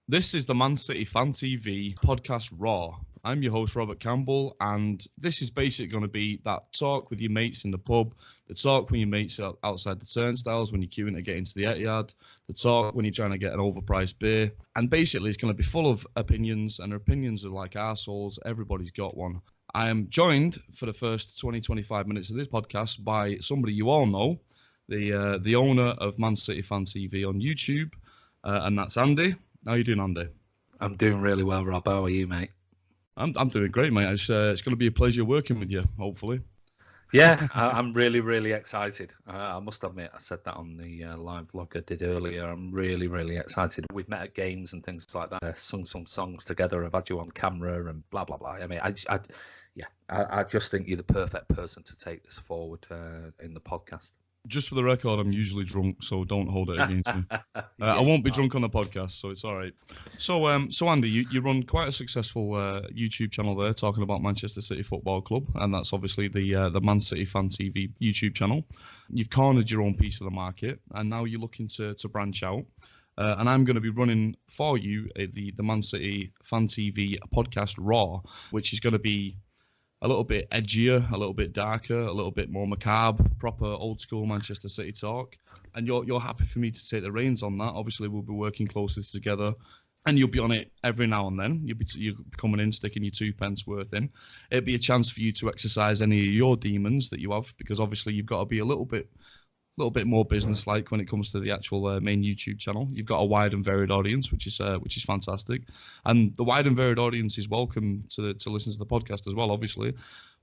This is the Man City Fan TV podcast Raw. I'm your host, Robert Campbell, and this is basically going to be that talk with your mates in the pub, the talk with your mates outside the turnstiles when you're queuing to get into the Etihad, the talk when you're trying to get an overpriced beer. And basically, it's going to be full of opinions, and opinions are like arseholes. Everybody's got one. I am joined for the first 25 minutes of this podcast by somebody you all know, the owner of Man City Fan TV on YouTube, and that's Andy. How you doing, Andy? I'm doing really well, Rob. How are you, mate? I'm doing great, mate. It's going to be a pleasure working with you, hopefully. Yeah, I'm really excited. I must admit, I said that on the live vlog I did earlier. I'm really excited. We've met at games and things like that. Sung some songs together. I've had you on camera and blah blah blah. I mean, I just think you're the perfect person to take this forward in the podcast. Just for the record, I'm usually drunk, so don't hold it against me. I won't be drunk on the podcast, so it's all right. So Andy, you run quite a successful YouTube channel there, talking about Manchester City Football Club, and that's obviously the Man City Fan TV YouTube channel. You've cornered your own piece of the market, and now you're looking to branch out. And I'm going to be running for you the Man City Fan TV podcast Raw, which is going to be a little bit edgier, a little bit darker, a little bit more macabre, proper old school Manchester City talk. And you're happy for me to take the reins on that. Obviously, we'll be working closely together, and you'll be on it every now and then. You'll be coming in, sticking your 2 pence worth in. It'd be a chance for you to exercise any of your demons that you have, because obviously you've got to be a little bit more business-like when it comes to the actual main YouTube channel. You've got a wide and varied audience, which is fantastic, and the wide and varied audience is welcome to listen to the podcast as well, obviously.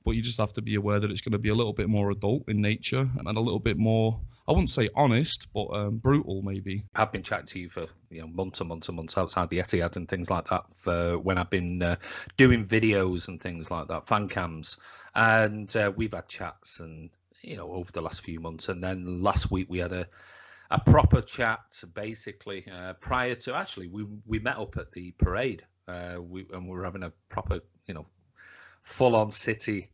But you just have to be aware that it's going to be a little bit more adult in nature and a little bit more, I wouldn't say honest, but brutal maybe. I've been chatting to you for months and months outside the Etihad and things like that, for when I've been doing videos and things like that, fan cams, and we've had chats and over the last few months, and then last week we had a proper chat, basically prior to, actually we met up at the parade, and we were having a proper full-on City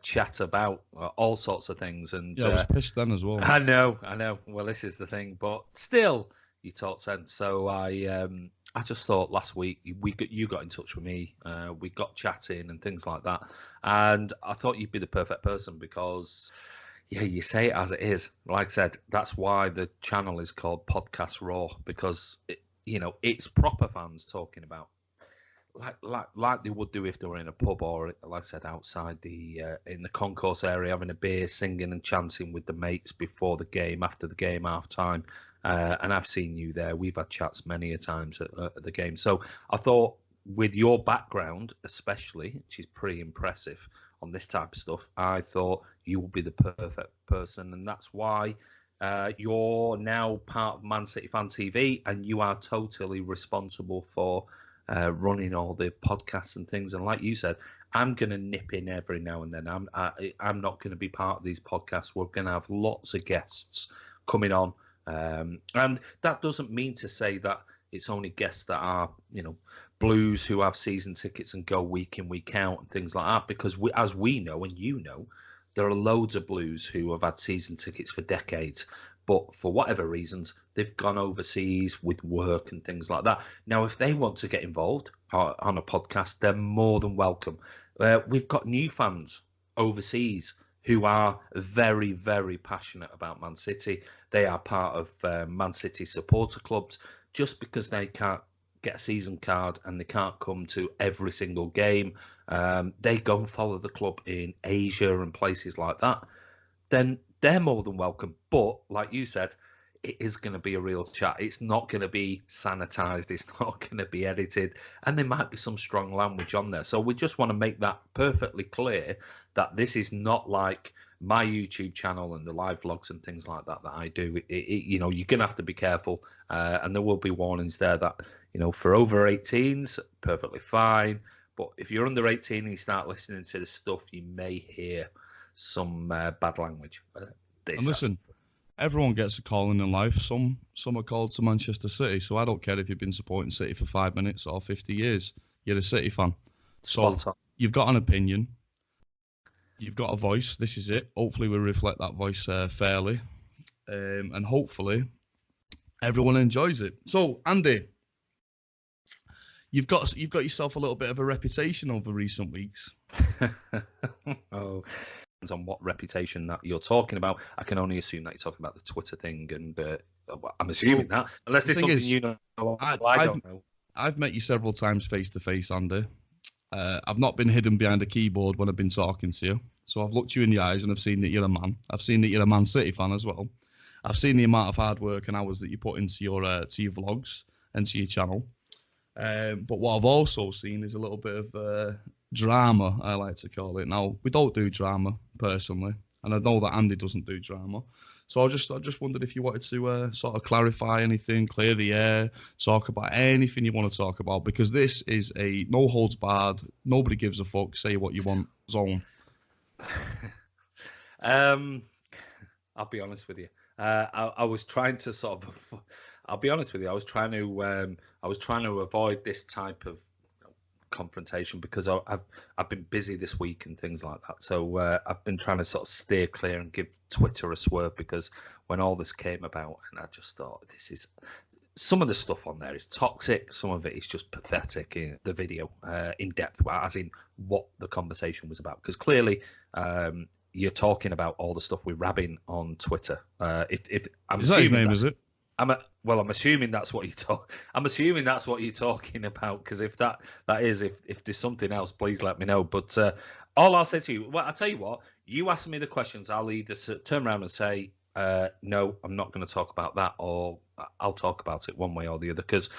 chat about all sorts of things. And I was pissed then as well. I know. Well, this is the thing, but still, you talk sense. So I just thought last week you got in touch with me. We got chatting and things like that, and I thought you'd be the perfect person because, yeah, you say it as it is. Like I said, that's why the channel is called Podcast Raw, because it's proper fans talking about like they would do if they were in a pub, or like I said, outside in the concourse area, having a beer, singing and chanting with the mates before the game, after the game, half time. And I've seen you there. We've had chats many a times at the game. So I thought, with your background especially, which is pretty impressive on this type of stuff, I thought you would be the perfect person, and that's why you're now part of Man City Fan TV, and you are totally responsible for running all the podcasts and things. And like you said, I'm going to nip in every now and then. I'm not going to be part of these podcasts. We're going to have lots of guests coming on, and that doesn't mean to say that it's only guests that are Blues who have season tickets and go week in, week out and things like that, because as we know, and there are loads of Blues who have had season tickets for decades, but for whatever reasons, they've gone overseas with work and things like that. Now, if they want to get involved on a podcast, they're more than welcome. We've got new fans overseas who are very, very passionate about Man City. They are part of Man City supporter clubs. Just because they can't get a season card and they can't come to every single game, they go and follow the club in Asia and places like that, then they're more than welcome. But like you said, it is going to be a real chat. It's not going to be sanitized. It's not going to be edited. And there might be some strong language on there. So we just want to make that perfectly clear that this is not like my YouTube channel and the live vlogs and things like that I do. You're going to have to be careful. And there will be warnings there that, for over 18s, perfectly fine. But if you're under 18 and you start listening to the stuff, you may hear some bad language. And listen, everyone gets a calling in life. Some are called to Manchester City, so I don't care if you've been supporting City for 5 minutes or 50 years. You're a City fan. So you've got an opinion. You've got a voice. This is it. Hopefully we reflect that voice fairly. And hopefully everyone enjoys it. So, Andy, You've got yourself a little bit of a reputation over recent weeks. Oh, depends on what reputation that you're talking about. I can only assume that you're talking about the Twitter thing, and I'm assuming that, unless there's something you know, I don't know. I've met you several times face to face, Andy. I've not been hidden behind a keyboard when I've been talking to you. So I've looked you in the eyes and I've seen that you're a man. I've seen that you're a Man City fan as well. I've seen the amount of hard work and hours that you put into your vlogs and to your channel. But what I've also seen is a little bit of drama, I like to call it. Now, we don't do drama personally, and I know that Andy doesn't do drama. So I just wondered if you wanted to sort of clarify anything, clear the air, talk about anything you want to talk about, because this is a no holds barred, nobody gives a fuck, say what you want zone. I'll be honest with you. I was trying to sort of. I'll be honest with you. I was trying to avoid this type of confrontation because I've been busy this week and things like that. So I've been trying to sort of steer clear and give Twitter a swerve, because when all this came about, and I just thought, this is, some of the stuff on there is toxic. Some of it is just pathetic. In the video, in depth, as in what the conversation was about, because clearly. You're talking about all the stuff we're rabbing on Twitter. If I'm is that his name? Is it? I'm assuming that's what I'm assuming that's what you're talking about. Because if that is, if there's something else, please let me know. But all I'll say to you, well, I'll tell you what. You ask me the questions, I'll either turn around and say, no, I'm not going to talk about that, or I'll talk about it one way or the other. Because,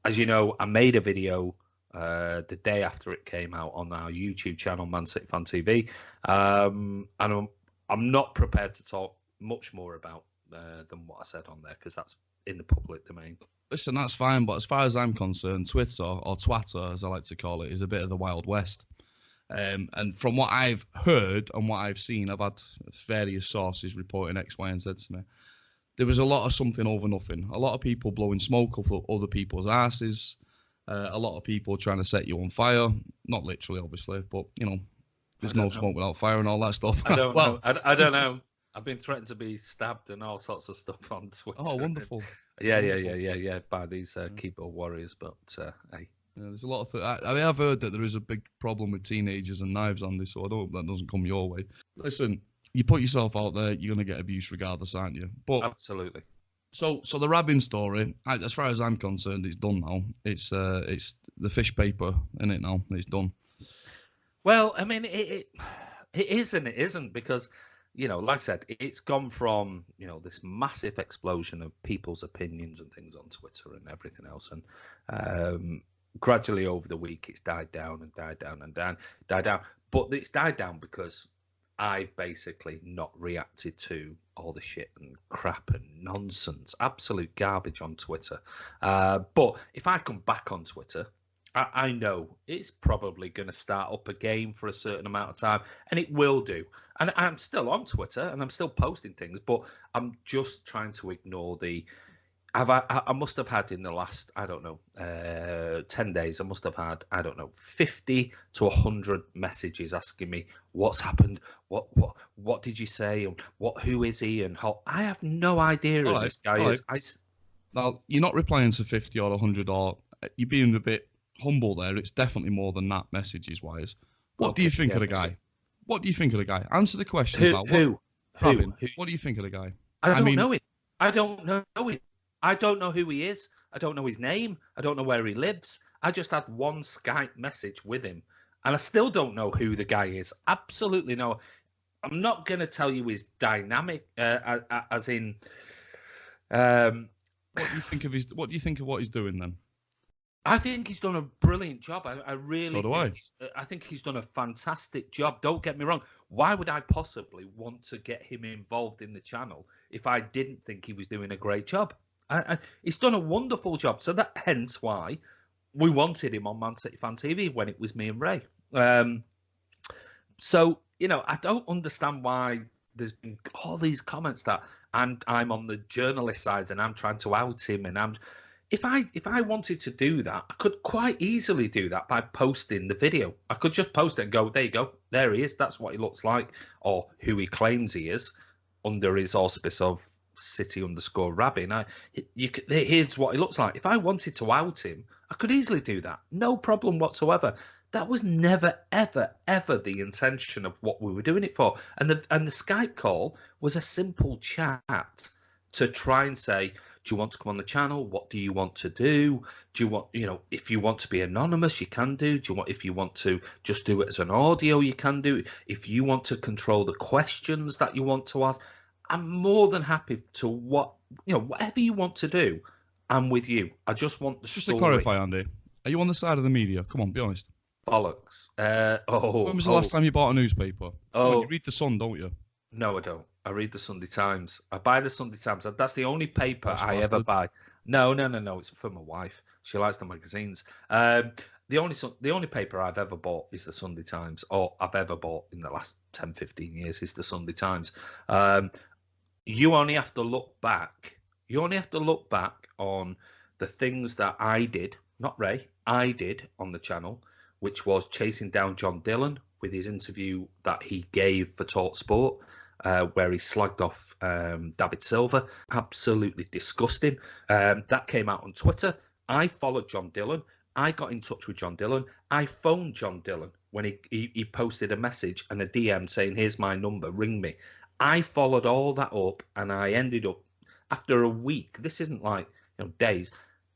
as you know, I made a video. The day after it came out on our YouTube channel, Man City Fan TV, and I'm not prepared to talk much more about than what I said on there, because that's in the public domain. Listen, that's fine, but as far as I'm concerned, Twitter, or Twatter, as I like to call it, is a bit of the Wild West. And from what I've heard and what I've seen, I've had various sources reporting X, Y, and Z to me. There was a lot of something over nothing. A lot of people blowing smoke up other people's asses. A lot of people trying to set you on fire. Not literally, obviously, but, you know, there's no smoke without fire and all that stuff. I don't know. I don't know. I've been threatened to be stabbed and all sorts of stuff on Twitter. Oh, wonderful. Yeah, by these keyboard warriors. But, hey. Yeah, there's a lot of I mean, I've heard that there is a big problem with teenagers and knives on this, so I hope that doesn't come your way. Listen, you put yourself out there, you're going to get abuse regardless, aren't you? But absolutely. So the rabbing story, as far as I'm concerned, it's done now. It's the fish paper, in it now. It's done. Well, I mean, it is and it isn't, because, you know, like I said, it's gone from, you know, this massive explosion of people's opinions and things on Twitter and everything else, and gradually over the week it's died down and died down and died down. But it's died down because I've basically not reacted to all the shit and crap and nonsense, absolute garbage on Twitter. But if I come back on Twitter, I know it's probably going to start up again for a certain amount of time, and it will do. And I'm still on Twitter and I'm still posting things, but I'm just trying to ignore the... I must have had in the last, I don't know, 10 days, I must have had, I don't know, 50 to 100 messages asking me what's happened, what did you say, and who is he, and how. I have no idea who this guy is. Now, you're not replying to 50 or 100, or you're being a bit humble there. It's definitely more than that, messages-wise. What do you think of the guy? What do you think of the guy? Answer the question. Who? What do you think of the guy? I don't know it. I don't know it. I don't know who he is. I don't know his name. I don't know where he lives. I just had one Skype message with him, and I still don't know who the guy is. Absolutely no. I'm not going to tell you his dynamic, as in. What do you think of What do you think of what he's doing then? I think he's done a brilliant job. I really. So do I. I think he's done a fantastic job. Don't get me wrong. Why would I possibly want to get him involved in the channel if I didn't think he was doing a great job? He's done a wonderful job. So that hence why we wanted him on Man City Fan TV when it was me and Ray. So, you know, I don't understand why there's been all these comments that I'm on the journalist side and I'm trying to out him, and if I wanted to do that, I could quite easily do that by posting the video. I could just post it and go, there you go, there he is, that's what he looks like, or who he claims he is, under his auspice of City_Rabbin. Here's what he looks like. If I wanted to out him, I could easily do that. No problem whatsoever. That was never, ever, ever the intention of what we were doing it for. And the Skype call was a simple chat to try and say, do you want to come on the channel? What do you want to do? Do you want, if you want to be anonymous, you can do. If you want to just do it as an audio, you can do it. If you want to control the questions that you want to ask, I'm more than happy to whatever you want to do. I'm with you. I just want the Just story. to clarify, Andy, are you on the side of the media? Come on, be honest. Bollocks. When was the last time you bought a newspaper? Oh, you read the Sun, don't you? No, I don't. I read the Sunday Times. I buy the Sunday Times. That's the only paper I ever Bastard. buy. No. It's for my wife. She likes the magazines. The only paper I've ever bought is the Sunday Times, or I've ever bought in the last 10, 15 years is the Sunday Times. You only have to look back. You only have to look back on the things that I did, not Ray, I did on the channel, which was chasing down John Dillon with his interview that he gave for TalkSport, where he slagged off David Silva. Absolutely disgusting. That came out on Twitter. I followed John Dillon. I got in touch with John Dillon. I phoned John Dillon when he posted a message and a DM saying, here's my number, ring me. I followed all that up, and I ended up, after a week, this isn't like days,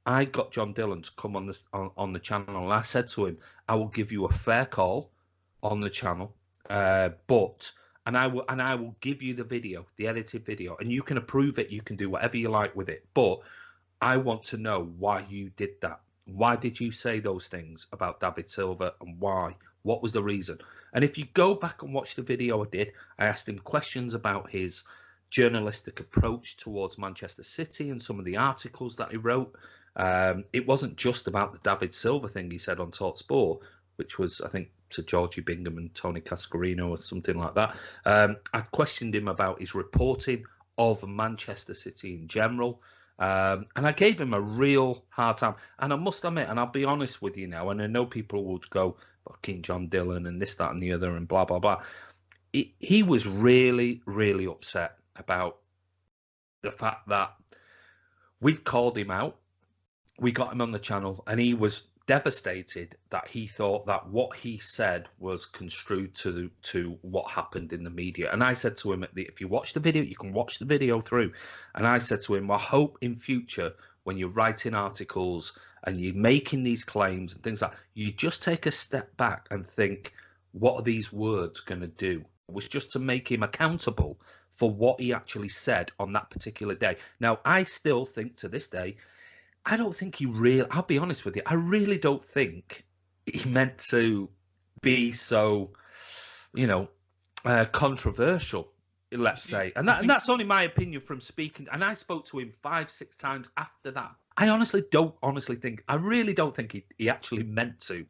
I got John Dillon to come on the channel, and I said to him, I will give you a fair call on the channel, and I will give you the video, the edited video, and you can approve it, you can do whatever you like with it, but I want to know why you did that. Why did you say those things about David Silva, and why? What was the reason? And if you go back and watch the video I did, I asked him questions about his journalistic approach towards Manchester City and some of the articles that he wrote. It wasn't just about the David Silva thing he said on TalkSport, which was, I think, to Georgie Bingham and Tony Cascarino or something like that. I questioned him about his reporting of Manchester City in general. And I gave him a real hard time. And I must admit, and I'll be honest with you now, and I know people would go, fucking John Dillon and this, that, and the other, and blah, blah, blah. He was really, really upset about the fact that we'd called him out. We got him on the channel, and he was devastated that he thought that what he said was construed to what happened in the media. And I said to him, if you watch the video, you can watch the video through. And I said to him, I hope in future, when you're writing articles and you're making these claims and things like that, you just take a step back and think, what are these words going to do? It was just to make him accountable for what he actually said on that particular day. Now, I still think to this day, I don't think I'll be honest with you, I really don't think he meant to be so, controversial, let's say. And that's only my opinion from speaking. And I spoke to him 5-6 times after that. I really don't think he actually meant to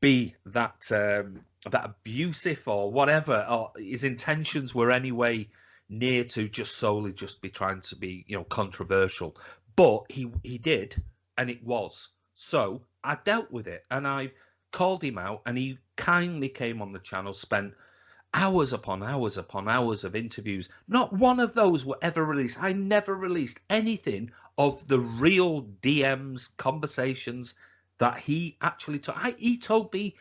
be that abusive or whatever, or his intentions were anyway near to solely be trying to be, controversial. But he did, and it was. So I dealt with it, and I called him out, and he kindly came on the channel, spent hours upon hours upon hours of interviews. Not one of those were ever released. I never released anything of the real DMs, conversations that he actually took. He told me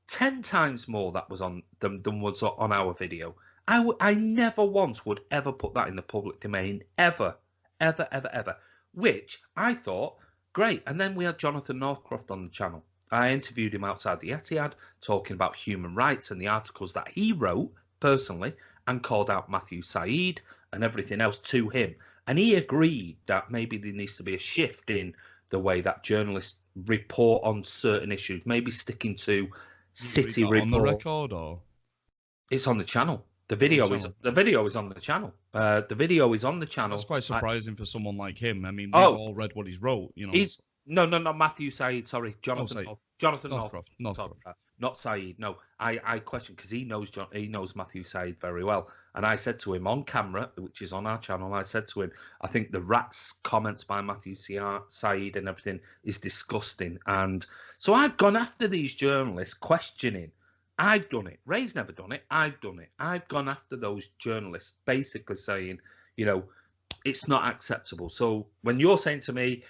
10 times more that was on than was on our video. I never once would ever put that in the public domain, ever, ever, ever, ever. Which I thought, great. And then we had Jonathan Northcroft on the channel. I interviewed him outside the Etihad, talking about human rights and the articles that he wrote personally, and called out Matthew Said and everything else to him. And he agreed that maybe there needs to be a shift in the way that journalists report on certain issues, maybe sticking to City report. On the record, or it's on the channel. The video is on the channel. The video is on the channel. That's quite surprising for someone like him. I mean, we've all read what he's wrote. He's not Matthew Said. Sorry, Jonathan Northcroft. Not Said. No, I question because he knows Matthew Said very well. And I said to him on camera, which is on our channel, I said to him, I think the rats comments by Matthew Said and everything is disgusting. And so I've gone after these journalists, questioning. I've done it. Ray's never done it. I've done it. I've gone after those journalists, basically saying, it's not acceptable. So when you're saying to me,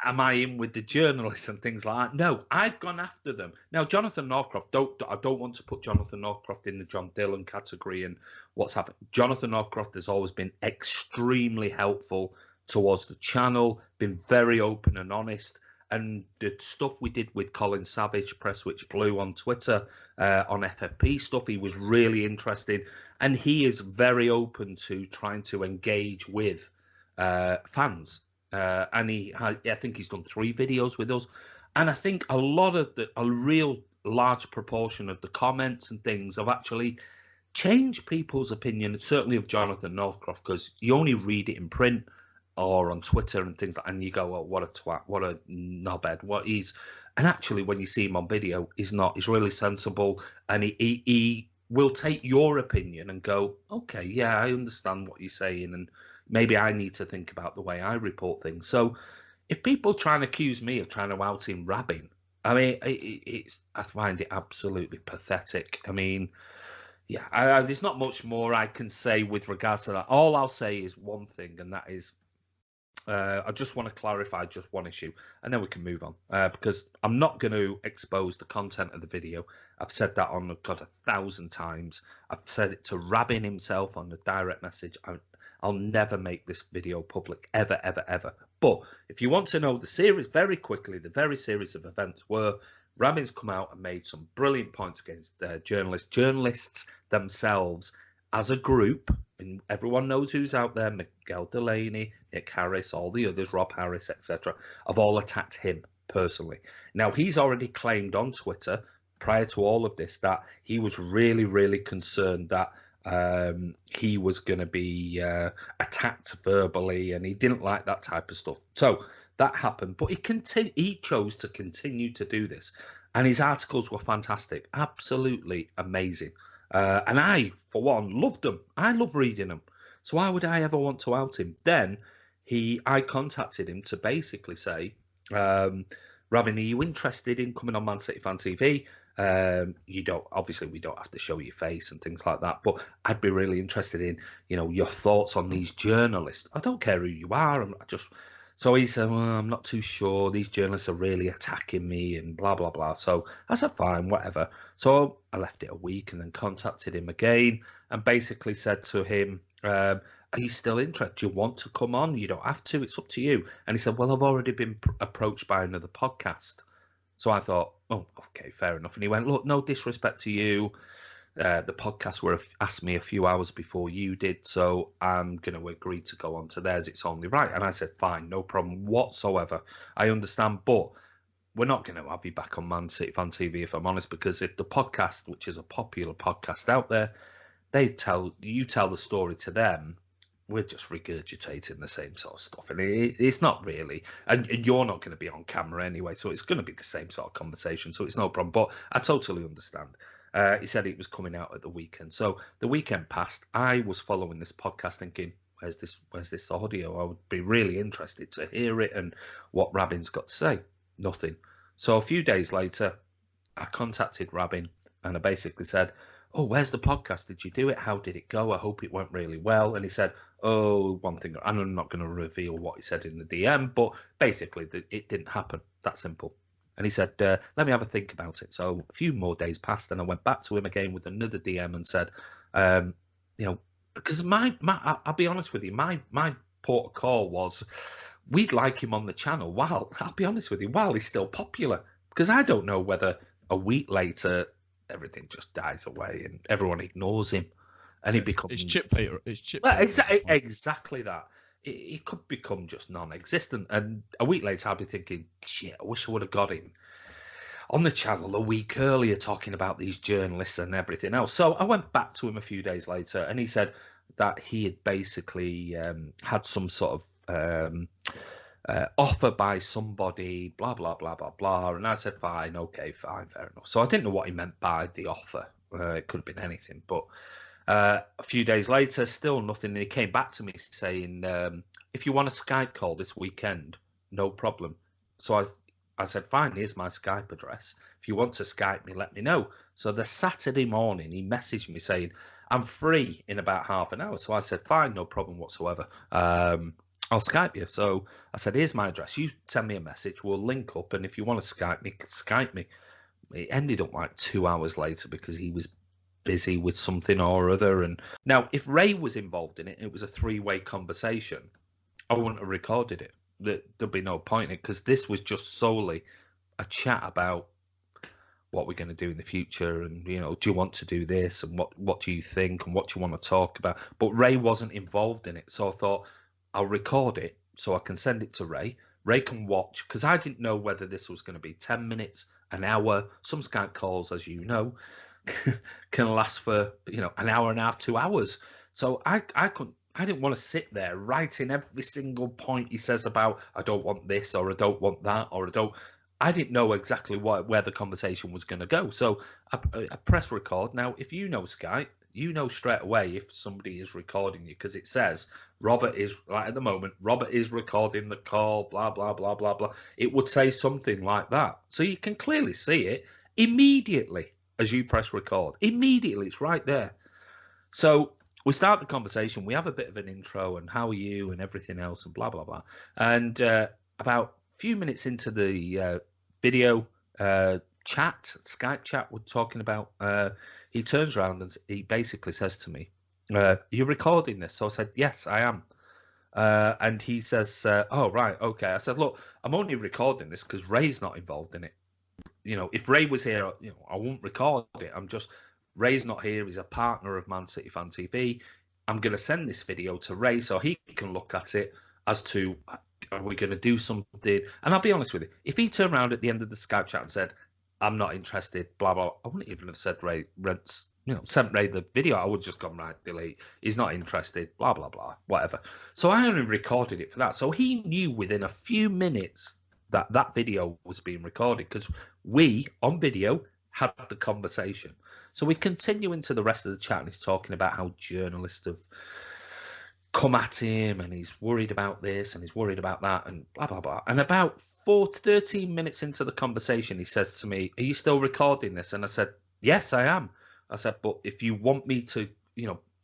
am I in with the journalists and things like that? No, I've gone after them. Now, Jonathan Northcroft, I don't want to put Jonathan Northcroft in the John Dillon category and what's happened. Jonathan Northcroft has always been extremely helpful towards the channel, been very open and honest. And the stuff we did with Colin Savage, Press Switch Blue on Twitter, on FFP stuff, he was really interested. And he is very open to trying to engage with fans. And I think he's done 3 videos with us. And I think a real large proportion of the comments and things have actually changed people's opinion, certainly of Jonathan Northcroft, because you only read it in print or on Twitter and things like that, and you go, well, what a twat, what a knobhead, what he's... And actually, when you see him on video, he's not. He's really sensible, and he will take your opinion and go, okay, yeah, I understand what you're saying, and maybe I need to think about the way I report things. So if people try and accuse me of trying to out him rabbing, I mean, I find it absolutely pathetic. I mean, yeah, there's not much more I can say with regards to that. All I'll say is one thing, and that is, I just want to clarify just one issue, and then we can move on, because I'm not going to expose the content of the video. I've said that on God 1,000 times. I've said it to Rabin himself on the direct message. I'll never make this video public, ever, ever, ever. But if you want to know the series very quickly, the very series of events were Rabin's come out and made some brilliant points against journalists themselves as a group, and everyone knows who's out there, Miguel Delaney, Nick Harris, all the others, Rob Harris, etc., have all attacked him personally. Now, he's already claimed on Twitter, prior to all of this, that he was really, really concerned that he was going to be attacked verbally, and he didn't like that type of stuff. So that happened, but he chose to continue to do this, and his articles were fantastic, absolutely amazing. And I, for one, loved them. I love reading them. So why would I ever want to out him? Then I contacted him to basically say, Rabin, are you interested in coming on Man City Fan TV? You don't, obviously we don't have to show your face and things like that, but I'd be really interested in, your thoughts on these journalists. I don't care who you are. So he said, well, I'm not too sure. These journalists are really attacking me and blah, blah, blah. So I said, fine, whatever. So I left it a week and then contacted him again and basically said to him, are you still interested? Do you want to come on? You don't have to. It's up to you. And he said, well, I've already been approached by another podcast. So I thought, oh, okay, fair enough. And he went, look, no disrespect to you. The podcast asked me a few hours before you did, so I'm going to agree to go on to theirs. It's only right. And I said, fine, no problem whatsoever. I understand, but we're not going to have you back on Man City Fan TV, if I'm honest, because if the podcast, which is a popular podcast out there, you tell the story to them, we're just regurgitating the same sort of stuff. And it's not really, and you're not going to be on camera anyway, so it's going to be the same sort of conversation, so it's no problem. But I totally understand. He said it was coming out at the weekend. So the weekend passed. I was following this podcast thinking, where's this audio? I would be really interested to hear it and what Rabin's got to say. Nothing. So a few days later, I contacted Rabin and I basically said, oh, where's the podcast? Did you do it? How did it go? I hope it went really well. And he said, oh, one thing, and I'm not going to reveal what he said in the DM, but basically it didn't happen. That simple. And he said, let me have a think about it. So a few more days passed, and I went back to him again with another DM and said, because I'll be honest with you, my port of call was, we'd like him on the channel. I'll be honest with you, while he's still popular, because I don't know whether a week later everything just dies away and everyone ignores him, and he becomes exactly that. It could become just non-existent, and a week later I'll be thinking, shit, I wish I would have got him on the channel a week earlier talking about these journalists and everything else. So I went back to him a few days later, and he said that he had basically had some sort of offer by somebody, blah, blah, blah, blah, blah. And I said, fine, okay, fine, fair enough. So I didn't know what he meant by the offer. It could have been anything, but a few days later, still nothing. And he came back to me saying, if you want a Skype call this weekend, no problem. So I said, fine, here's my Skype address. If you want to Skype me, let me know. So the Saturday morning, he messaged me saying, I'm free in about half an hour. So I said, fine, no problem whatsoever. I'll Skype you. So I said, here's my address. You send me a message. We'll link up. And if you want to Skype me, Skype me. It ended up like 2 hours later because he was busy with something or other. And now, if Ray was involved in it, it was a three-way conversation, I wouldn't have recorded it. There'd be no point in it because this was just solely a chat about what we're going to do in the future, and do you want to do this, and what do you think, and what do you want to talk about. But Ray wasn't involved in it, so I thought I'll record it so I can send it to Ray. Ray can watch, because I didn't know whether this was going to be 10 minutes, an hour. Some Skype calls, as you know, can last for an hour and a half, 2 hours. So I didn't want to sit there writing every single point he says about I don't want this, or I don't want that, or I didn't know exactly where the conversation was going to go. So I press record. Now, if you know Skype, you know straight away if somebody is recording you, because it says Robert is, like at the moment, Robert is recording the call, blah, blah, blah, blah, blah. It would say something like that. So you can clearly see it immediately as you press record. Immediately, it's right there. So we start the conversation. We have a bit of an intro and how are you and everything else and blah, blah, blah. And about a few minutes into the video chat, Skype chat we're talking about, he turns around and he basically says to me, you're recording this? So I said, yes, I am. And he says, oh, right, okay. I said, look, I'm only recording this because Ray's not involved in it. If Ray was here, I won't record it. Ray's not here. He's a partner of Man City Fan TV. I'm going to send this video to Ray so he can look at it as to, are we going to do something? And I'll be honest with you, if he turned around at the end of the Skype chat and said, I'm not interested, blah, blah, I wouldn't even have said sent Ray the video. I would have just gone, right, delete. He's not interested, blah, blah, blah, whatever. So I only recorded it for that. So he knew within a few minutes that video was being recorded because we, on video, had the conversation. So we continue into the rest of the chat and he's talking about how journalists have come at him and he's worried about this and he's worried about that and blah, blah, blah. And about 13 minutes into the conversation, he says to me, are you still recording this? And I said, yes, I am. I said, but if you want me to,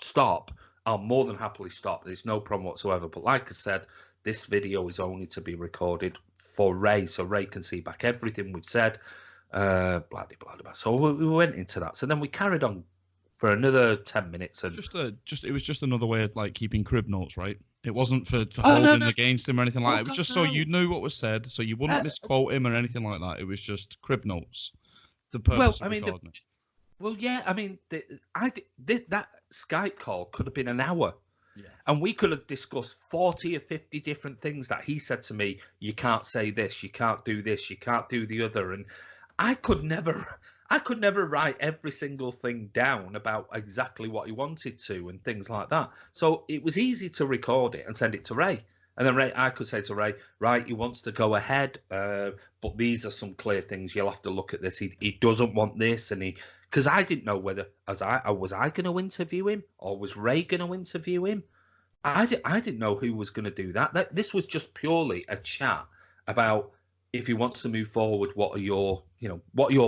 stop, I'll more than happily stop. There's no problem whatsoever. But like I said, this video is only to be recorded for Ray, so Ray can see back everything we've said. Blah, blah, blah, blah. So we went into that. So then we carried on for another 10 minutes. And it was just another way of like keeping crib notes, right? It wasn't for holding against him or anything like that. It was just so you knew what was said, so you wouldn't misquote him or anything like that. It was just crib notes. The purpose of recording it. Well, yeah, I mean, that Skype call could have been an hour. Yeah. And we could have discussed 40 or 50 different things that he said to me, you can't say this, you can't do this, you can't do the other. And I could never write every single thing down about exactly what he wanted to and things like that. So it was easy to record it and send it to Ray. And then I could say to Ray, right, he wants to go ahead, but these are some clear things. You'll have to look at this. He doesn't want this. And because I didn't know whether, was I going to interview him or was Ray going to interview him? I didn't know who was going to do that. This was just purely a chat about if he wants to move forward, what are your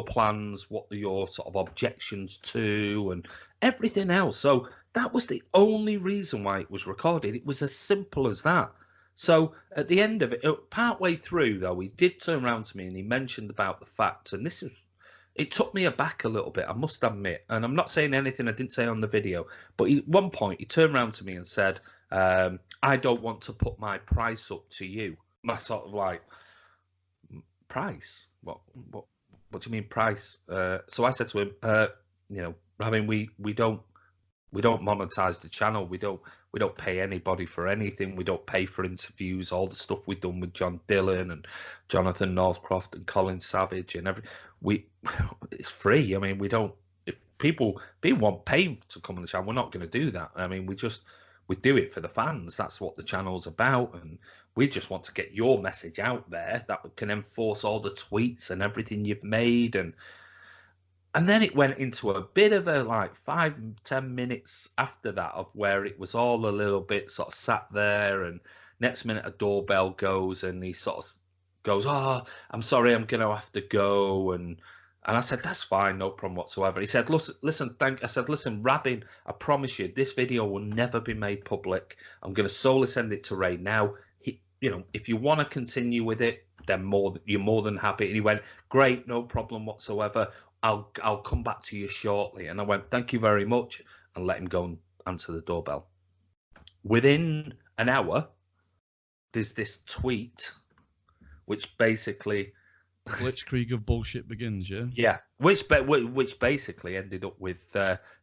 plans? What are your sort of objections to and everything else? So that was the only reason why it was recorded. It was as simple as that. So at the end of it, partway through, though, he did turn around to me and he mentioned about the fact, and it took me aback a little bit, I must admit. And I'm not saying anything I didn't say on the video, but at one point he turned around to me and said, I don't want to put my price up to you. My sort of like, price? What do you mean price? So I said to him, I mean, we don't monetize the channel. We don't pay anybody for anything. We don't pay for interviews. All the stuff we've done with John Dillon and Jonathan Northcroft and Colin Savage and it's free. I mean, we don't. If people want pay to come on the channel, we're not going to do that. I mean, we do it for the fans. That's what the channel's about, and we just want to get your message out there that can enforce all the tweets and everything you've made. And then it went into a bit of a 5-10 minutes after that of where it was all a little bit sort of sat there, and next minute a doorbell goes and he sort of goes, oh, I'm sorry, I'm going to have to go. And And I said, that's fine, no problem whatsoever. He said, listen, I said, listen, Rabin, I promise you, this video will never be made public. I'm going to solely send it to Ray now. If you want to continue with it, then you're more than happy. And he went, great, no problem whatsoever. I'll come back to you shortly. And I went, thank you very much, and let him go and answer the doorbell. Within an hour, there's this tweet, which basically... Blitzkrieg of bullshit begins, yeah? Yeah, which basically ended up with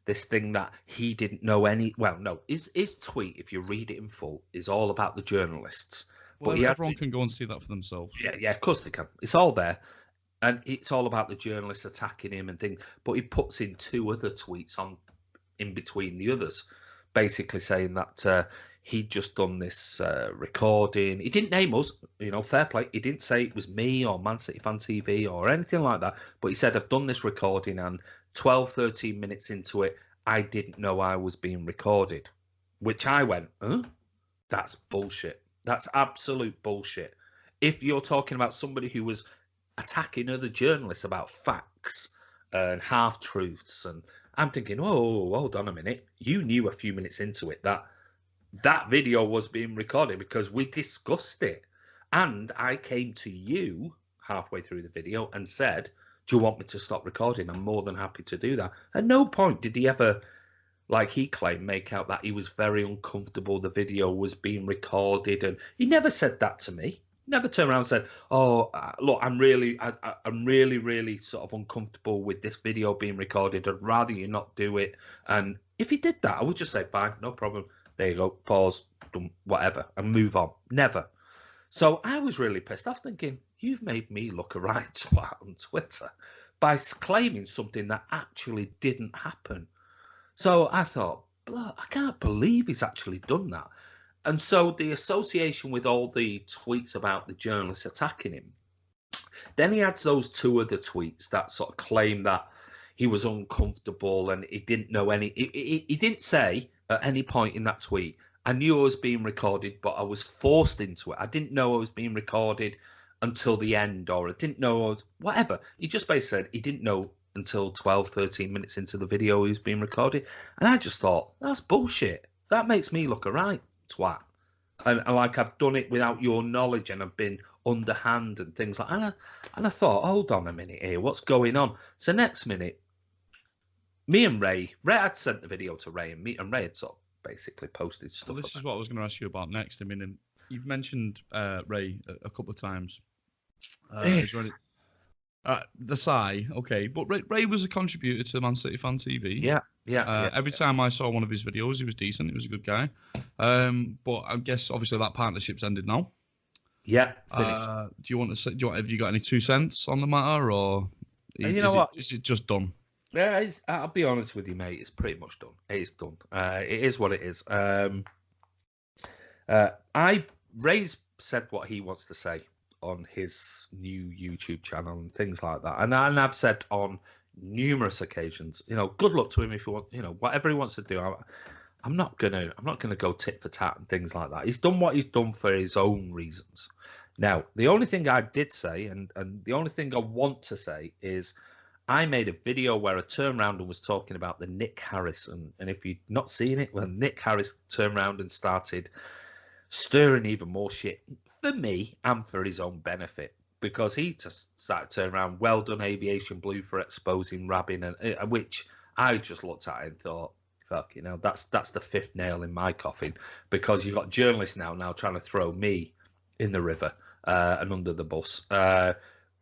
this thing that he didn't know any... Well, no, his tweet, if you read it in full, is all about the journalists. Well, but everyone can go and see that for themselves. Yeah, of course they can. It's all there. And it's all about the journalists attacking him and things. But he puts in 2 other tweets on in between the others, basically saying that he'd just done this recording. He didn't name us, fair play. He didn't say it was me or Man City Fan TV or anything like that. But he said, I've done this recording, and 12, 13 minutes into it, I didn't know I was being recorded. Which I went, huh? That's bullshit. That's absolute bullshit. If you're talking about somebody who was attacking other journalists about facts and half-truths, and I'm thinking, oh, hold on a minute. You knew a few minutes into it that video was being recorded because we discussed it. And I came to you halfway through the video and said, do you want me to stop recording? I'm more than happy to do that. At no point did he ever, like he claimed, make out that he was very uncomfortable the video was being recorded. And he never said that to me. Never turned around and said, oh, look, I'm really sort of uncomfortable with this video being recorded. I'd rather you not do it. And if he did that, I would just say, fine, no problem. There you go, pause, whatever, and move on. Never. So I was really pissed off, thinking, you've made me look a right twat on Twitter by claiming something that actually didn't happen. So I thought, I can't believe he's actually done that. And so the association with all the tweets about the journalists attacking him, then he adds those 2 other tweets that sort of claim that he was uncomfortable and he didn't know any... He didn't say at any point in that tweet, I knew I was being recorded, but I was forced into it. I didn't know I was being recorded until the end, or I didn't know, whatever. He just basically said he didn't know until 12, 13 minutes into the video he was being recorded. And I just thought, that's bullshit. That makes me look a right twat. And like I've done it without your knowledge, and I've been underhand and things like that. And I thought, hold on a minute here, what's going on? So next minute, me and Ray had sent the video to Ray, and Ray had sort of basically posted stuff. Well, this is what I was going to ask you about next. I mean, you've mentioned Ray a couple of times. The Sigh, okay, but Ray was a contributor to Man City Fan TV. Yeah. Every time I saw one of his videos, he was decent. He was a good guy. But I guess obviously that partnership's ended now. Yeah, finished. Do you want to say? Have you got any 2 cents on the matter, or is it just done? Yeah, I'll be honest with you, mate. It's pretty much done. It's done. It is what it is. Ray's said what he wants to say on his new YouTube channel and things like that, and I've said on numerous occasions, good luck to him if you want, whatever he wants to do. I'm not gonna go tit for tat and things like that. He's done what he's done for his own reasons. Now, the only thing I did say, and the only thing I want to say is, I made a video where I turned around and was talking about the Nick Harris, and if you've not seen it, well, Nick Harris turned around and started stirring even more shit for me and for his own benefit, because he just started turning around, well done Aviation Blue for exposing Rabin, and which I just looked at it and thought, fuck, that's the 5th nail in my coffin, because you've got journalists now trying to throw me in the river and under the bus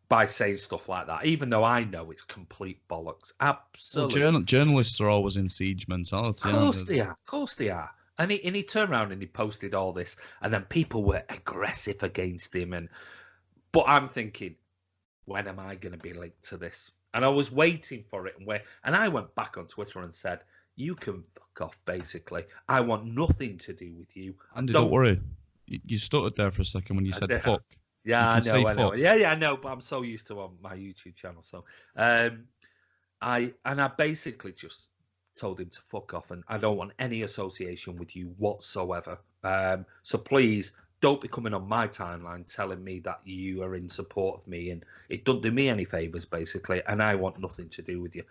by saying stuff like that, even though I know it's complete bollocks. Absolutely. Well, journalists are always in siege mentality. Of course they are. And he turned around and he posted all this, and then people were aggressive against him. But I'm thinking, when am I going to be linked to this? And I was waiting for it, and I went back on Twitter and said, you can fuck off, basically. I want nothing to do with you. Andy, don't worry. You stuttered there for a second when you said fuck. Yeah, I know. Yeah, I know, but I'm so used to on my YouTube channel. So I basically just told him to fuck off, and I don't want any association with you whatsoever. So please don't be coming on my timeline telling me that you are in support of me, and it doesn't do me any favours, basically, and I want nothing to do with you.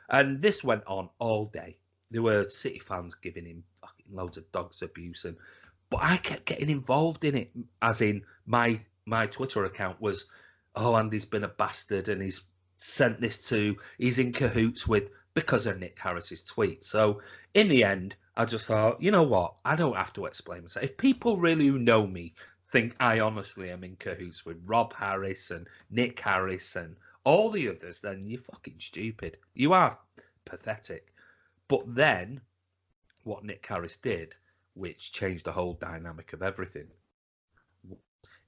And this went on all day. There were City fans giving him fucking loads of dogs abuse, but I kept getting involved in it, as in my Twitter account was, oh, Andy's been a bastard and he's sent this to, he's in cahoots with, because of Nick Harris's tweet. So in the end, I just thought, you know what? I don't have to explain myself. If people really who know me think I honestly am in cahoots with Rob Harris and Nick Harris and all the others, then you're fucking stupid. You are pathetic. But then what Nick Harris did, which changed the whole dynamic of everything,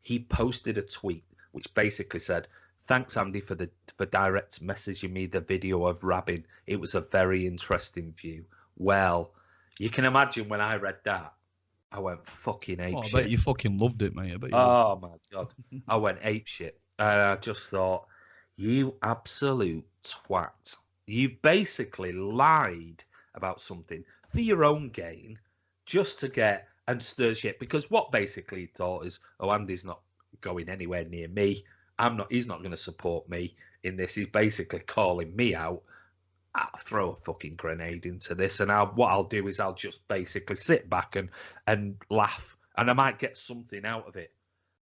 he posted a tweet which basically said, thanks, Andy, for direct messaging me the video of Rabin. It was a very interesting view. Well, you can imagine when I read that, I went fucking apeshit. I bet you fucking loved it, mate. Oh, my God. I went apeshit. And I just thought, you absolute twat. You've basically lied about something for your own gain just to get and stir shit. Because what basically he thought is, oh, Andy's not going anywhere near me. He's not going to support me in this. He's basically calling me out. I'll throw a fucking grenade into this, and what I'll do is I'll just basically sit back and laugh, and I might get something out of it.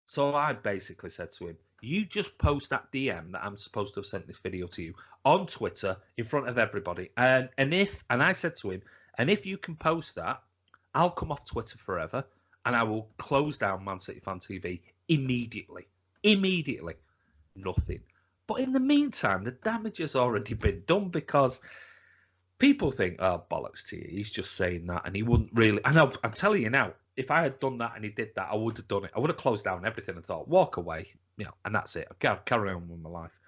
So I basically said to him, you just post that DM that I'm supposed to have sent this video to you on Twitter in front of everybody. And I said to him, and if you can post that, I'll come off Twitter forever, and I will close down Man City Fan TV immediately. Immediately. Nothing. But in the meantime, the damage has already been done, because people think, oh, bollocks to you, he's just saying that, and he wouldn't really. And I'm telling you now, if I had done that and he did that, I would have done it. I would have closed down everything and thought, walk away, and that's it. I'll carry on with my life.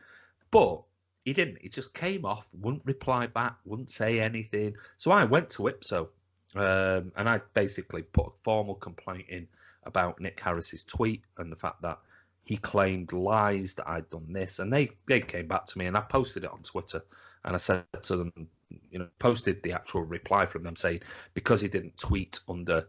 But he didn't. He just came off, wouldn't reply back, wouldn't say anything. So I went to Ipso, and I basically put a formal complaint in about Nick Harris's tweet and the fact that he claimed lies that I'd done this, and they came back to me, and I posted it on Twitter, and I said to them, posted the actual reply from them saying, because he didn't tweet under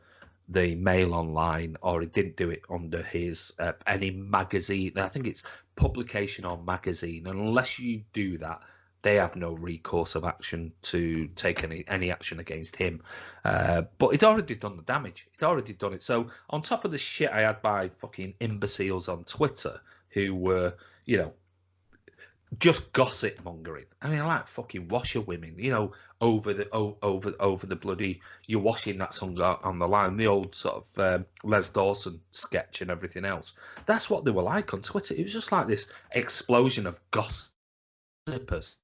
the Mail Online, or he didn't do it under his any magazine, I think it's publication or magazine, and unless you do that, they have no recourse of action to take any action against him. But he'd already done the damage. He'd already done it. So on top of the shit I had by fucking imbeciles on Twitter who were, just gossip mongering. I mean, like fucking washerwomen, over the bloody, you're washing that song on the line, the old sort of Les Dawson sketch and everything else. That's what they were like on Twitter. It was just like this explosion of gossipers.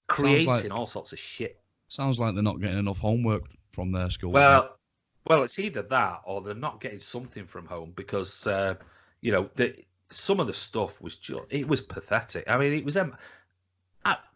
Creating all sorts of shit. Sounds like they're not getting enough homework from their school. Well, it's either that or they're not getting something from home, because some of the stuff was it was pathetic. I mean, it was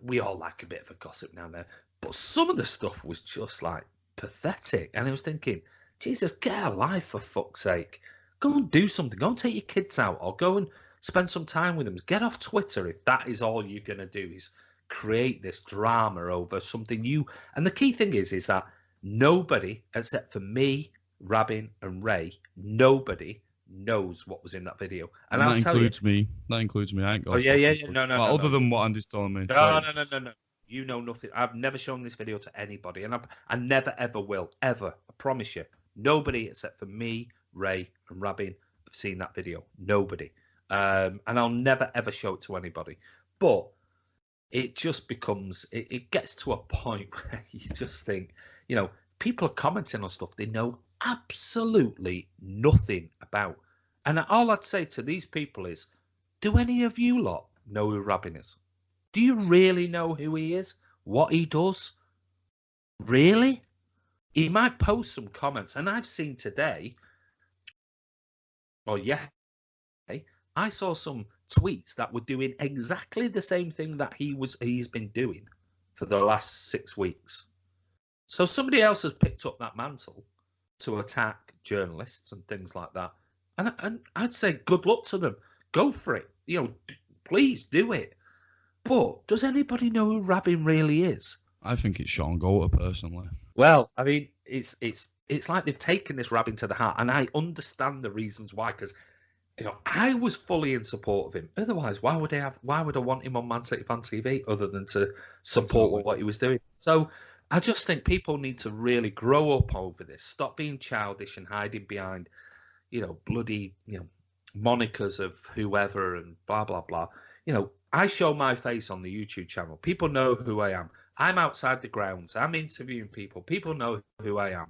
we all like a bit of a gossip now and then, but some of the stuff was just like pathetic. And I was thinking, Jesus, get a life for fuck's sake. Go and do something. Go and take your kids out, or go and spend some time with them. Get off Twitter if that is all you're gonna do, is create this drama over something you. And the key thing is that nobody except for me, Rabin, and Ray, nobody knows what was in that video. And that includes me. That includes me. I ain't got. Oh yeah. No. Other than what Andy's telling me. No. You know nothing. I've never shown this video to anybody, and I never ever will, ever. I promise you. Nobody except for me, Ray, and Rabin have seen that video. Nobody. And I'll never ever show it to anybody. But it just becomes, it gets to a point where you just think, people are commenting on stuff they know absolutely nothing about. And all I'd say to these people is, do any of you lot know who Rabin is? Do you really know who he is? What he does? Really? He might post some comments, and I've seen today, I saw some tweets that were doing exactly the same thing that he's been doing for the last 6 weeks. So somebody else has picked up that mantle to attack journalists and things like that. And I'd say good luck to them. Go for it. Please do it. But does anybody know who Rabin really is? I think it's Sean Goater, personally. Well, I mean, it's like they've taken this rabbit to the heart, and I understand the reasons why. Because I was fully in support of him. Otherwise, why would I want him on Man City Fan TV other than to support what he was doing? So I just think people need to really grow up over this. Stop being childish and hiding behind, bloody, monikers of whoever and blah blah blah. I show my face on the YouTube channel. People know who I am. I'm outside the grounds. I'm interviewing people. People know who I am.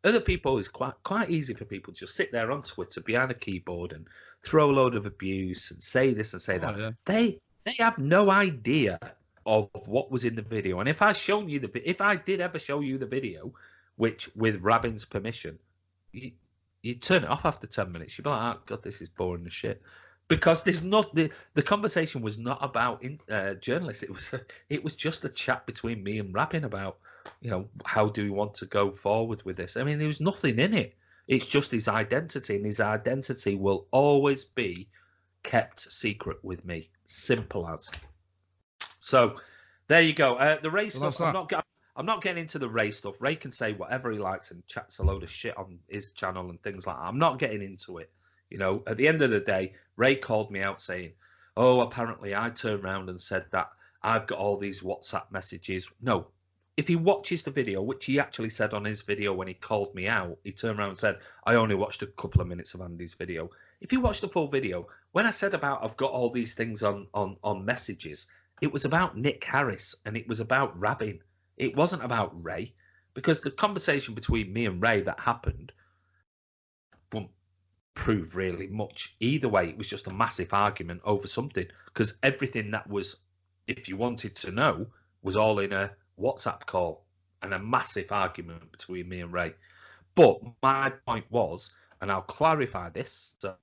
Other people, is quite easy for people to just sit there on Twitter behind a keyboard and throw a load of abuse and say this and say that. Yeah. They have no idea of what was in the video. And if I did ever show you the video, which with Rabin's permission, you turn it off after 10 minutes. You'd be like, oh, God, this is boring as shit. Because there's not the conversation was not about journalists. It was just a chat between me and Rabin about, how do we want to go forward with this? I mean, there was nothing in it. It's just his identity, and his identity will always be kept secret with me. Simple as. So there you go. The race stuff. I'm not getting into the Ray stuff. Ray can say whatever he likes and chats a load of shit on his channel and things like that. I'm not getting into it. At the end of the day, Ray called me out saying, oh, apparently I turned around and said that I've got all these WhatsApp messages. No, if he watches the video, which he actually said on his video when he called me out, he turned around and said, I only watched a couple of minutes of Andy's video. If you watch the full video, when I said about I've got all these things on messages, it was about Nick Harris and it was about Rabin. It wasn't about Ray, because the conversation between me and Ray that happened wouldn't prove really much. Either way, it was just a massive argument over something, because everything that was, if you wanted to know, was all in a WhatsApp call and a massive argument between me and Ray. But my point was, and I'll clarify this so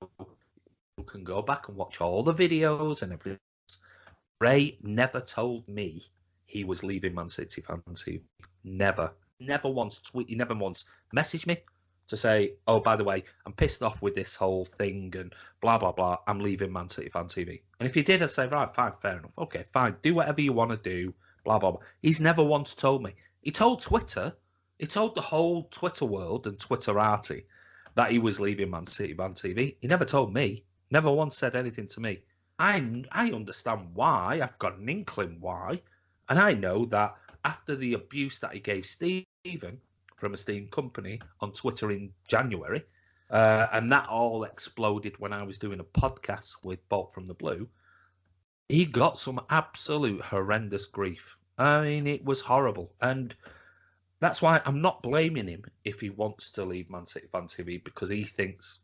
you can go back and watch all the videos and everything else, Ray never told me he was leaving Man City Fan TV. Never once tweet. He never once messaged me to say, oh, by the way, I'm pissed off with this whole thing and blah, blah, blah. I'm leaving Man City Fan TV. And if he did, I'd say, right, fine, fair enough. Okay, fine. Do whatever you want to do, blah, blah, blah. He's never once told me. He told Twitter, he told the whole Twitter world and Twitterati that he was leaving Man City Fan TV. He never told me. Never once said anything to me. I understand why. I've got an inkling why. And I know that after the abuse that he gave Stephen from Esteemed Company on Twitter in January, and that all exploded when I was doing a podcast with Bolt from the Blue, he got some absolute horrendous grief. I mean, it was horrible. And that's why I'm not blaming him if he wants to leave Man City Fan TV, because he thinks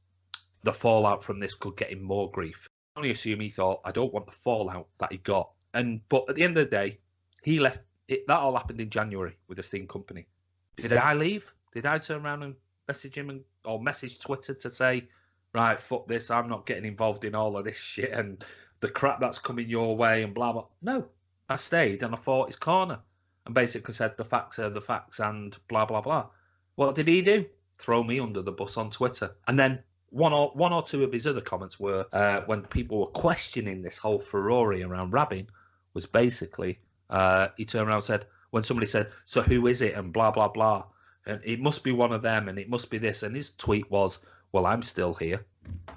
the fallout from this could get him more grief. I only assume he thought, I don't want the fallout that he got. But at the end of the day, he left. That all happened in January with the Steam Company. Did I leave? Did I turn around and message him or message Twitter to say, right, fuck this, I'm not getting involved in all of this shit and the crap that's coming your way and blah, blah. No, I stayed and I fought his corner and basically said the facts are the facts and blah, blah, blah. What did he do? Throw me under the bus on Twitter. And then one or two of his other comments were when people were questioning this whole furore around Rabin was basically... he turned around and said, when somebody said, so who is it? And blah, blah, blah. And it must be one of them and it must be this. And his tweet was, well, I'm still here.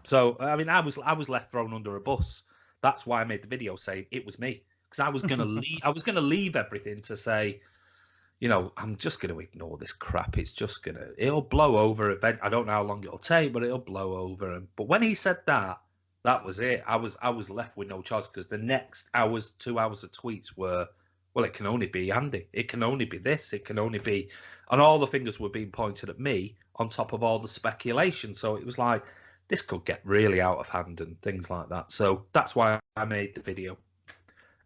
So, I mean, I was left thrown under a bus. That's why I made the video saying it was me. Because I was going to leave. I was going to leave everything to say, I'm just going to ignore this crap. It's just it'll blow over. I don't know how long it'll take, but it'll blow over. But when he said that, that was it. I was left with no choice, because the next 2 hours of tweets were, well, it can only be Andy. It can only be this. It can only be... And all the fingers were being pointed at me on top of all the speculation. So it was like, this could get really out of hand and things like that. So that's why I made the video.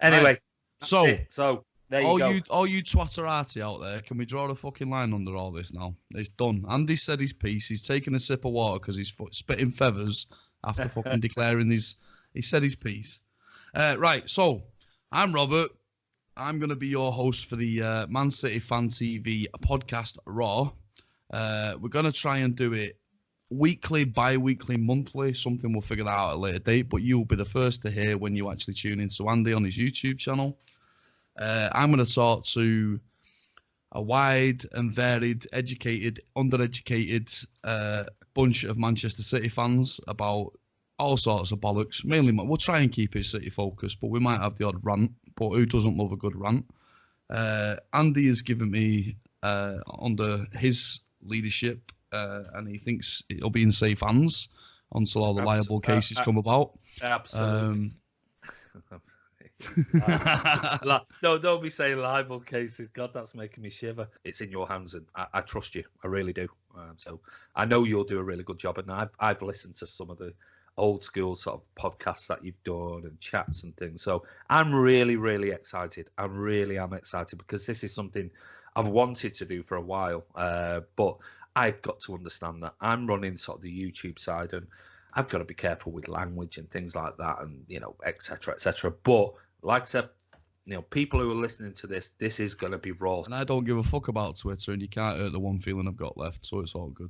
Anyway, right. So there you go. All you twatterati out there, can we draw the fucking line under all this now? It's done. Andy said his piece. He's taking a sip of water because he's spitting feathers after fucking declaring he said his piece. Right, so I'm Robert. I'm going to be your host for the Man City Fan TV podcast Raw. We're going to try and do it weekly, bi-weekly, monthly. Something we'll figure that out at a later date, but you'll be the first to hear when you actually tune in to Andy on his YouTube channel. I'm going to talk to a wide and varied, educated, undereducated bunch of Manchester City fans about all sorts of bollocks. Mainly, we'll try and keep it City focused, but we might have the odd rant. But who doesn't love a good rant? Andy has given me under his leadership, and he thinks it'll be in safe hands until all the liable cases come about. Absolutely. Don't be saying liable cases. God, that's making me shiver. It's in your hands, and I trust you. I really do. So I know you'll do a really good job. And I've listened to some of the old school sort of podcasts that you've done and chats and things. So I'm really, really excited. I really am excited because this is something I've wanted to do for a while. But I've got to understand that I'm running sort of the YouTube side, and I've got to be careful with language and things like that, and et cetera, et cetera. But like I said, people who are listening to this is going to be raw. And I don't give a fuck about Twitter, and you can't hurt the one feeling I've got left, so it's all good.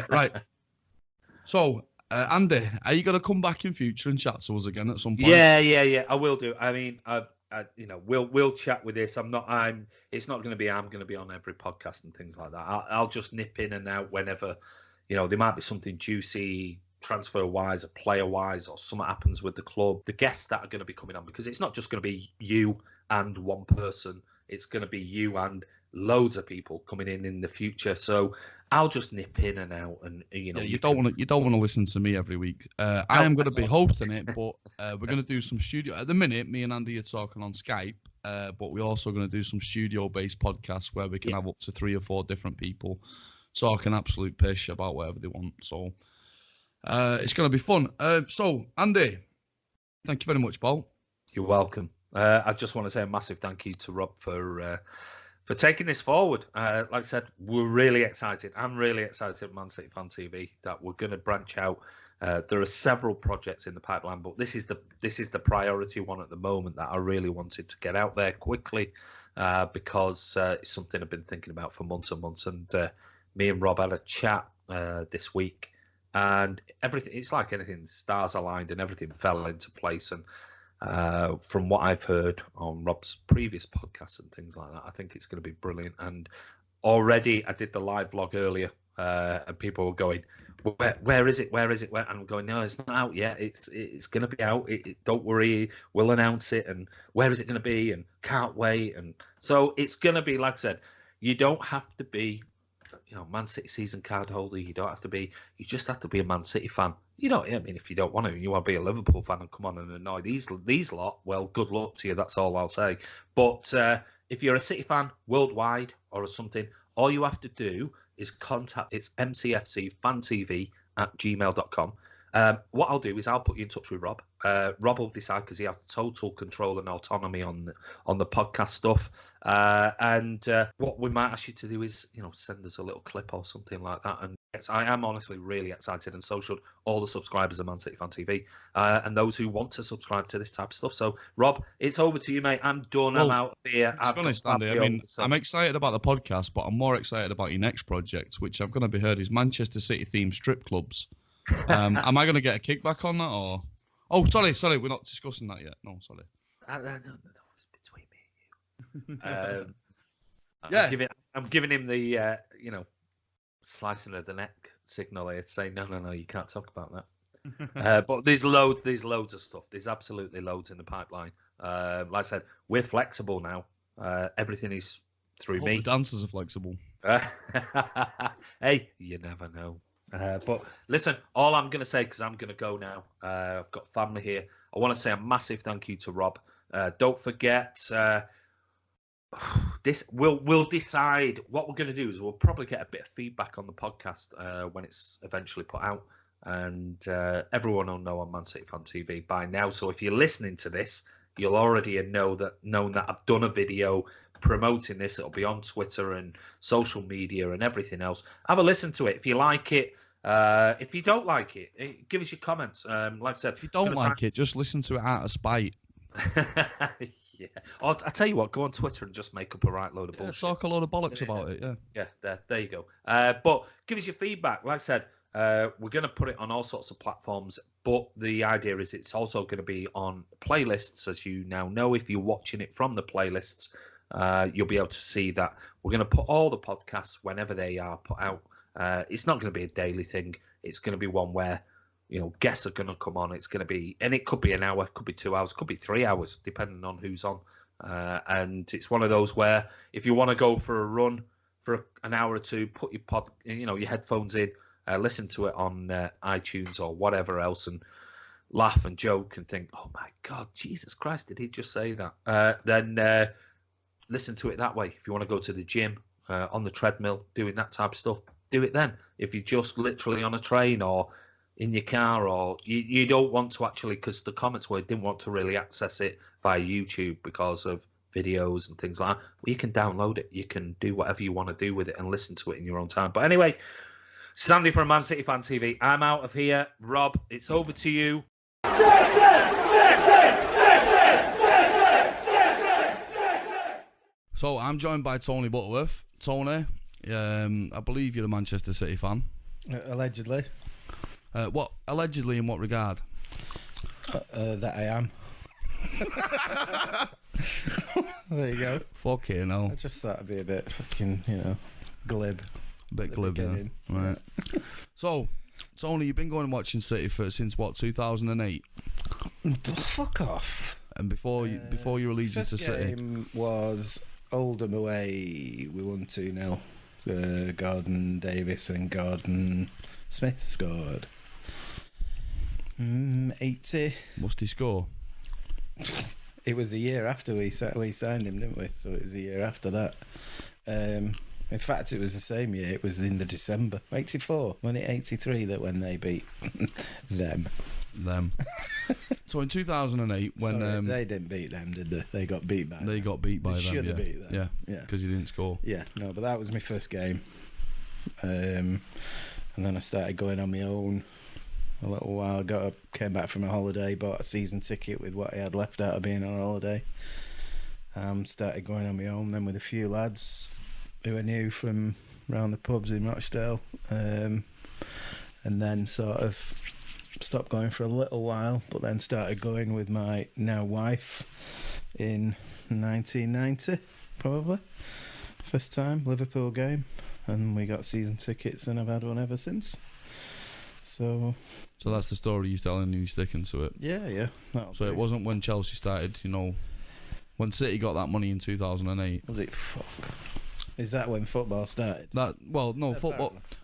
Right. So, Andy, are you going to come back in future and chat to us again at some point? Yeah. I will do. I mean, we'll chat with this. It's not going to be. I'm going to be on every podcast and things like that. I'll just nip in and out whenever. There might be something juicy, transfer wise or player wise, or something happens with the club. The guests that are going to be coming on, because it's not just going to be you and one person. It's going to be you and loads of people coming in the future. So I'll just nip in and out, and you don't want to listen to me every week. I am going to be hosting it, but we're going to do some studio. At the minute, me and Andy are talking on Skype, but we're also going to do some studio-based podcasts where we can have up to 3 or 4 different people talking absolute pish about whatever they want. So it's going to be fun. So Andy, thank you very much, Paul. You're welcome. I just want to say a massive thank you to Rob for taking this forward. Like I said, we're really excited. I'm really excited at Man City Fan TV that we're going to branch out. There are several projects in the pipeline, but this is the priority one at the moment that I really wanted to get out there quickly because it's something I've been thinking about for months and months. And me and Rob had a chat this week, and everything, it's like anything, stars aligned and everything fell into place. And from what I've heard on Rob's previous podcasts and things like that, I think it's going to be brilliant. And already I did the live vlog earlier, and people were going, where is it? And I'm going, no, it's not out yet. It's going to be out. Don't worry, we'll announce it. And where is it going to be? And can't wait. And so it's going to be, like I said, you don't have to be Man City season card holder. You just have to be a Man City fan. I mean, if you don't want to, you want to be a Liverpool fan and come on and annoy these lot, well, good luck to you. That's all I'll say. But if you're a City fan worldwide or something, all you have to do is contact, it's mcfcfantv@gmail.com. What I'll do is I'll put you in touch with Rob. Rob will decide, because he has total control and autonomy on the podcast stuff. And what we might ask you to do is, send us a little clip or something like that. And yes, I am honestly really excited, and so should all the subscribers of Man City Fan TV and those who want to subscribe to this type of stuff. So, Rob, it's over to you, mate. I'm done. Well, I'm out of here. To be honest, Andy, I mean, I'm excited about the podcast, but I'm more excited about your next project, which I've going to be heard is Manchester City themed strip clubs. Am I going to get a kickback on that, or? Oh, sorry, we're not discussing that yet. No, sorry. No, it's between me and you. I'm giving him the slicing of the neck signal here to say no, you can't talk about that. But there's loads of stuff. There's absolutely loads in the pipeline. Like I said, we're flexible now. Everything is through me. The dancers are flexible. Hey, you never know. But listen, all I'm going to say, because I'm going to go now, I've got family here. I want to say a massive thank you to Rob. Don't forget, this we'll decide what we're going to do. Is we'll probably get a bit of feedback on the podcast when it's eventually put out, and everyone will know on Man City Fan TV by now. So if you're listening to this, you'll already known that I've done a video promoting this. It'll be on Twitter and social media and everything else. Have a listen to it. If you like it, if you don't like it, give us your comments. Like I said, if you don't like it, just listen to it out of spite. Yeah. I'll tell you what, go on Twitter and just make up a right load of bullshit. Talk a load of bollocks about it, yeah. Yeah, there you go. But give us your feedback. Like I said, we're going to put it on all sorts of platforms, but the idea is it's also going to be on playlists, as you now know, if you're watching it from the playlists. you'll be able to see that we're going to put all the podcasts whenever they are put out. It's not going to be a daily thing. It's going to be one where, guests are going to come on. It's going to be, and it could be an hour, could be 2 hours, could be 3 hours, depending on who's on. And it's one of those where if you want to go for a run for an hour or two, put your headphones in, listen to it on iTunes or whatever else, and laugh and joke and think, oh my God, Jesus Christ, did he just say that? Then listen to it that way. If you want to go to the gym, on the treadmill, doing that type of stuff, do it then. If you're just literally on a train or in your car, or you don't want to actually, because the comments were didn't want to really access it via YouTube because of videos and things like that. Well, you can download it. You can do whatever you want to do with it and listen to it in your own time. But anyway, Sandy from Man City Fan TV, I'm out of here. Rob, it's over to you. So I'm joined by Tony Butterworth. Tony, I believe you're a Manchester City fan. Allegedly. What allegedly in what regard? That I am. There you go. Fucking hell. I just thought I'd be a bit fucking, glib. A bit glib, yeah. Right. So, Tony, you've been going and watching City since what, 2008? Fuck off. And before your allegiance to City? First game was Oldham away. We won 2-0. Gordon Davis and Gordon Smith scored. 80. Must he score? It was a year after we signed him, didn't we? So it was a year after that. In fact, it was the same year. It was in the December 84. When it 83 that when they beat them. So in 2008, when Sorry, they didn't beat them, did they? They got beat by. They got beat by them. Should have beat them. Yeah, because you didn't score. Yeah, no, but that was my first game, and then I started going on my own a little while. Came back from a holiday, bought a season ticket with what I had left out of being on holiday. Started going on my own then with a few lads who I knew from around the pubs in Rochdale, and then sort of stopped going for a little while, but then started going with my now wife in 1990, probably. First time, Liverpool game, and we got season tickets, and I've had one ever since. So that's the story you're telling, and you're sticking to it. Yeah. So it wasn't when Chelsea started, when City got that money in 2008. Was it? Fuck. Is that when football started?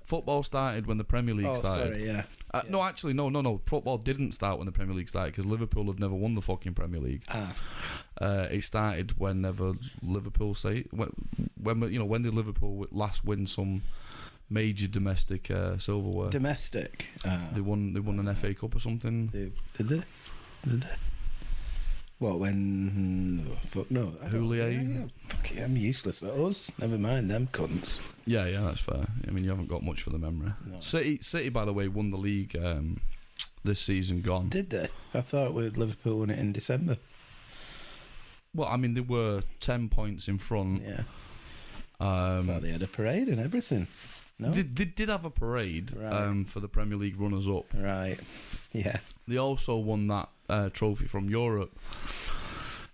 Football started when the Premier League started. Sorry, yeah. No, actually, no. Football didn't start when the Premier League started because Liverpool have never won the fucking Premier League. It started whenever Liverpool when did Liverpool last win some major domestic silverware? Domestic. They won an FA Cup or something. Did they? What, when... fuck no. Houllier? Fuck it, I'm useless at us. Never mind them cunts. Yeah, that's fair. I mean, you haven't got much for the memory. No. City, by the way, won the league this season gone. Did they? I thought Liverpool won it in December. Well, I mean, they were 10 points in front. Yeah. I thought they had a parade and everything. No? They did have a parade for the Premier League runners-up. Right, yeah. They also won that trophy from Europe.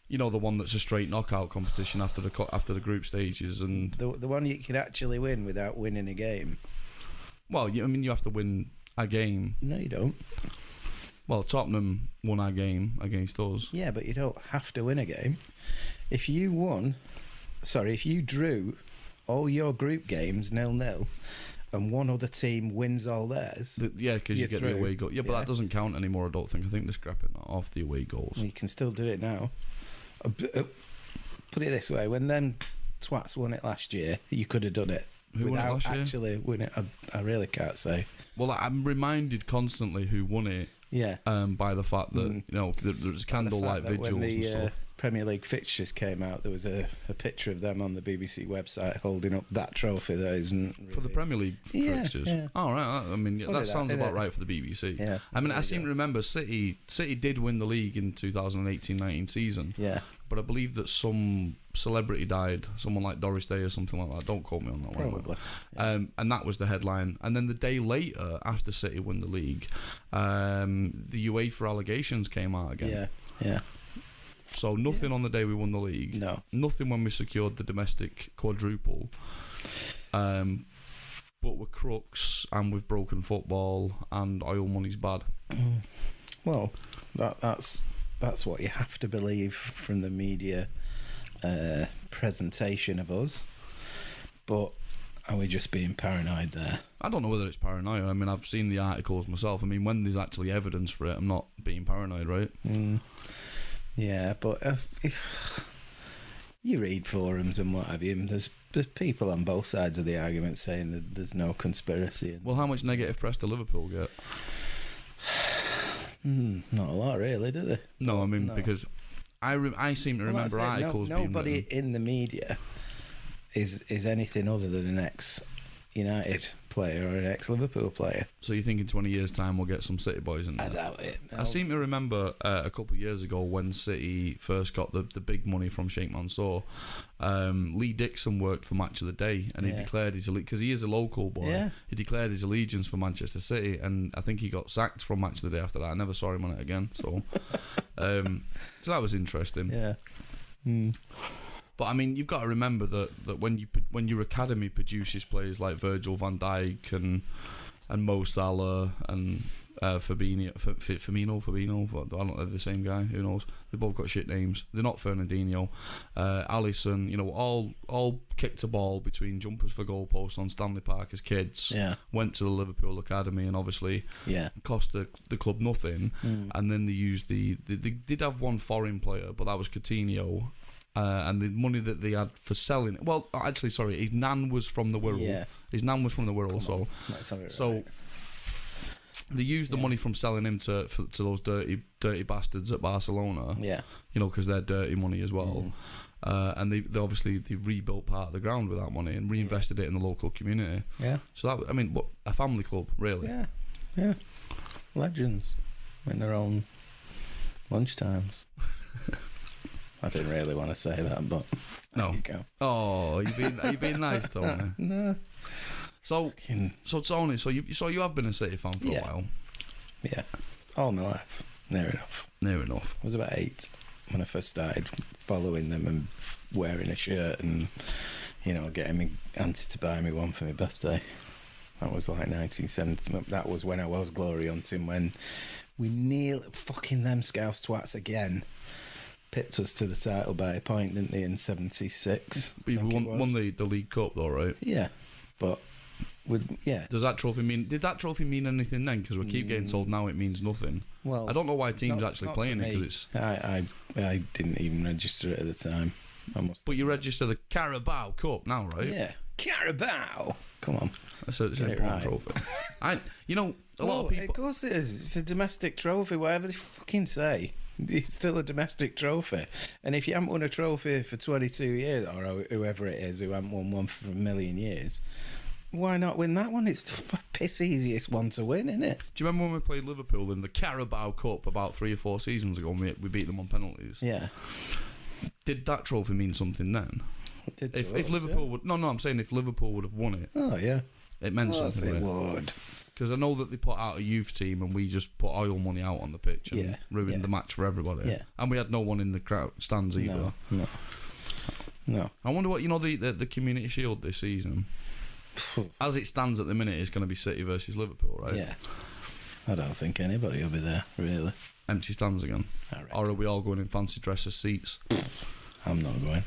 The one that's a straight knockout competition after the group stages, and the one you can actually win without winning a game. Well, you have to win a game. No, you don't. Well, Tottenham won our game against us. Yeah, but you don't have to win a game. If you drew all your group games 0-0, and one other team wins all theirs. Because you get the away goal. Yeah, but that doesn't count anymore, I don't think. I think they're scrapping that off the away goals. You can still do it now. Put it this way, when them twats won it last year, you could have done it. Who won it last year? Actually win it, I really can't say. Well, I'm reminded constantly who won it. Yeah. By the fact that there's candlelight vigils and stuff. Premier League fixtures came out, there was a picture of them on the BBC website holding up that trophy that isn't really... For the Premier League fixtures? Yeah. Oh, right. I mean, that sounds about right for the BBC. Yeah. I mean, I seem to remember City did win the league in 2018-19 season. Yeah. But I believe that some celebrity died, someone like Doris Day or something like that. Don't quote me on that one. Probably. Yeah. And that was the headline. And then the day later, after City won the league, the UEFA allegations came out again. Yeah. So nothing on the day we won the league. No. Nothing when we secured the domestic quadruple. But we're crooks and we've broken football and oil money's bad. Well, that's what you have to believe from the media presentation of us. But are we just being paranoid there? I don't know whether it's paranoia. I mean, I've seen the articles myself. I mean, when there's actually evidence for it, I'm not being paranoid, right? Yeah, but if you read forums and what have you, and there's people on both sides of the argument saying that there's no conspiracy. Well, how much negative press do Liverpool get? Not a lot, really, do they? No, I mean, because I seem to remember articles being nobody written. in the media is anything other than an ex-United player or an ex-Liverpool player. So you think in 20 years' time we'll get some City boys in there? I doubt it. No. I seem to remember a couple of years ago when City first got the big money from Sheikh Mansour, Lee Dixon worked for Match of the Day, and he declared his because he is a local boy. Yeah. He declared his allegiance for Manchester City, and I think he got sacked from Match of the Day after that. I never saw him on it again. So, so that was interesting. Yeah. But I mean, you've got to remember that when your academy produces players like Virgil van Dijk and Mo Salah and Firmino, I don't know, they're the same guy. Who knows? They've both got shit names. They're not Fernandinho. Alisson, all kicked a ball between jumpers for goalposts on Stanley Park as kids. Yeah. Went to the Liverpool academy and obviously cost the club nothing. And then they used they did have one foreign player, but that was Coutinho. And the money that they had for selling it. Well, actually, sorry, his nan was from the Wirral. Yeah. His nan was from the Wirral, so they used the money from selling him to those dirty bastards at Barcelona. Yeah, because they're dirty money as well. And they obviously rebuilt part of the ground with that money and reinvested it in the local community. Yeah. So that, I mean, what a family club, really. Yeah, yeah. Legends in their own lunchtimes. I didn't really want to say that, but there you go. Oh, you being nice, Tony? No. So Tony, so you have been a City fan for a while. Yeah, all my life, near enough. I was about 8 when I first started following them and wearing a shirt and getting my auntie to buy me one for my birthday. That was like 1970. That was when I was glory hunting, when we nearly fucking them Scouse twats again. Pipped us to the title by a point, didn't they, in 76? But you won the League Cup, though, right? Yeah, but Does that trophy mean? Did that trophy mean anything then? Because we keep getting told now it means nothing. Well, I don't know why teams actually playing it. Because I didn't even register it at the time. But you register the Carabao Cup now, right? Yeah, Carabao. Come on, it's an important trophy. A lot of people. Of course it is. It's a domestic trophy. Whatever they fucking say. It's still a domestic trophy, and if you haven't won a trophy for 22 years, or whoever it is who hasn't won one for a million years, why not win that one? It's the piss easiest one to win, isn't it? Do you remember when we played Liverpool in the Carabao Cup about 3 or 4 seasons ago, and we beat them on penalties? Yeah. Did that trophy mean something then? It did. If Liverpool would, I'm saying if Liverpool would have won it. Oh yeah. It meant something. It would. Because I know that they put out a youth team and we just put oil money out on the pitch and ruined the match for everybody. Yeah. And we had no one in the crowd stands either. No. I wonder what, the Community Shield this season, as it stands at the minute, is going to be City versus Liverpool, right? Yeah. I don't think anybody will be there, really. Empty stands again? Or are we all going in fancy dresses seats? I'm not going.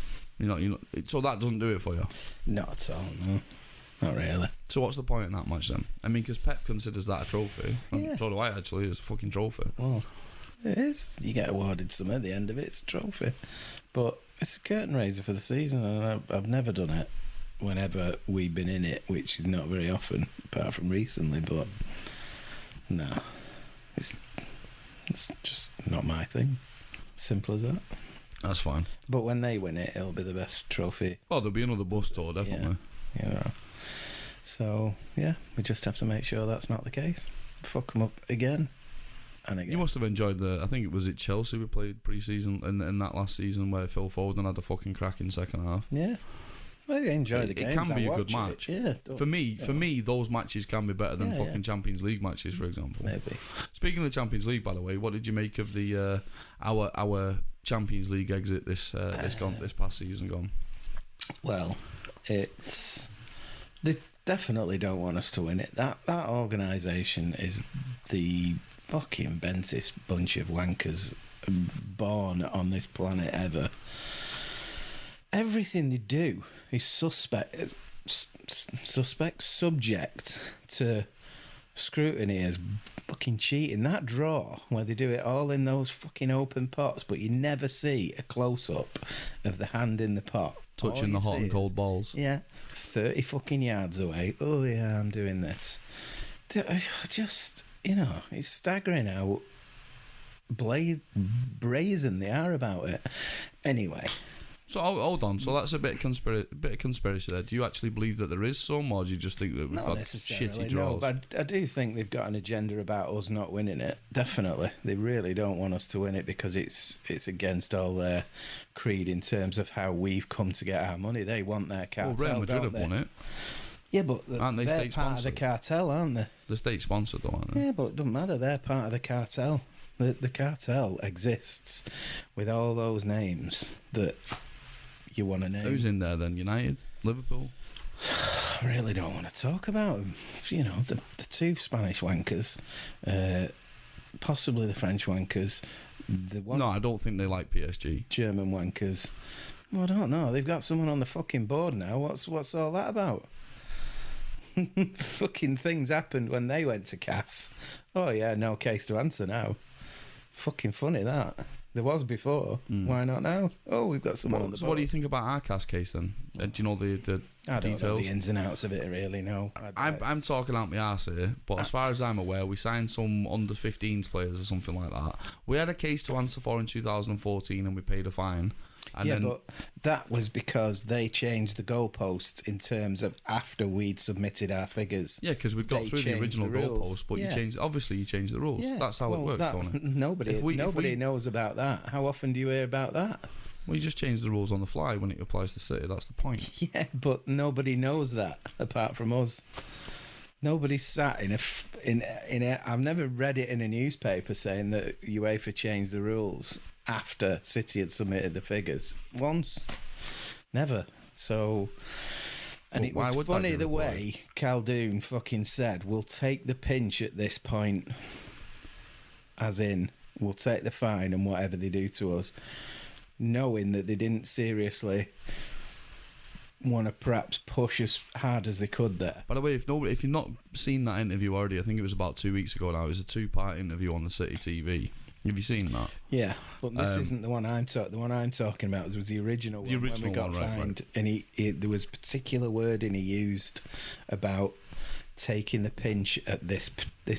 So that doesn't do it for you? Not at all, no. Not really. So what's the point in that match then? I mean, because Pep considers that a trophy. Yeah. So do I, actually. It's a fucking trophy. Well, it is. You get awarded some at the end of it. It's a trophy. But it's a curtain raiser for the season, and I've never done it whenever we've been in it, which is not very often, apart from recently. But no, it's just not my thing. Simple as that. That's fine. But when they win it, it'll be the best trophy. Oh, there'll be another bus tour, definitely. Yeah. So, yeah, we just have to make sure that's not the case. Fuck them up again and again. You must have enjoyed I think it was at Chelsea we played pre-season in that last season where Phil Foden had a fucking cracking second half. Yeah. I enjoy the games. It can be a good match. Yeah. For me, those matches can be better than fucking Champions League matches, for example. Maybe. Speaking of the Champions League, by the way, what did you make of the our Champions League exit this past season gone? Well, they definitely don't want us to win it. That organisation is the fucking bentest bunch of wankers born on this planet ever. Everything they do is subject to scrutiny as fucking cheating. That draw where they do it all in those fucking open pots, but you never see a close-up of the hand in the pot touching the hot and cold balls. Yeah, 30 fucking yards away. Oh yeah, I'm doing this. Just, it's staggering how brazen they are about it. Anyway. So hold on. So that's a bit of conspiracy there. Do you actually believe that there is some, or do you just think that we've got shitty draws? No, but I do think they've got an agenda about us not winning it. Definitely, they really don't want us to win it because it's against all their creed in terms of how we've come to get our money. They want their cartel. Well, Real Madrid have won it. Yeah, but aren't they they're state part sponsored? of the cartel, aren't they? The state sponsored, though, aren't they? Yeah, but it doesn't matter. They're part of the cartel. The cartel exists with all those names that you want to name. Who's in there then? United? Liverpool? I really don't want to talk about them. The two Spanish wankers, possibly the French wankers. No, I don't think they like PSG. German wankers. Well, I don't know. They've got someone on the fucking board now. What's all that about? Fucking things happened when they went to CAS. Oh yeah, no case to answer now. Fucking funny that. There was before. Why not now? Oh, we've got someone on the board. So what do you think about our CAS case then? Do you know the I don't details? know the ins and outs of it, really, no. I'm talking out my arse here, but as far as I'm aware, we signed some under-15s players or something like that. We had a case to answer for in 2014 and we paid a fine. But that was because they changed the goalposts in terms of after we'd submitted our figures. Yeah, because we'd got through the original goalposts, but you changed the rules. Yeah. That's how it works, Tony. Nobody knows about that. How often do you hear about that? Well, you just change the rules on the fly when it applies to City. That's the point. Yeah, but nobody knows that apart from us. Nobody's sat in a. I've never read it in a newspaper saying that UEFA changed the rules after City had submitted the figures. Once. Never. So. And it was funny the way Caldoun fucking said, we'll take the pinch at this point. As in, we'll take the fine and whatever they do to us. Knowing that they didn't seriously want to perhaps push as hard as they could there. By the way, if you've not seen that interview already, I think it was about 2 weeks ago now. It was a 2-part interview on the City TV. Have you seen that? Yeah, but this isn't the one I'm talking. The one I'm talking about was the original one when we got fined, and he there was particular wording he used about taking the pinch at this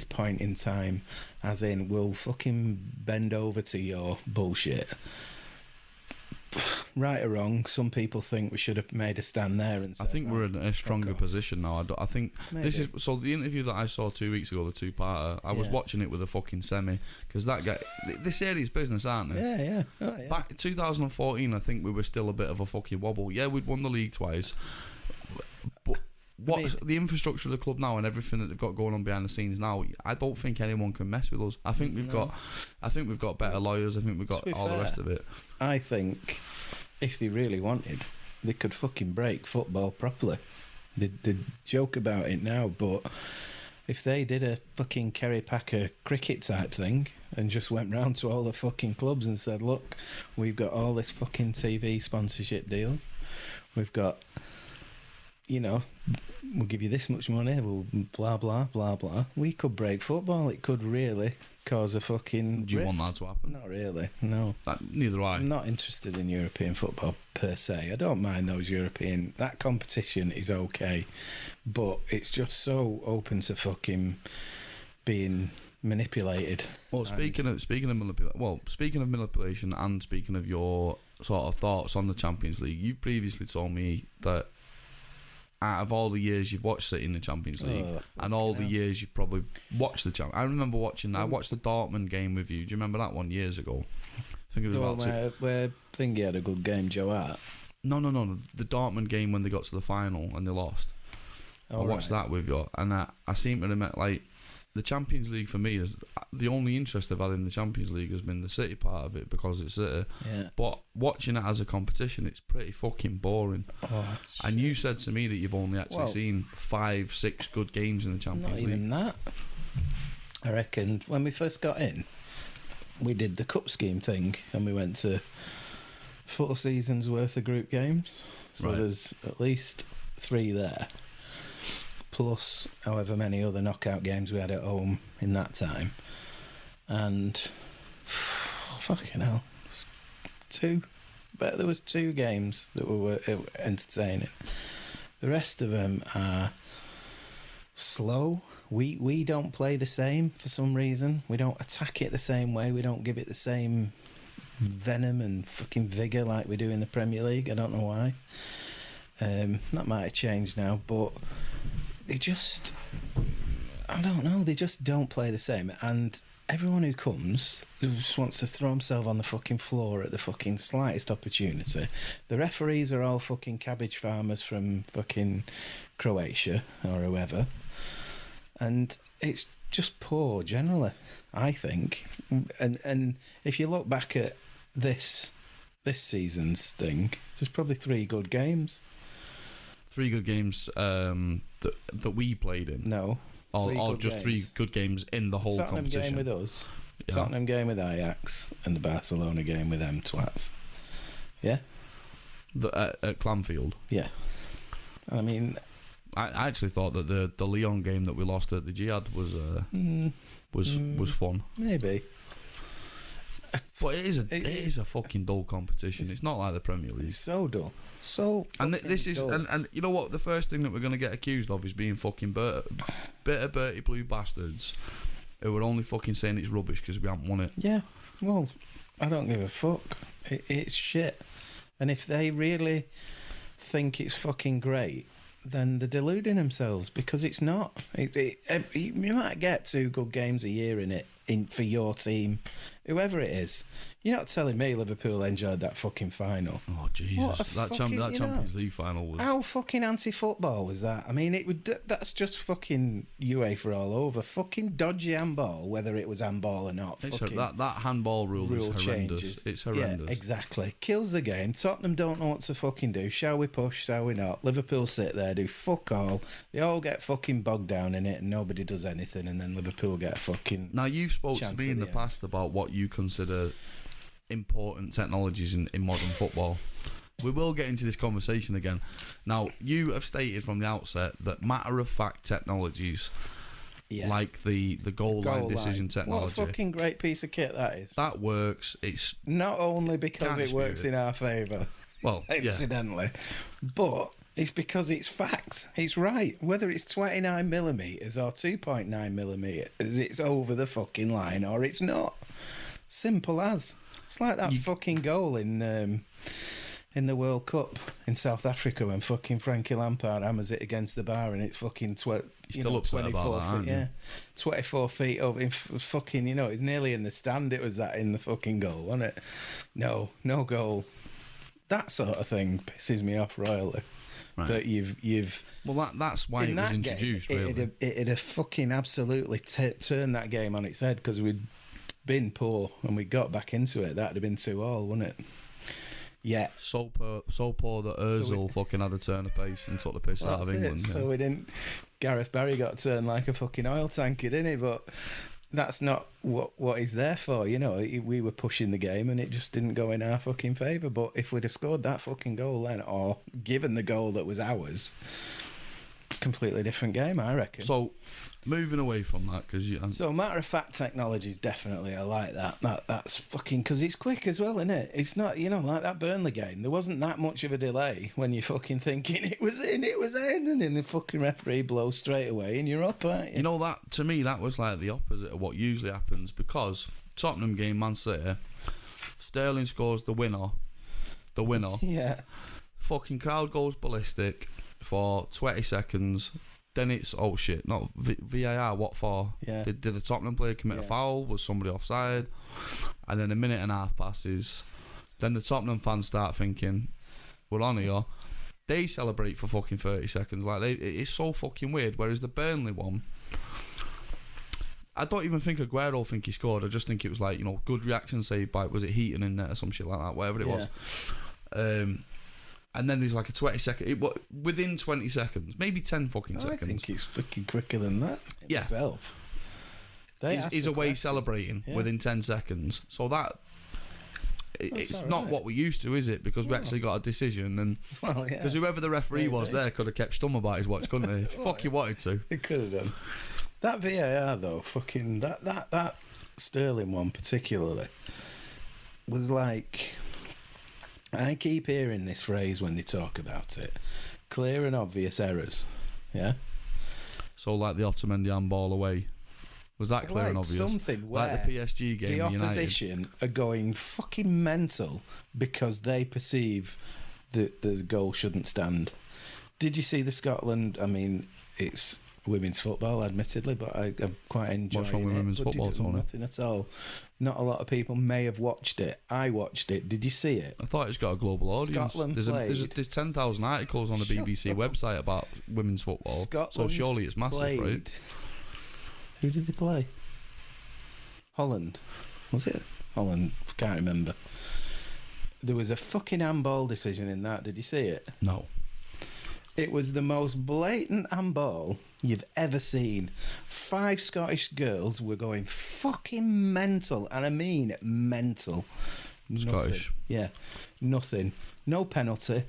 point in time, as in we'll fucking bend over to your bullshit. Right or wrong, some people think we should have made a stand there and said, I think we're in a stronger position now. I think Maybe. This is so. The interview that I saw 2 weeks ago, the 2-parter, I was watching it with a fucking semi because that guy. They're serious business, aren't they? Yeah. Oh, yeah. Back in 2014, I think we were still a bit of a fucking wobble. Yeah, we'd won the league twice, but the infrastructure of the club now and everything that they've got going on behind the scenes now, I don't think anyone can mess with us. I think we've got better lawyers. I think we've got all the rest of it. I think if they really wanted, they could fucking break football properly. They joke about it now, but if they did a fucking Kerry Packer cricket type thing and just went round to all the fucking clubs and said, look, we've got all this fucking TV sponsorship deals, we've got, we'll give you this much money, we'll blah, blah, blah, blah. We could break football. It could really cause a fucking Do you want that to happen? Not really, no. Neither do I. I'm not interested in European football per se. I don't mind those European... That competition is okay, but it's just so open to fucking being manipulated. Well, speaking of manipulation and speaking of your sort of thoughts on the Champions League, you've previously told me that out of all the years you've watched City in the Champions League and all the years you've probably watched the Champions, I remember I watched the Dortmund game with you. Do you remember that one years ago? I think it was the about one where Thingy had a good game, Joe Hart. No. The Dortmund game when they got to the final and they lost. I watched that with you, and I seem to remember, like, the Champions League for me is the only interest I've had in the Champions League has been the City part of it because it's City. Yeah. But watching it as a competition, it's pretty fucking boring. Oh, and you said to me that you've only actually seen 5-6 good games in the Champions League. Not even that. I reckon when we first got in, we did the cup scheme thing and we went to 4 seasons worth of group games. So there's at least 3 there. Plus however many other knockout games we had at home in that time. And fucking hell. 2. But there was 2 games that were entertaining. The rest of them are slow. We don't play the same for some reason. We don't attack it the same way. We don't give it the same venom and fucking vigour like we do in the Premier League. I don't know why. That might have changed now, but they just, I don't know, they just don't play the same. And everyone who comes just wants to throw himself on the fucking floor at the fucking slightest opportunity. The referees are all fucking cabbage farmers from fucking Croatia or whoever. And it's just poor generally, I think. And if you look back at this season's thing, there's probably 3 good games. 3 good games that we played in? No. Or just games. 3 good games in the whole Tottenham competition? Game with us, Tottenham game with Ajax, and the Barcelona game with them twats. Yeah? At Clanfield? Yeah. I mean, I actually thought that the Lyon game that we lost at the Jihad was fun. Maybe. But it is a fucking dull competition. It's not like the Premier League. It's so dull. So and this is dull. And you know what? The first thing that we're going to get accused of is being fucking bitter Bertie Blue bastards who are only fucking saying it's rubbish because we haven't won it. Yeah. Well, I don't give a fuck. It's shit. And if they really think it's fucking great, then they're deluding themselves because it's not. You might get 2 good games a year in it for your team, whoever it is. You're not telling me Liverpool enjoyed that fucking final. Oh Jesus! That Champions League final was. How fucking anti-football was that? I mean, that's just fucking UEFA all over. Fucking dodgy handball, whether it was handball or not. That handball rule is horrendous. Changes. It's horrendous. Yeah, exactly. Kills the game. Tottenham don't know what to fucking do. Shall we push? Shall we not? Liverpool sit there, do fuck all. They all get fucking bogged down in it, and nobody does anything. And then Liverpool get a fucking. Now you've spoke to me in the past about what you consider important technologies in modern football. We will get into this conversation again. Now, you have stated from the outset that matter-of-fact technologies, like the goal line decision technology. What a fucking great piece of kit that is. That works. It's not only because it works in our favour, well, incidentally, but it's because it's fact. It's right. Whether it's 29mm or 2.9mm, it's over the fucking line or it's not. Simple as. It's like that fucking goal in the World Cup in South Africa when fucking Frankie Lampard hammers it against the bar and it's fucking 24 feet. Yeah, 24 feet over. Fucking, it's nearly in the stand. It was that in the fucking goal, wasn't it? No goal. That sort of thing pisses me off royally. Right. That you've. Well, that's why it was introduced. Really, it'd have fucking absolutely turned that game on its head because we'd been poor and we got back into it. That'd have been 2-2, wouldn't it? Yeah. So poor that Ozil fucking had a turn of pace and took the piss out of England. So we didn't. Gareth Barry got turned like a fucking oil tanker, didn't he? But that's not what he's there for. We were pushing the game and it just didn't go in our fucking favour. But if we'd have scored that fucking goal then, or given the goal that was ours, completely different game, I reckon. So, moving away from that, because so matter-of-fact technologies, definitely, I like that. That's fucking, because it's quick as well, isn't it? It's not, like that Burnley game. There wasn't that much of a delay when you're fucking thinking it was in, and then the fucking referee blows straight away and you're up, aren't you? That, to me, that was like the opposite of what usually happens, because Tottenham game, Man City, Sterling scores the winner. Yeah. Fucking crowd goes ballistic for 20 seconds. Then it's, oh shit, not VAR, what for? Yeah. Did a Tottenham player commit a foul? Was somebody offside? And then a minute and a half passes. Then the Tottenham fans start thinking, we're on here. They celebrate for fucking 30 seconds. It's so fucking weird. Whereas the Burnley one, I don't even think Aguero think he scored. I just think it was like, good reaction save by, was it Heaton in there or some shit like that, whatever it was. And then there's like a 20-second... within 20 seconds, maybe 10 fucking seconds. I think it's fucking quicker than that itself. He's away celebrating within 10 seconds. So that... It's not what we used to, is it? Because we actually got a decision, and because whoever the referee was there could have kept stum about his watch, couldn't he? Fuck, you wanted to. He could have done. That VAR though, fucking that Sterling one particularly was like. I keep hearing this phrase when they talk about it: clear and obvious errors. Yeah. So like the Otamendi handball away. Was that clear and obvious? Something where like the PSG game, the opposition are going fucking mental because they perceive that the goal shouldn't stand. Did you see the Scotland? I mean, it's women's football, admittedly, but I'm quite enjoying What's wrong with women's football, Tony? Nothing at all. Not a lot of people may have watched it. I watched it. Did you see it? I thought it's got a global audience. Scotland there's 10,000 articles on the BBC website about women's football. Scotland so surely it's massive, right? Who did they play? Holland. Was it? Holland. Can't remember. There was a fucking handball decision in that. Did you see it? No. It was the most blatant handball you've ever seen. 5 Scottish girls were going fucking mental. And I mean mental. Scottish? Yeah. Nothing. No penalty.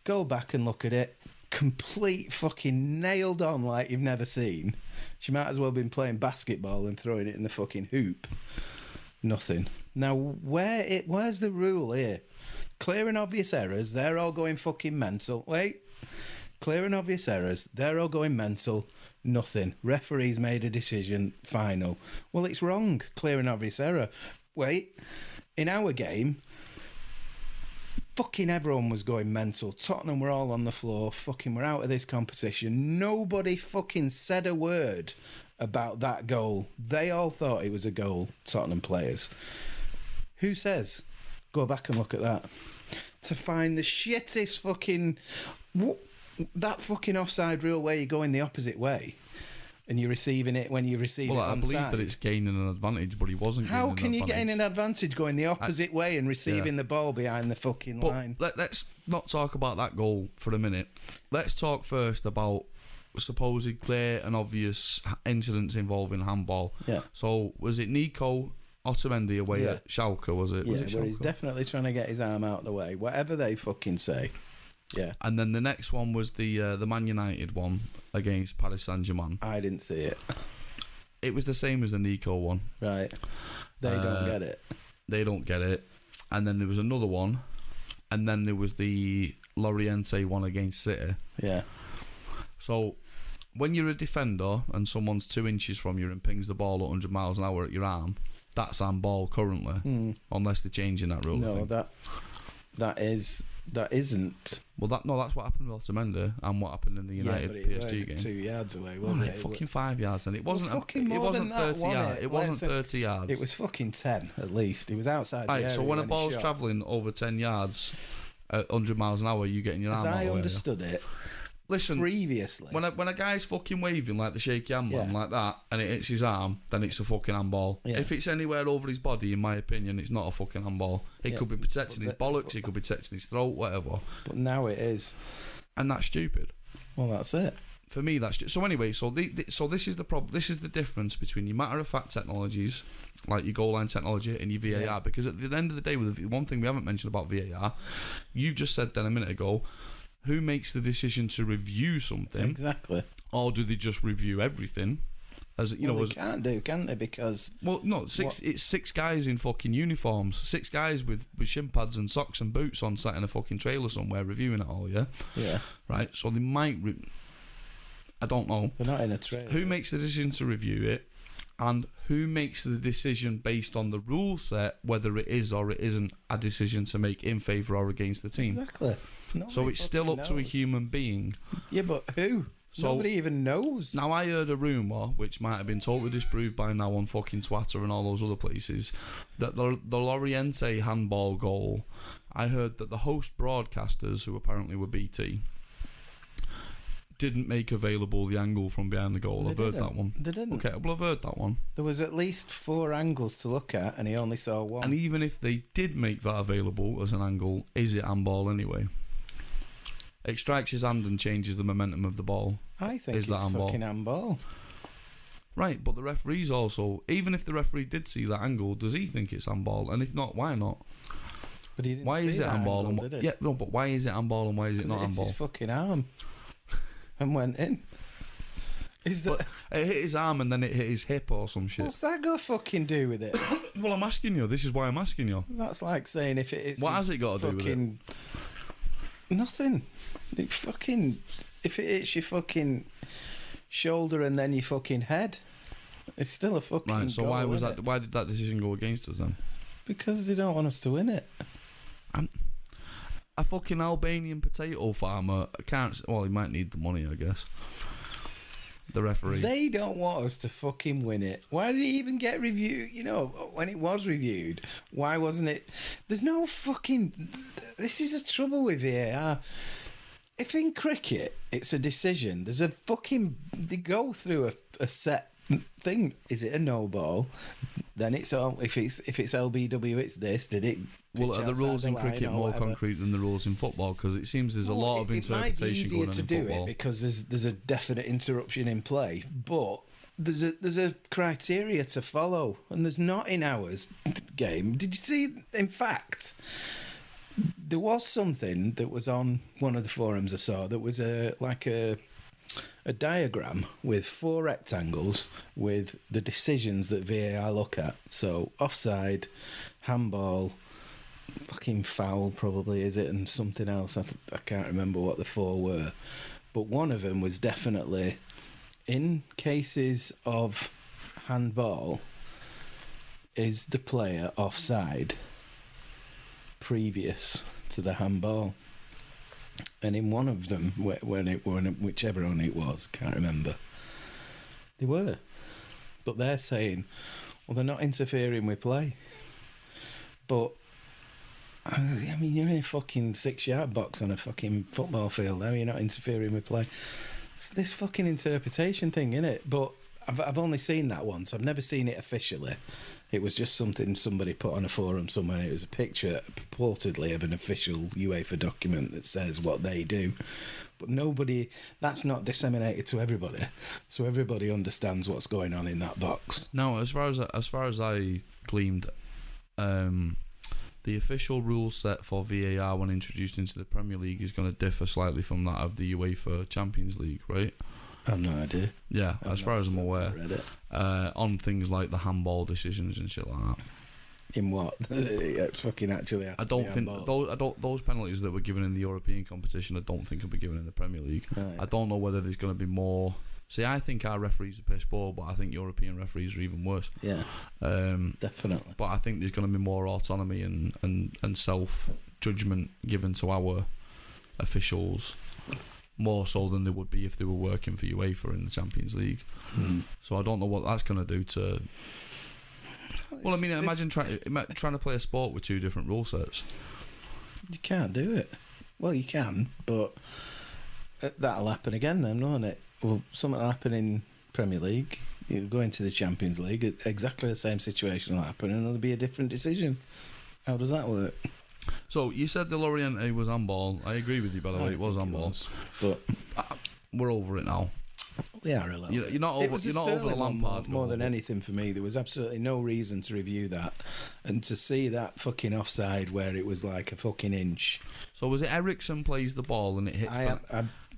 Go back and look at it. Complete fucking nailed on like you've never seen. She might as well have been playing basketball and throwing it in the fucking hoop. Nothing. Now, where's the rule here? Clear and obvious errors, they're all going fucking mental. Wait. Clear and obvious errors, they're all going mental. Nothing. Referees made a decision, final. Well, it's wrong. Clear and obvious error. Wait. In our game... fucking everyone was going mental. Tottenham were all on the floor. Fucking we're out of this competition. Nobody fucking said a word about that goal. They all thought it was a goal, Tottenham players. Who says? Go back and look at that. To find the shittest fucking... that fucking offside rule where you're going the opposite way. And you're receiving it when you receive it onside. I believe that it's gaining an advantage, but he wasn't. How can you gain an advantage going the opposite way and receiving the ball behind the fucking line? Let's not talk about that goal for a minute. Let's talk first about supposed clear and obvious incidents involving handball. Yeah. So was it Nico Otamendi away at Schalke? Was it? Yeah, where he's definitely trying to get his arm out of the way. Whatever they fucking say. Yeah. And then the next one was the Man United one against Paris Saint-Germain. I didn't see it. It was the same as the Nico one. Right. They don't get it. They don't get it. And then there was another one. And then there was the Loriente one against City. Yeah. So when you're a defender and someone's 2 inches from you and pings the ball at 100 miles an hour at your arm, that's handball currently. Unless they're changing that rule. No, that isn't. Well, that's what happened with Otamendi and what happened in the United PSG game. 2 yards away, wasn't it? Fucking 5 yards, and it wasn't. It wasn't 30 yards. It wasn't 30 yards. It was fucking 10 at least. It was outside the area. So when a ball's travelling over 10 yards at 100 miles an hour, you getting your arm out of the way. As I understood it. Listen, previously, when a guy's fucking waving like the shaky hand man like that, and it hits his arm, then it's a fucking handball. Yeah. If it's anywhere over his body, in my opinion, it's not a fucking handball. It could be protecting his bollocks, it could be protecting his throat, whatever. But now it is, and that's stupid. Well, that's it. For me, that's so. Anyway, so this is the problem. This is the difference between your matter-of-fact technologies, like your goal line technology, and your VAR. Yeah. Because at the end of the day, with the one thing we haven't mentioned about VAR, you just said then a minute ago. Who makes the decision to review something? Exactly. Or do they just review everything? As you know, they can't do, can they? Because it's 6 guys in fucking uniforms, 6 guys with shin pads and socks and boots on, sat in a fucking trailer somewhere reviewing it all. Yeah. Right. So they might. I don't know. They're not in a trailer. Who makes the decision to review it? And who makes the decision based on the rule set, whether it is or it isn't a decision to make in favour or against the team? Exactly. So it's still up to a human being. Yeah, but who? Nobody even knows. Now, I heard a rumour, which might have been totally disproved by now on fucking Twitter and all those other places, that the Loriente handball goal, I heard that the host broadcasters, who apparently were BT, didn't make available the angle from behind the goal. I've heard that one. They didn't. Okay, well, I've heard that one. There was at least 4 angles to look at, and he only saw one. And even if they did make that available as an angle, is it handball anyway? It strikes his hand and changes the momentum of the ball. I think it's fucking handball. Right, but the referee's also... Even if the referee did see that angle, does he think it's handball? And if not, why not? But he didn't why see is it that handball? angle, And did it? yeah, no, but why is it handball and why is it not handball? It's his fucking arm. And went in. Is that... But it hit his arm and then it hit his hip or some shit. What's that got to fucking do with it? Well, I'm asking you. This is why I'm asking you. That's like saying if it's... What has it got to do with it? Nothing. It fucking... If it hits your fucking shoulder and then your fucking head, it's still a fucking Right, so goal, why was isn't that? it? Why did that decision go against us then? Because they don't want us to win it. A fucking Albanian potato farmer can't... Well, he might need the money, I guess. The referee. They don't want us to fucking win it. Why did it even get reviewed? You know, when it was reviewed, why wasn't it? There's no fucking... This is the trouble with VAR. If in cricket it's a decision, there's a fucking... They go through a set thing. Is it a no ball? Then it's all... If it's LBW, it's this. Did it... Well, are the rules in cricket more concrete than the rules in football? Because it seems there's a lot of interpretation going on in football. It might be easier to do it because there's a definite interruption in play, but there's a criteria to follow, and there's not in ours game. Did you see? In fact, there was something that was on one of the forums I saw that was a diagram with 4 rectangles with the decisions that VAR look at. So offside, handball, fucking foul probably, is it, and something else. I can't remember what the 4 were, but one of them was definitely in cases of handball, is the player offside previous to the handball. And in one of them, whichever one it was, can't remember, they were. But they're saying, well, they're not interfering with play. But I mean, you're in a fucking 6-yard box on a fucking football field. How are you not interfering with play? It's this fucking interpretation thing, innit? But I've only seen that once. I've never seen it officially. It was just something somebody put on a forum somewhere. It was a picture, purportedly, of an official UEFA document that says what they do. But that's not disseminated to everybody. So everybody understands what's going on in that box. No, as far as I gleaned, the official rule set for VAR when introduced into the Premier League is going to differ slightly from that of the UEFA Champions League, right? I've no idea. Yeah, as far as I'm aware, on things like the handball decisions and shit like that. In what? Fucking actually. I don't think those penalties that were given in the European competition, I don't think will be given in the Premier League. Right. I don't know whether there's going to be more. See, I think our referees are piss poor, but I think European referees are even worse. Yeah, definitely. But I think there's going to be more autonomy and self-judgment given to our officials, more so than there would be if they were working for UEFA in the Champions League. So I don't know what that's going to do to... Well, I mean, imagine trying to play a sport with 2 different rule sets. You can't do it. Well, you can, but that'll happen again then, won't it? Well, something will happen in Premier League. You go into the Champions League, exactly the same situation will happen, and there'll be a different decision. How does that work? So you said the Loriente was handball. I agree with you, by the way. It was handball, but we're over it now. We are a little. You're not over. You're not over the Lampard more than anything for me. There was absolutely no reason to review that, and to see that fucking offside where it was like a fucking inch. So was it Eriksson plays the ball and it hits?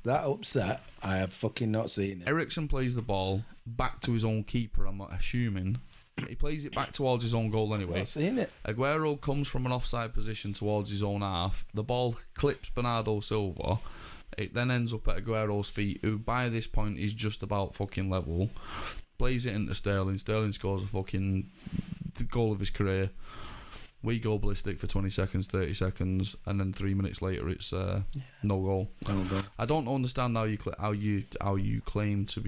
That upset. I have fucking not seen it. Eriksson plays the ball back to his own keeper. I'm assuming he plays it back towards his own goal anyway. I've not seen it. Aguero comes from an offside position towards his own half. The ball clips Bernardo Silva. It then ends up at Aguero's feet, who by this point is just about fucking level. Plays it into Sterling. Sterling scores a fucking goal of his career. We go ballistic for 20 seconds, 30 seconds, and then 3 minutes later it's no goal. No goal. I don't understand how you claim that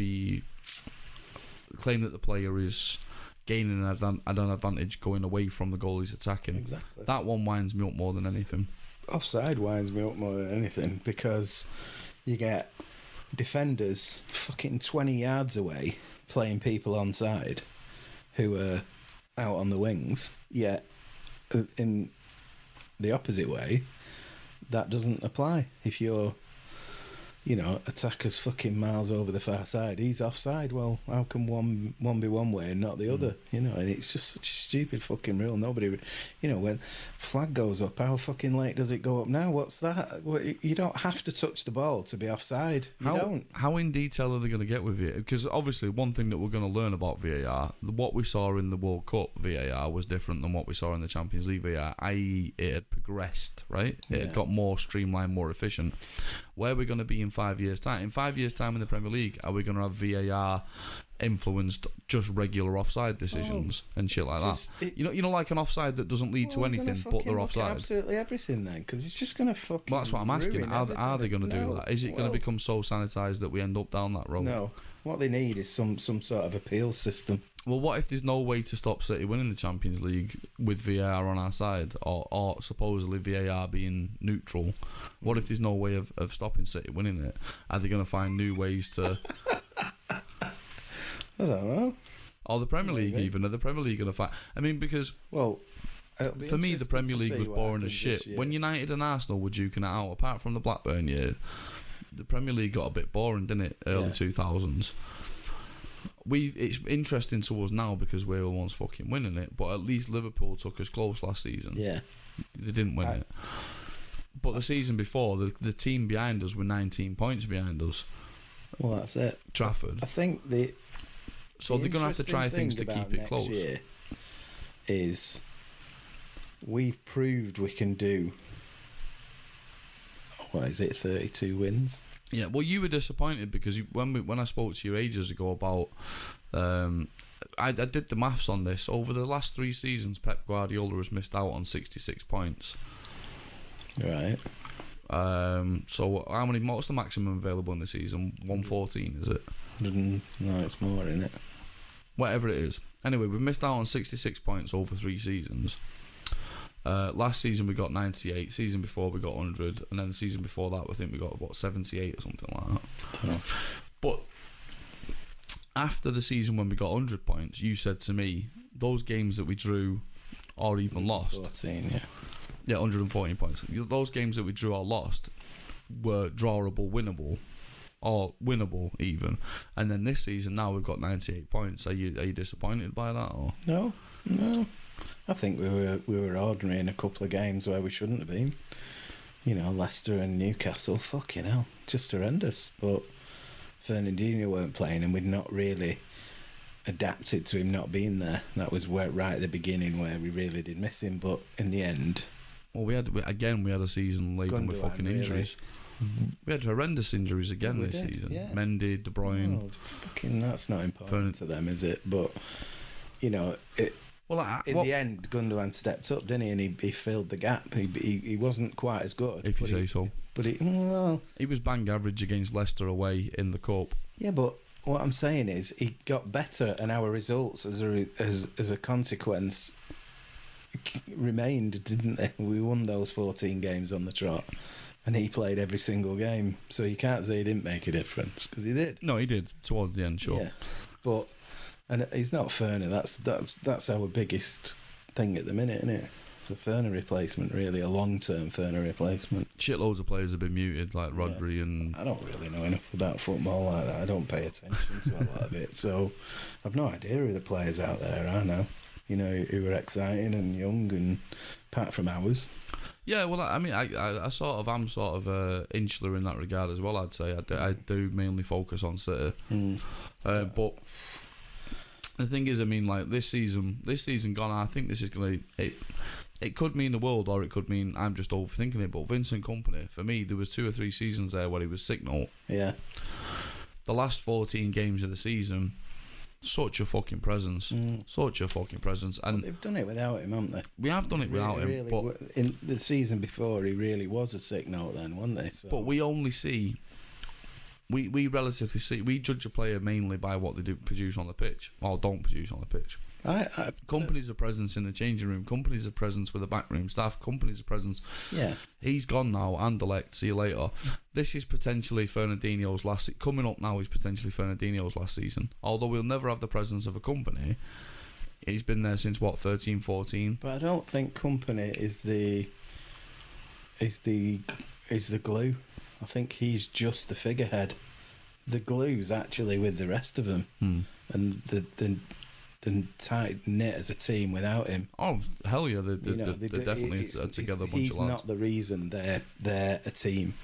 the player is gaining an advantage going away from the goal he's attacking. Exactly. That one winds me up more than anything. Offside winds me up more than anything because you get defenders fucking 20 yards away playing people onside who are out on the wings, yet in the opposite way, that doesn't apply. If you're, attacker's fucking miles over the far side, he's offside. Well, how can one be one way and not the other? And it's just such a stupid fucking rule. Nobody, when flag goes up, how fucking late does it go up now? What's that? You don't have to touch the ball to be offside. You don't. How in detail are they going to get with it? Because obviously one thing that we're going to learn about VAR, what we saw in the World Cup VAR was different than what we saw in the Champions League VAR, i.e. it had progressed, right? It had got more streamlined, more efficient. Where are we going to be in 5 years' time? In 5 years' time in the Premier League, are we going to have VAR influenced just regular offside decisions and shit like that? Like an offside that doesn't lead to anything, but they're offside. Absolutely everything then, because it's just going to fucking. Well, that's what I'm asking. Are they going to do that? Is it going to become so sanitised that we end up down that road? No. What they need is some sort of appeal system. Well, what if there's no way to stop City winning the Champions League with VAR on our side, or supposedly VAR being neutral? What if there's no way of stopping City winning it? Are they going to find new ways to... I don't know. Or the Premier League even? Are the Premier League going to find... I mean, because... Well, for me, the Premier League was boring as shit. When United and Arsenal were duking it out, apart from the Blackburn year, the Premier League got a bit boring, didn't it? Early 2000s. It's interesting to us now because we were once fucking winning it, but at least Liverpool took us close last season. Yeah. They didn't win it. But the season before, the team behind us were 19 points behind us. Well, that's it. Trafford. I think So they're going to have to try things to keep it close. Year is we've proved we can do, 32 wins? Yeah, well, you were disappointed because when I spoke to you ages ago about... I did the maths on this. Over the last 3 seasons, Pep Guardiola has missed out on 66 points. Right. So what's the maximum available in the season? 114, is it? No, it's more, isn't it? Whatever it is. Anyway, we've missed out on 66 points over 3 seasons. Last season we got 98, season before we got 100, and then the season before that I think we got 78 or something like that. Don't know. But after the season when we got 100 points, you said to me those games that we drew or even lost, 14, yeah, 114 points. Those games that we drew or lost were drawable, winnable, or winnable even. And then this season now we've got 98 points. Are you disappointed by that? Or no. I think we were ordinary in a couple of games where we shouldn't have been. Leicester and Newcastle, fucking hell, just horrendous. But Fernandinho weren't playing, and we'd not really adapted to him not being there. That was right at the beginning where we really did miss him. But in the end, well, we had a season laden with fucking injuries. We had horrendous injuries again this season. Yeah. Mendy, De Bruyne. Oh, fucking, that's not important to them, is it? But Well, in the end, Gundogan stepped up, didn't he? And he filled the gap. He wasn't quite as good, if you say so. But he was bang average against Leicester away in the cup. Yeah, but what I'm saying is he got better, and our results as a consequence remained, didn't they? We won those 14 games on the trot, and he played every single game. So you can't say he didn't make a difference, because he did. No, he did towards the end, sure. Yeah, but. And he's not Ferner. That's our biggest thing at the minute, isn't it? The Ferner replacement, really, a long-term Ferner replacement. Shitloads of players have been muted, like Rodri and... I don't really know enough about football like that. I don't pay attention to a lot of it, so I've no idea who the players out there are now. Who are exciting and young, and apart from ours. Yeah, well, I mean, I'm insular in that regard as well. I'd say I do mainly focus on City, but. The thing is, I mean, like this season gone, I think this is going to... It could mean the world, or it could mean I'm just overthinking it, but Vincent Kompany, for me, there was 2 or 3 seasons there where he was sick note. Yeah. The last 14 games of the season, such a fucking presence. Such a fucking presence. And they've done it without him, haven't they? We have done it without him. Really, but in the season before, he really was a sick note then, wasn't they? So. But we only see... We relatively see... We judge a player mainly by what they do produce on the pitch, or don't produce on the pitch. Companies are presence in the changing room. Companies are presence with the backroom staff. Companies are presence. Yeah. He's gone now. Anderlecht. See you later. This is potentially Fernandinho's last. Coming up now is potentially Fernandinho's last season. Although we'll never have the presence of a company. He's been there since what, 13, 14. But I don't think company is the glue. I think he's just the figurehead. The glue's actually with the rest of them, and the tight knit as a team without him. Oh hell yeah, they're definitely together a bunch of lads. He's not the reason they're a team.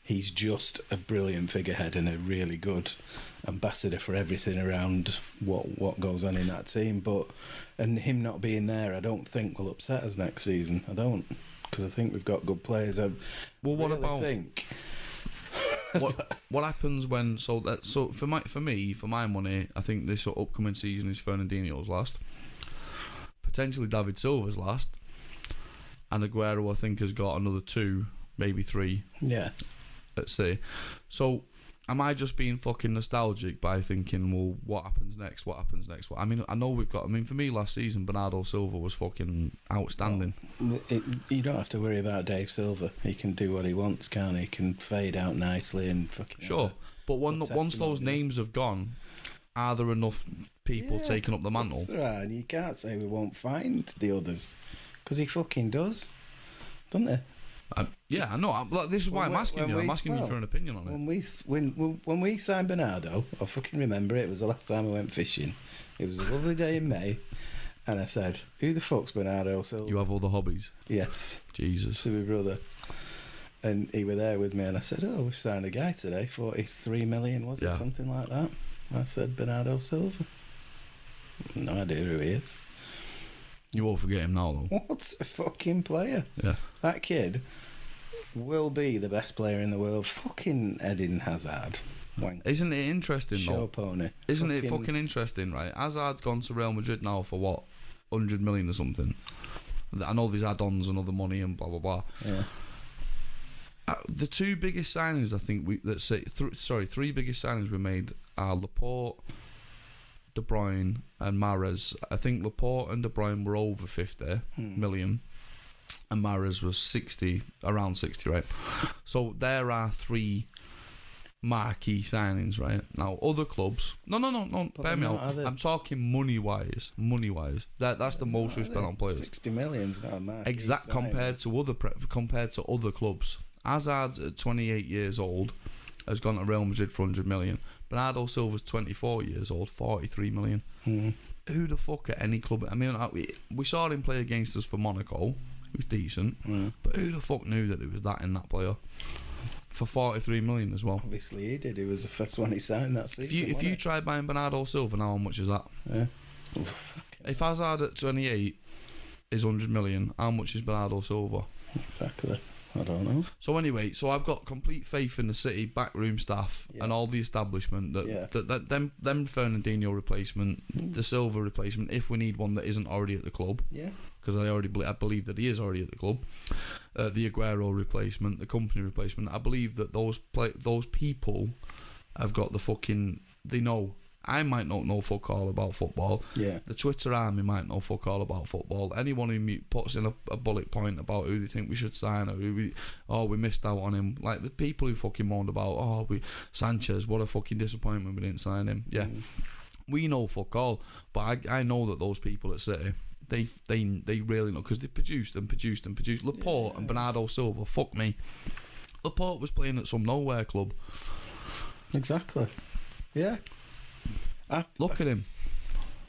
He's just a brilliant figurehead and a really good ambassador for everything around what goes on in that team. And him not being there, I don't think will upset us next season. I don't, because I think we've got good players. What happens when for my money, I think this upcoming season is Fernandinho's last, potentially David Silva's last, and Aguero I think has got another 2, maybe 3. Yeah. Let's see. So am I just being fucking nostalgic by thinking, well, what happens next? What happens next? I mean, I know we've got. I mean, for me, last season, Bernardo Silva was fucking outstanding. You don't have to worry about Dave Silva. He can do what he wants, can't he? He can fade out nicely and fucking. Sure, but once those names have gone, are there enough people taking up the mantle? That's right. And you can't say we won't find the others, because he fucking does, doesn't he? Yeah, I know. This is why I'm asking you. I'm asking you for an opinion on it. When we signed Bernardo, I fucking remember it was the last time I went fishing. It was a lovely day in May, and I said, "Who the fuck's Bernardo Silva?" You have other hobbies. Yes. Jesus. To my brother, and he were there with me, and I said, "Oh, we've signed a guy today, 43 million, was it something like that?" I said, "Bernardo Silva." No idea who he is. You won't forget him now, though. What a fucking player. Yeah. That kid will be the best player in the world. Fucking Eden Hazard. Wank. Isn't it interesting, Show though? pony. Isn't it fucking interesting, right? Hazard's gone to Real Madrid now for what? 100 million or something. I know there's add-ons and other money and blah, blah, blah. Yeah. The 2 biggest signings, I think, 3 biggest signings we made are Laporte, De Bruyne and Mahrez. I think Laporte and De Bruyne were over 50 million, and Mahrez was 60, around 60, right? So there are 3 marquee signings, right? Now other clubs, no, bear me out. I'm talking money wise. That's the most we've spent on players. 60 million's not a marquee exact signing. compared to other clubs. Hazard at 28 years old has gone to Real Madrid for 100 million. Bernardo Silva's 24 years old, 43 million. Who the fuck at any club? I mean, we saw him play against us for Monaco. He was decent. But who the fuck knew that there was that in that player? For 43 million as well. Obviously he did. He was the first one he signed that season. If you try buying Bernardo Silva now, how much is that? Yeah. If Hazard at 28 is 100 million, how much is Bernardo Silva? Exactly. I don't know. So anyway, I've got complete faith in the City backroom staff and all the establishment that them Fernandinho replacement, the Silva replacement, if we need one that isn't already at the club, because I believe that he is already at the club, the Aguero replacement, the company replacement. I believe that those people have got the fucking. They know. I might not know fuck all about football. Yeah. The Twitter army might know fuck all about football. Anyone who puts in a bullet point about who they think we should sign or we missed out on him. Like the people who fucking moaned about, Sanchez, what a fucking disappointment we didn't sign him. Yeah. We know fuck all. But I know that those people at City, they really know, because they produced. Laporte and Bernardo Silva, fuck me. Laporte was playing at some nowhere club. Exactly. Yeah. Look at him.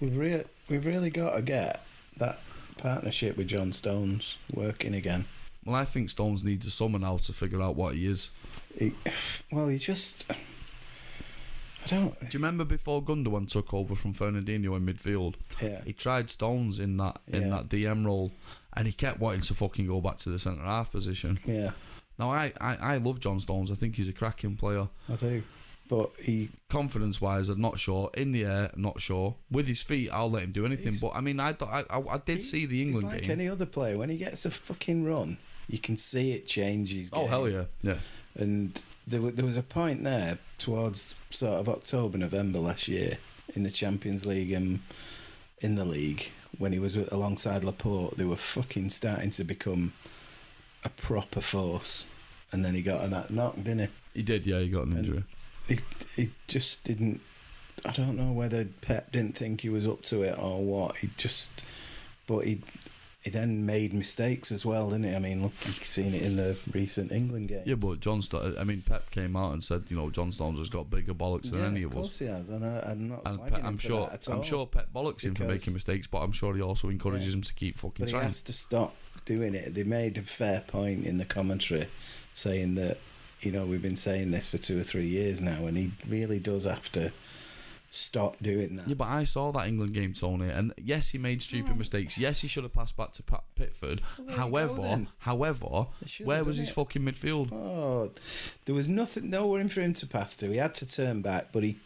We've really got to get that partnership with John Stones working again. Well, I think Stones needs a summer now to figure out what he is. I don't. Do you remember before Gundogan took over from Fernandinho in midfield? Yeah. He tried Stones in that DM role, and he kept wanting to fucking go back to the centre half position. Yeah. Now I love John Stones. I think he's a cracking player. I do. But confidence wise, I'm not sure. In the air, not sure. With his feet, I'll let him do anything. But I mean, I did see the England he's like game. Any other player, when he gets a fucking run, you can see it change his game. Oh hell yeah, yeah. And there was a point there towards sort of October, November last year in the Champions League, and in the league, when he was alongside Laporte, they were fucking starting to become a proper force. And then he got that knock, didn't he? He did, yeah, he got an injury. He just didn't... I don't know whether Pep didn't think he was up to it or what. But he then made mistakes as well, didn't he? I mean, look, you've seen it in the recent England game. Yeah, but Pep came out and said, John Stones has got bigger bollocks than any of us. Of course he has, and I'm not slagging him I'm for sure, that at all. I'm sure Pep bollocks him for making mistakes, but I'm sure he also encourages him to keep fucking trying. But he has to stop doing it. They made a fair point in the commentary saying that, we've been saying this for 2 or 3 years now, and he really does have to stop doing that. Yeah, but I saw that England game, Tony, and yes, he made stupid mistakes. Yes, he should have passed back to Pickford. Well, However, where was his fucking midfield? Oh, there was nowhere for him to pass to. He had to turn back, but he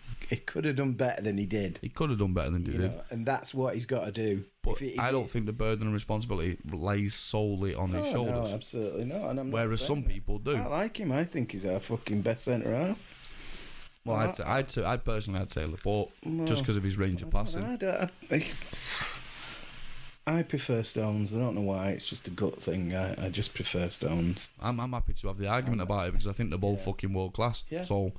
could have done better than he did. He could have done better than he did. And that's what he's got to do. But I don't think the burden and responsibility lays solely on his shoulders. No, absolutely not. And whereas some people do. I like him. I think he's our fucking best centre half. Well, I'd personally say Laporte, just because of his range of passing. I prefer Stones. I don't know why. It's just a gut thing. I just prefer Stones. I'm happy to have the argument about it because I think they're both fucking world class. Yeah. So,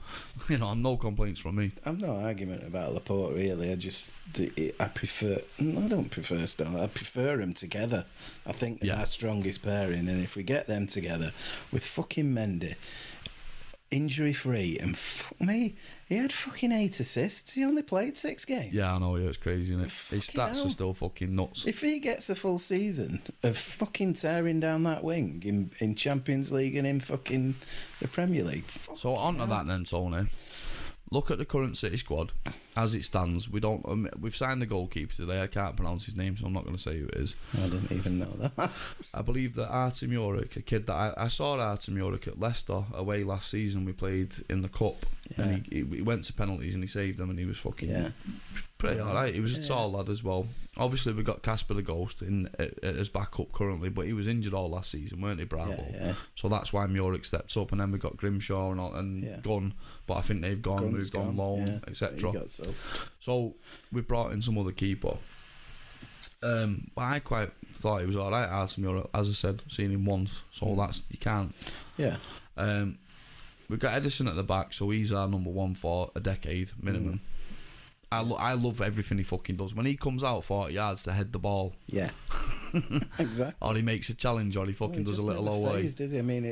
no complaints from me. I've no argument about Laporte really. I prefer. I don't prefer Stones. I prefer them together. I think they're our strongest pairing, and if we get them together with fucking Mendy, injury free, and fuck me, he had fucking 8 assists. He only played 6 games. Yeah, I know, it's crazy, isn't it? His stats are still fucking nuts. If he gets a full season of fucking tearing down that wing in Champions League and in fucking the Premier League. So on to that then, Tony. Look at the current City squad as it stands. We've signed the goalkeeper today. I can't pronounce his name, so I'm not going to say who it is. I didn't even know that. I believe that Artem Juric, a kid that I saw Artem Juric at Leicester away last season. We played in the cup, and he went to penalties and he saved them, and he was fucking pretty alright. He was a tall lad as well. Obviously, we got Casper the Ghost in as backup currently, but he was injured all last season, weren't he, Bravo? Yeah. So that's why Juric stepped up, and then we got Grimshaw and Gunn, but I think they've moved on loan, etc. So we brought in some other keeper. But I quite thought he was alright, Artem Juric. As I said, seen him once, so that's you can't. Yeah. We've got Edison at the back, so he's our number one for a decade minimum. I love everything he fucking does. When he comes out 40 yards to head the ball, yeah, exactly. Or he makes a challenge, or he fucking does a little away. Does he? I mean,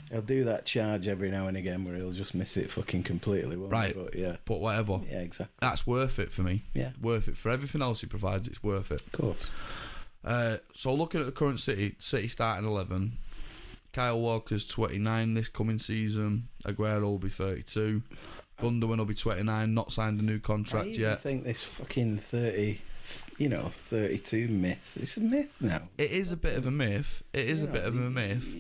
he'll do that charge every now and again where he'll just miss it fucking completely. Won't he? But whatever. Yeah, exactly. That's worth it for me. Yeah, worth it for everything else he provides. It's worth it. Of course. So looking at the current City starting 11. Kyle Walker's 29 this coming season. Aguero will be 32. Gundogan will be 29, not signed a new contract yet. I think this fucking 32 myth. It's a myth now. It is a bit of a myth.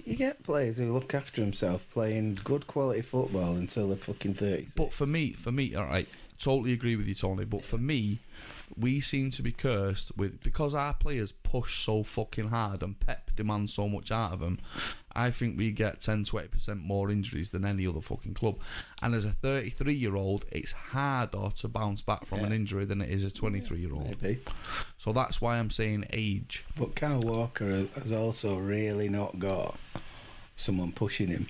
You get players who look after themselves playing good quality football until they're fucking 36. But for me, alright, totally agree with you, Tony, but for me, we seem to be cursed because our players push so fucking hard and Pep demands so much out of them. I think we get 10-20% more injuries than any other fucking club. And as a 33-year-old, it's harder to bounce back from an injury than it is a 23-year-old. Maybe. So that's why I'm saying age. But Kyle Walker has also really not got someone pushing him,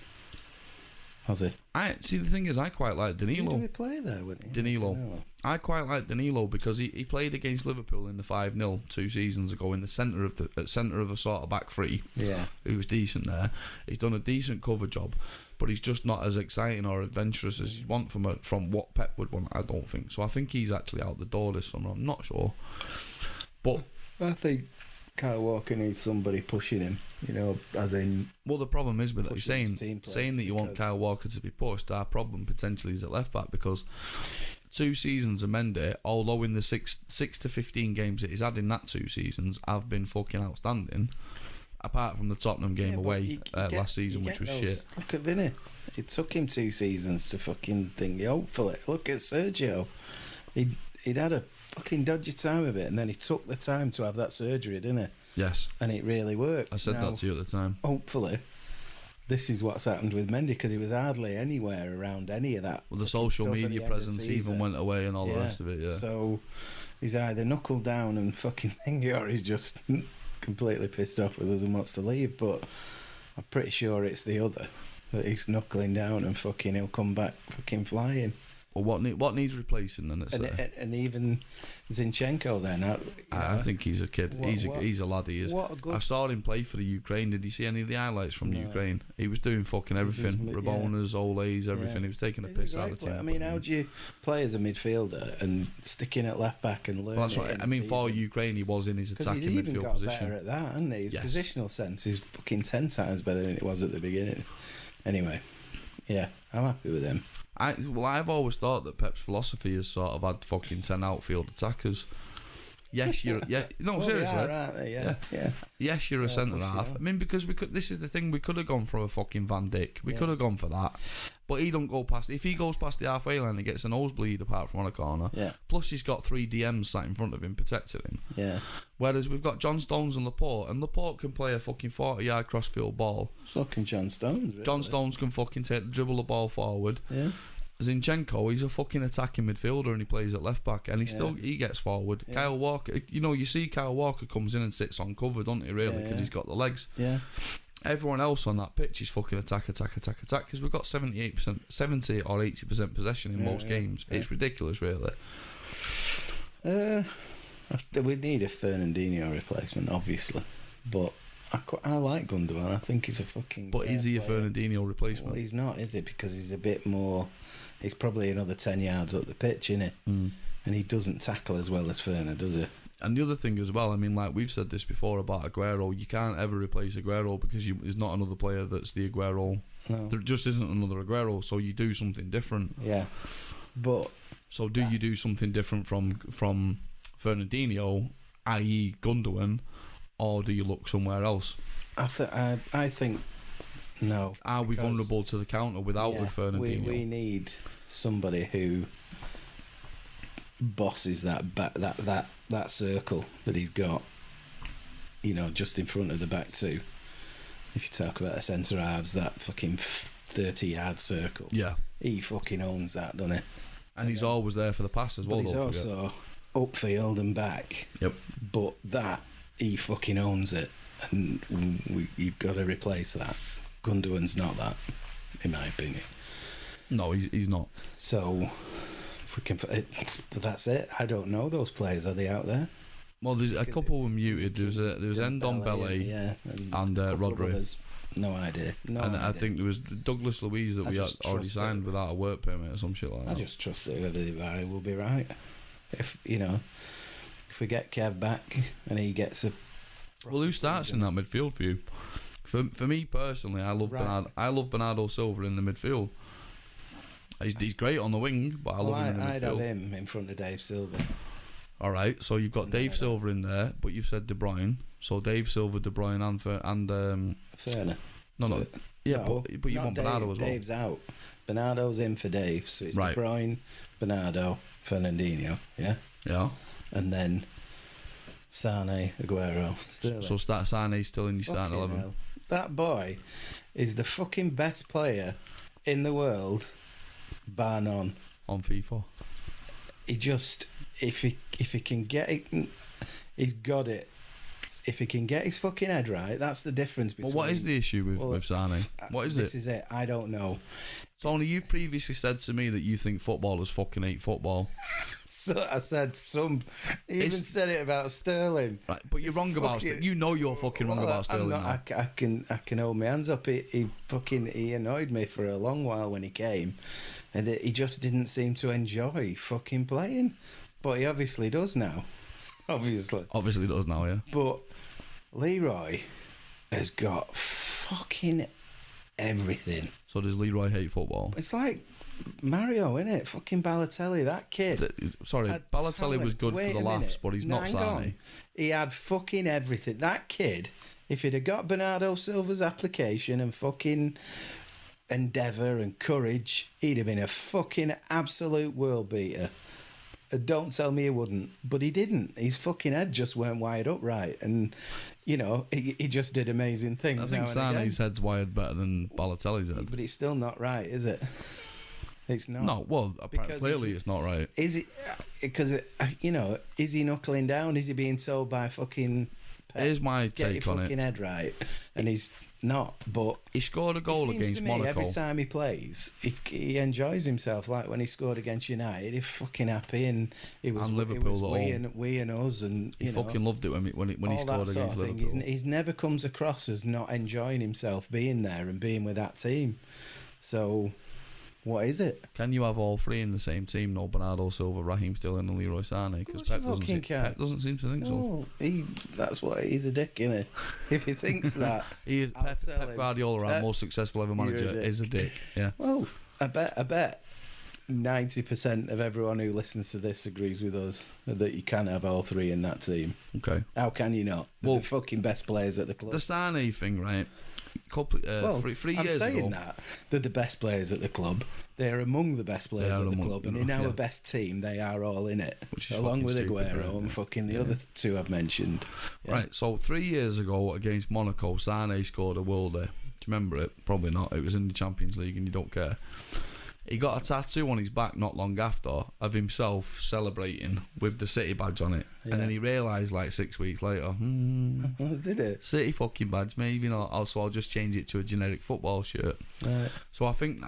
has he? The thing is, I quite like Danilo. Did he play there, wouldn't he? Danilo. I quite like Danilo because he played against Liverpool in the 5-0 2 seasons ago in the centre of a sort of back three. Yeah, he was decent there. He's done a decent cover job, but he's just not as exciting or adventurous as you want from what Pep would want. I don't think so. I think he's actually out the door this summer. I'm not sure, but I think Kyle Walker needs somebody pushing him, as in... Well, the problem is with it, saying that you want Kyle Walker to be pushed, our problem potentially is at left-back, because 2 seasons of Mendy, although in the 6 to 15 games that he's had in that 2 seasons, have been fucking outstanding, apart from the Tottenham game away last season, which was shit. Look at Vinny. It took him 2 seasons to fucking think, hopefully. Look at Sergio. He'd had a fucking dodgy time of it, and then he took the time to have that surgery, didn't he? Yes. And it really worked. I said that to you at the time. Hopefully, this is what's happened with Mendy, because he was hardly anywhere around any of that. Well, the social stuff at media the end of the presence season. even went away and all the rest of it, yeah. So he's either knuckled down and fucking thingy, or he's just completely pissed off with us and wants to leave. But I'm pretty sure it's the other, that he's knuckling down and fucking he'll come back fucking flying. Well, what needs replacing then? And even Zinchenko then. I think he's a kid. He's a lad, he is. I saw him play for the Ukraine. Did you see any of the highlights from the Ukraine? He was doing fucking everything. Rabonas, Ole's, everything. He was taking a piss out of the team. I mean, how do you play as a midfielder and sticking at left back and learn? Well, that's what I mean. For Ukraine, he was in his attacking midfield position. He's even got better at that, hasn't he? His positional sense is fucking 10 times better than it was at the beginning. Anyway, yeah, I'm happy with him. I've always thought that Pep's philosophy has sort of had fucking 10 outfield attackers. Yes, you're. No, seriously. Yeah. Yes, you're a centre half. I mean, because we could. This is the thing. We could have gone for a fucking Van Dijk. We could have gone for that, but he don't go past. If he goes past the halfway line, he gets a nosebleed apart from on a corner. Yeah. Plus, he's got 3 DMs sat in front of him protecting him. Yeah. Whereas we've got John Stones and Laporte can play a fucking 40-yard crossfield ball. So can John Stones. Really. John Stones can fucking dribble the ball forward. Yeah. Zinchenko, he's a fucking attacking midfielder and he plays at left back and he gets forward. Yeah. Kyle Walker, you see Kyle Walker comes in and sits on cover, don't he, really, because he's got the legs. Yeah. Everyone else on that pitch is fucking attack, because we've got 70 or 80% possession in most games. Yeah. It's ridiculous, really. We need a Fernandinho replacement, obviously, but I like Gundogan. I think he's a fucking. But is he a Fernandinho replacement? Well, he's not, is it? Because he's a bit more. He's probably another 10 yards up the pitch, isn't it? And he doesn't tackle as well as Ferner, does he? And the other thing as well, I mean, like we've said this before about Aguero, you can't ever replace Aguero because there's not another player that's the Aguero. No. There just isn't another Aguero, so you do something different. Yeah. But. So you do something different from Fernandinho, i.e. Gundogan, or do you look somewhere else? I think no. Are we vulnerable to the counter without with Fernandinho? We need somebody who bosses that circle that he's got, just in front of the back two. If you talk about a centre halves, that fucking 30-yard circle. Yeah. He fucking owns that, doesn't he? And he's always there for the pass as well. But he's also upfield and back. Yep. But that, he fucking owns it. And you've got to replace that. Gundogan's not that, in my opinion. No, he's not. So, if we can, but that's it. I don't know those players. Are they out there? Well, there's a couple were muted. There was Ndombele and Rodri. No idea. I think there was Douglas Luiz that we had already signed without a work permit or some shit like that. I just trust that whoever they buy will be right. If we get Kev back and he gets a. Well, who starts in that midfield for you? For me personally, I love Bernardo Silva in the midfield. He's great on the wing, but I love him in the midfield. I'd have him in front of Dave Silva. All right, so you've got Dave Silva in there, but you've said De Bruyne. So Dave Silva, De Bruyne, and Ferner. No, yeah, but you want Bernardo as well. Dave's out. Bernardo's in for Dave, so it's De Bruyne, Bernardo, Fernandinho. Yeah. Yeah. And then Sane, Aguero, Sterling. So Sane's still in your starting 11. Hell. That boy is the fucking best player in the world, bar none. On FIFA. He just, if he can get it, he's got it. If he can get his fucking head right, that's the difference between. Well, what is the issue with Sane? What is This is it. I don't know. Tony, you previously said to me that you think footballers fucking hate football. So I said He even said it about Sterling. Right, but you're wrong about Sterling. You know you're fucking wrong about Sterling. I can hold my hands up. He annoyed me for a long while when he came, and he just didn't seem to enjoy fucking playing. But he obviously does now. Obviously does now, yeah. But Leroy has got fucking everything. So does Leroy hate football? It's like Mario, innit? Fucking Balotelli, that kid. Balotelli was good for the laughs, but he's not Sane. He had fucking everything. That kid, if he'd have got Bernardo Silva's application and fucking endeavour and courage, he'd have been a fucking absolute world beater. Don't tell me he wouldn't. But he didn't. His fucking head just weren't wired up right. And, you know, he just did amazing things. I think Sané's head's wired better than Balotelli's head. But it's still not right, is it? It's not. No, well, clearly it's not right. Is it? Because, you know, is he knuckling down? Is he being told by fucking... Here's my Get take your on fucking it. head right. And he's not, but... He scored a goal it seems against to me, Monaco. every time he plays, he enjoys himself. Like when he scored against United, he's fucking happy, and he was And Liverpool it was we and us, and He fucking loved it when he all scored that sort against of thing. Liverpool. He's never comes across as not enjoying himself being there and being with that team. So, what is it? Can you have all three in the same team? No, Bernardo Silva, Raheem Sterling, and Leroy Sané. Because Pep doesn't seem to think so. He's a dick, isn't he? If he thinks that, He is Pep Guardiola, our most successful ever manager, is a dick. Yeah. Well, I bet 90% of everyone who listens to this agrees with us that you can have all three in that team. Okay. How can you not? They're the fucking best players at the club. The Sané thing, right? Three years I'm saying ago, that they're the best players at the club. They are among the best players at the club, and in our yeah. best team, they are all in it, Which is along with fucking stupid, Aguero right? and fucking the other two I've mentioned. Yeah. Right, so 3 years ago against Monaco, Sané scored a worlder. Do you remember it? Probably not. It was in the Champions League, and you don't care. He got a tattoo on his back not long after of himself celebrating with the City badge on it. Yeah. And then he realised like 6 weeks later, Did it? City fucking badge, maybe not. Also, I'll just change it to a generic football shirt. Right. So I think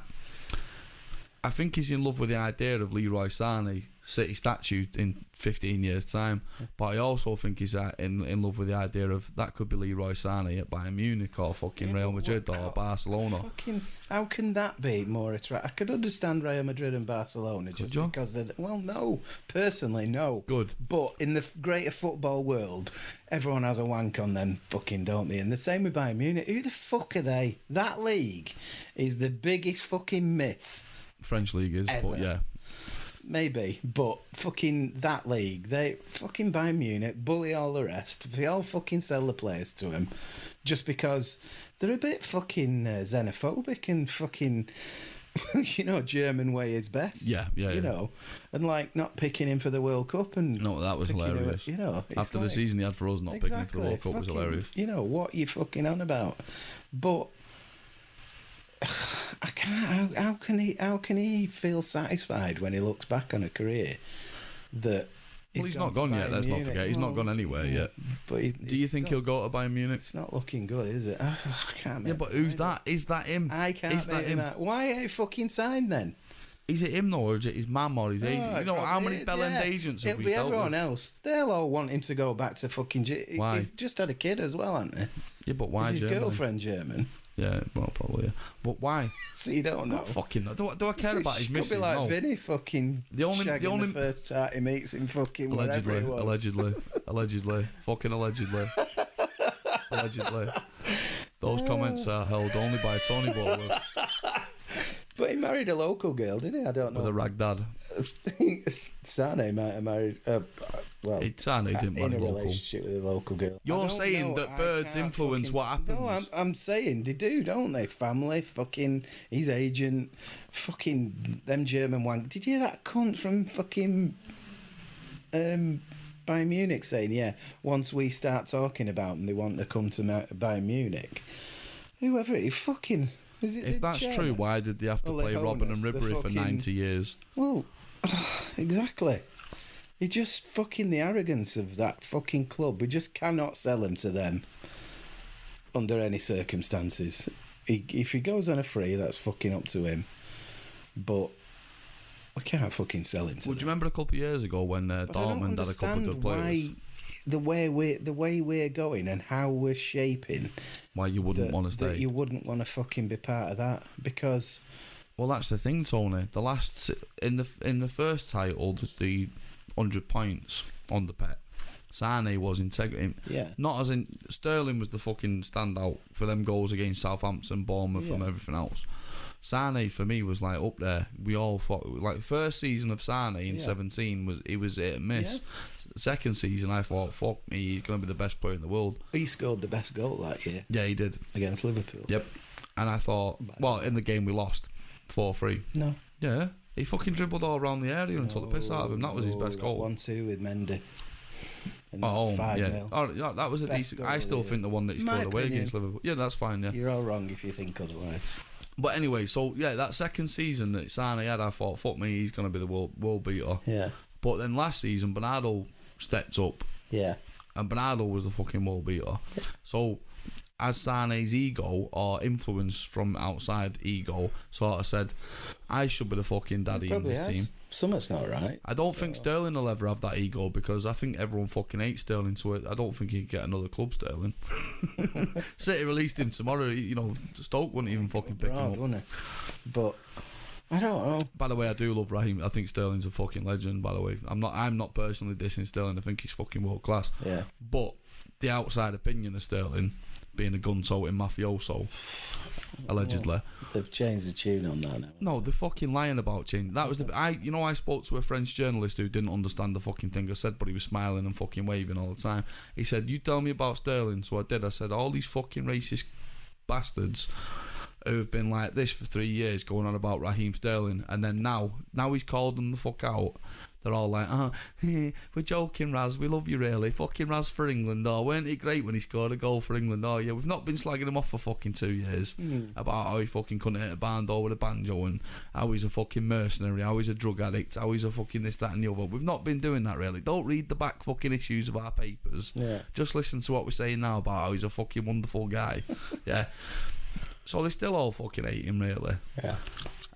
he's in love with the idea of Leroy Sané City statue in 15 years' time. But I also think he's in love with the idea of that could be Leroy Sané at Bayern Munich or fucking Real Madrid or Barcelona. Fucking, how can that be more attractive? I could understand Real Madrid and Barcelona just because they're... Well, no. Personally, no. Good. But in the greater football world, everyone has a wank on them fucking, don't they? And the same with Bayern Munich. Who the fuck are they? That league is the biggest fucking myth. French league is, Ever. but yeah. Maybe, but fucking that league, they fucking Bayern Munich, bully all the rest. They all fucking sell the players to him just because they're a bit fucking xenophobic and fucking, you know, German way is best. Yeah. You know, and like not picking him for the World Cup and. No, that was hilarious. You know, after the season he had for us, not picking him for the World Cup was hilarious. You know, what you fucking on about? But. I can't. How can he feel satisfied when he looks back on a career that? He's not gone yet. Let's not forget. He's not gone anywhere yet. But do you think he'll go to Bayern Munich? It's not looking good, is it? I can't. Yeah, but who's that? Is that him? I can't. Is that him? Why ain't he fucking signed then? Is it him though, or is it his mum or his agent? You know how many bell-end agents have It'll we be dealt everyone with? else. They'll all want him to go back to fucking. Why? He's just had a kid as well, hasn't he? Yeah, but why? Is his Germany? girlfriend German? Yeah, well, probably. Yeah. But why? So you don't know. Fucking. Do I care about his missus? Could be like No. Vinny fucking. Shagging the first time he meets him fucking wherever it was. Allegedly, fucking allegedly. Those comments are held only by Tony Butterworth But he married a local girl, didn't he? I don't know. with a rag dad. Sané might have married. Sané didn't in marry a local. relationship with a local girl. You're saying that birds influence what happens. No, I'm saying they do, don't they? Family, fucking his agent, fucking them German wank. Did you hear that cunt from fucking Bayern Munich saying, yeah, once we start talking about them, they want to come to Bayern Munich. Whoever it is, fucking. If that's true, why did they have to play Robin and Rivalry for 90 years? Well, exactly. It's just fucking the arrogance of that fucking club. We just cannot sell him to them under any circumstances. If he goes on a free, that's fucking up to him. But we can't fucking sell him to them. Would you remember a couple of years ago when Dortmund had a couple of good players? The way we're going and how we're shaping, why you wouldn't want to stay? That you wouldn't want to fucking be part of that because. Well, that's the thing, Tony. The last in the first title, the 100 points on the pet. Sané was integrity. Yeah. Not as in Sterling was the fucking standout for them goals against Southampton, Bournemouth, and everything else. Sané for me was like up there. We all thought like first season of Sané in 17 was hit and miss. Yeah. Second season, I thought, fuck me, he's going to be the best player in the world. He scored the best goal that year. Yeah, he did Against Liverpool. Yep. And I thought, well, in the game we lost 4-3. No. Yeah. He fucking dribbled all around the area and took the piss out of him. That was his best goal. 1-2 with Mendy. Oh, 5-0. yeah. Oh, yeah, that was a Best decent. goal I still of the think the one that he scored away against Liverpool. Yeah, that's fine. Yeah. You're all wrong if you think otherwise. But anyway, so yeah, that second season that Sane had, I thought, fuck me, he's gonna be the world beater. Yeah. But then last season, Bernardo stepped up. Yeah. And Bernardo was the fucking world beater. So, as Sane's ego, or influence from outside ego, sort of said, I should be the fucking daddy in this team. Something's not right. I don't think Sterling will ever have that ego, because I think everyone fucking hates Sterling, so I don't think he'd get another club, Sterling. City released him tomorrow, you know, Stoke wouldn't even fucking pick him up. Wouldn't it? But I don't know. By the way, I do love Raheem. I think Sterling's a fucking legend, by the way. I'm not personally dissing Sterling. I think he's fucking world class. Yeah. But the outside opinion of Sterling, being a gun-toting mafioso, allegedly. They've changed the tune on that now. No, they're fucking lying about change. That was I spoke to a French journalist who didn't understand the fucking thing I said, but he was smiling and fucking waving all the time. He said, "You tell me about Sterling." So I did. I said, all these fucking racist bastards who have been like this for 3 years going on about Raheem Sterling, and then now he's called them the fuck out. They're all like, we're joking, Raz, we love you really. Fucking Raz for England, or weren't it great when he scored a goal for England? Oh yeah, we've not been slagging him off for fucking 2 years about how he fucking couldn't hit a barn door with a banjo, and how he's a fucking mercenary, how he's a drug addict, how he's a fucking this, that and the other. We've not been doing that really. Don't read the back fucking issues of our papers. Yeah. Just listen to what we're saying now about how he's a fucking wonderful guy. Yeah. So they still all fucking hate him really. Yeah.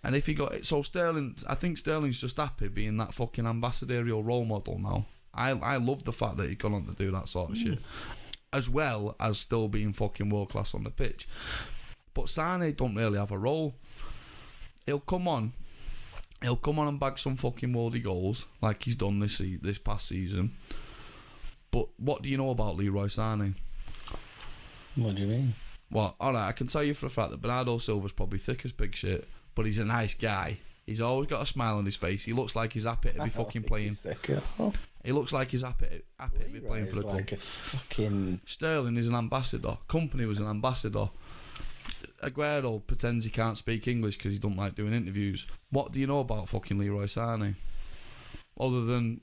And if he got it, so Sterling, I think Sterling's just happy being that fucking ambassadorial role model now. I love the fact that he's gone on to do that sort of shit, as well as still being fucking world class on the pitch. But Sane don't really have a role. He'll come on and bag some fucking worldy goals like he's done this past season. But what do you know about Leroy Sane? What do you mean? Well, alright, I can tell you for a fact that Bernardo Silva's probably thick as pig shit, but he's a nice guy. He's always got a smile on his face. He looks like he's happy to be fucking playing. He looks like he's happy to be playing for the club. Like a fucking... Sterling is an ambassador. Company was an ambassador. Aguero pretends he can't speak English because he don't like doing interviews. What do you know about fucking Leroy Sane? Other than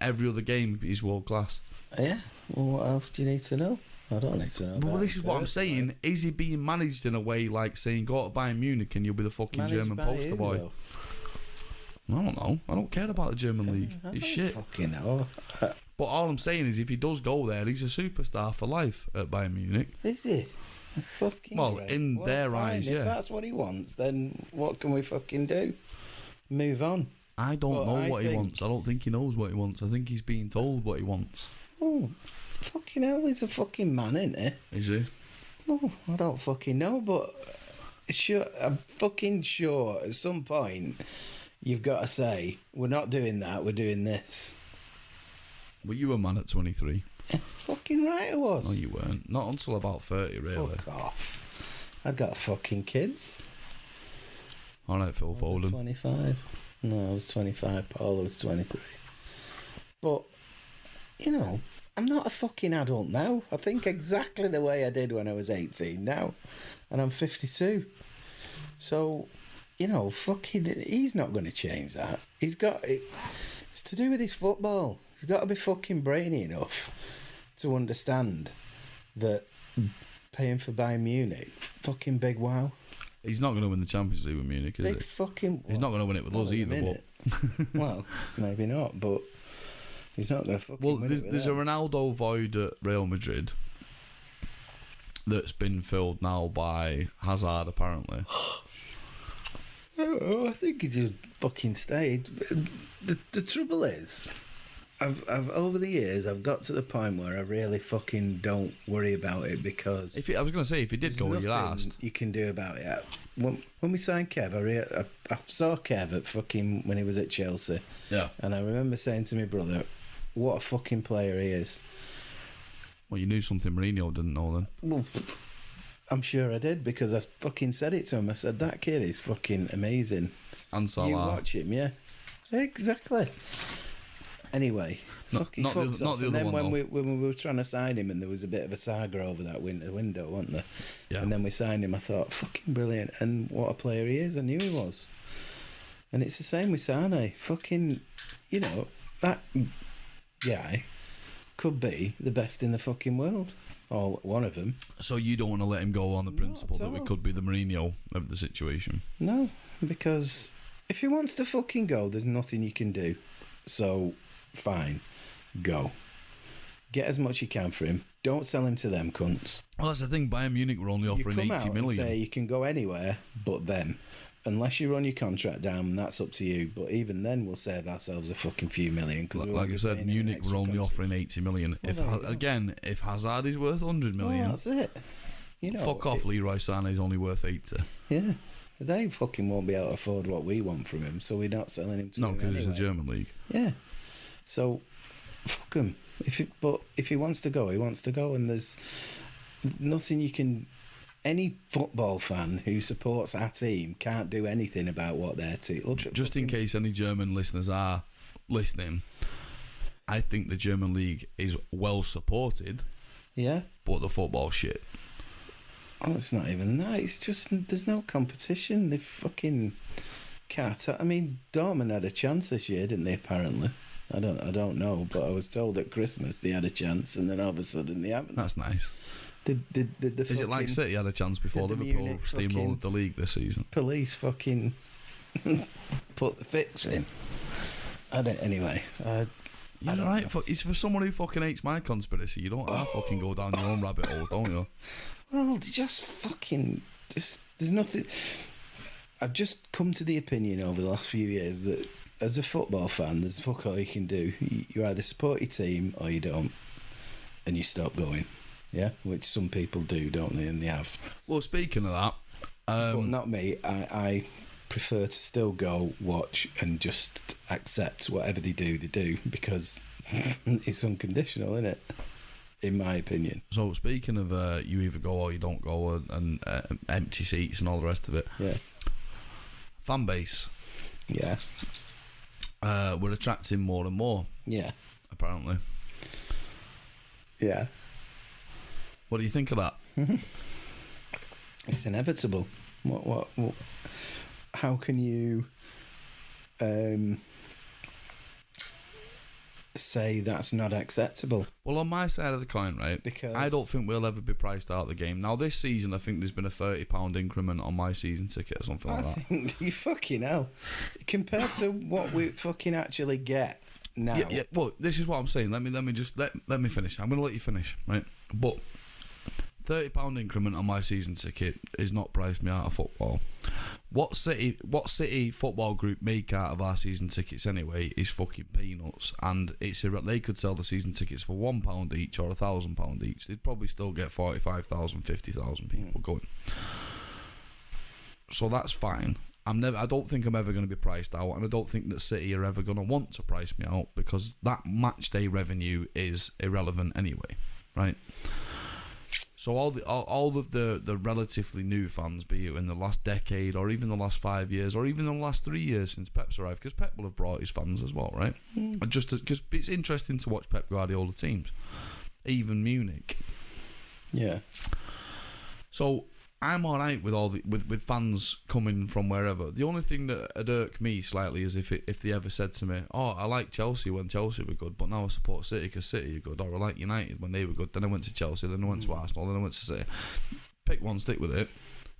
every other game, he's world class. Yeah. Well, what else do you need to know? I don't need to know. Well, this is what I'm saying. Is he being managed in a way like saying, go to Bayern Munich and you'll be the fucking managed German poster boy? Though? I don't know. I don't care about the German league. It's shit. Fucking hell. But all I'm saying is, if he does go there, he's a superstar for life at Bayern Munich. Is he? Fucking well, great. In their eyes, yeah. If that's what he wants, then what can we fucking do? Move on. I don't know what he wants. I don't think he knows what he wants. I think he's being told what he wants. Oh, fucking hell, he's a fucking man, isn't he? Is he? Oh, I don't fucking know, but sure, I'm fucking sure at some point you've got to say, we're not doing that, we're doing this. Were you a man at 23? Fucking right I was. No, you weren't. Not until about 30, really. Fuck off. I'd got fucking kids. All right, Phil Foden. 25. No, I was 25. Paula was 23. But, you know, I'm not a fucking adult now. I think exactly the way I did when I was 18 now. And I'm 52. So, you know, fucking, he's not going to change that. He's got... It's to do with his football. He's got to be fucking brainy enough to understand that paying for Bayern Munich, fucking big wow. He's not going to win the Champions League with Munich, is big he? Fucking... He's not going to win it with us either, but... Well, maybe not, but he's not going to fucking win it with there's a Ronaldo void at Real Madrid that's been filled now by Hazard, apparently. Oh, I think he just fucking stayed. The trouble is, I've over the years I've got to the point where I really fucking don't worry about it because I was going to say if he did go, you asked. You can do about it. When we signed Kev, I saw Kev at fucking when he was at Chelsea. Yeah. And I remember saying to my brother, "What a fucking player he is." Well, you knew something Mourinho didn't know then. Well, I'm sure I did because I fucking said it to him. I said, that kid is fucking amazing. And Salah. You watch him, yeah. Exactly. Anyway, not the other and then one, when we were trying to sign him and there was a bit of a saga over that window, wasn't there? Yeah. And then we signed him, I thought, fucking brilliant. And what a player he is. I knew he was. And it's the same with Sane. Fucking, you know, that guy could be the best in the fucking world. Or one of them. So you don't want to let him go on the principle that we could be the Mourinho of the situation? No, because if he wants to fucking go, there's nothing you can do. So, fine, go. Get as much you can for him. Don't sell him to them cunts. Well, that's the thing. Bayern Munich were only offering 80 million. And say you can go anywhere but them. Unless you run your contract down, that's up to you. But even then, we'll save ourselves a fucking few million. Like I said, Munich were only offering 80 million. If Hazard is worth 100 million, well, that's it. You know, fuck off. Leroy Sané is only worth 80. Yeah, they fucking won't be able to afford what we want from him, so we're not selling him to him because anyway. it's a German league. Yeah, so fuck him. But if he wants to go, he wants to go, and there's nothing you can. Any football fan who supports our team can't do anything about what their team. Just in case any German listeners are listening, I think the German league is well supported. Yeah, but the football shit. Oh, it's not even that. It's just there's no competition. They fucking can't. I mean, Dortmund had a chance this year, didn't they? Apparently, I don't know, but I was told at Christmas they had a chance, and then all of a sudden they haven't. That's nice. Is it like City had a chance before Liverpool steamrolled the league this season? Police fucking put the fix in. Anyway. You're right. It's for someone who fucking hates my conspiracy. You don't have to fucking go down your own rabbit holes, don't you? Well, there's nothing. I've just come to the opinion over the last few years that as a football fan, there's fuck all you can do. You either support your team or you don't, and you stop going. Yeah, which some people do, don't they? And they have. Well, speaking of that, but not me. I prefer to still go, watch, and just accept whatever they do, because it's unconditional, isn't it? In my opinion. So speaking of you either go or you don't go, and empty seats and all the rest of it. Yeah. Fan base. Yeah. We're attracting more and more. Yeah. Apparently. Yeah. What do you think of that? It's inevitable. What how can you say that's not acceptable? Well, on my side of the coin, right, because I don't think we'll ever be priced out of the game. Now, this season, I think there's been a £30 increment on my season ticket or something like that. I think you fucking hell. Compared to what we fucking actually get now. Yeah, well, this is what I'm saying. Let me finish. I'm going to let you finish, right? But £30 increment on my season ticket is not priced me out of football. What City football group make out of our season tickets anyway is fucking peanuts, and they could sell the season tickets for £1 each or £1,000 each. They'd probably still get 45,000, 50,000 people going. So that's fine. I don't think I'm ever going to be priced out, and I don't think that City are ever going to want to price me out, because that match day revenue is irrelevant anyway, right? So all of the relatively new fans, be it in the last decade or even the last 5 years or even the last 3 years since Pep's arrived, because Pep will have brought his fans as well, right? Just because it's interesting to watch Pep Guardiola teams, even Munich. Yeah. So I'm all right with with fans coming from wherever. The only thing that would irk me slightly is if they ever said to me, "Oh, I like Chelsea when Chelsea were good, but now I support City because City are good," or "I like United when they were good, then I went to Chelsea, then I went to Arsenal, then I went to City." Pick one, stick with it.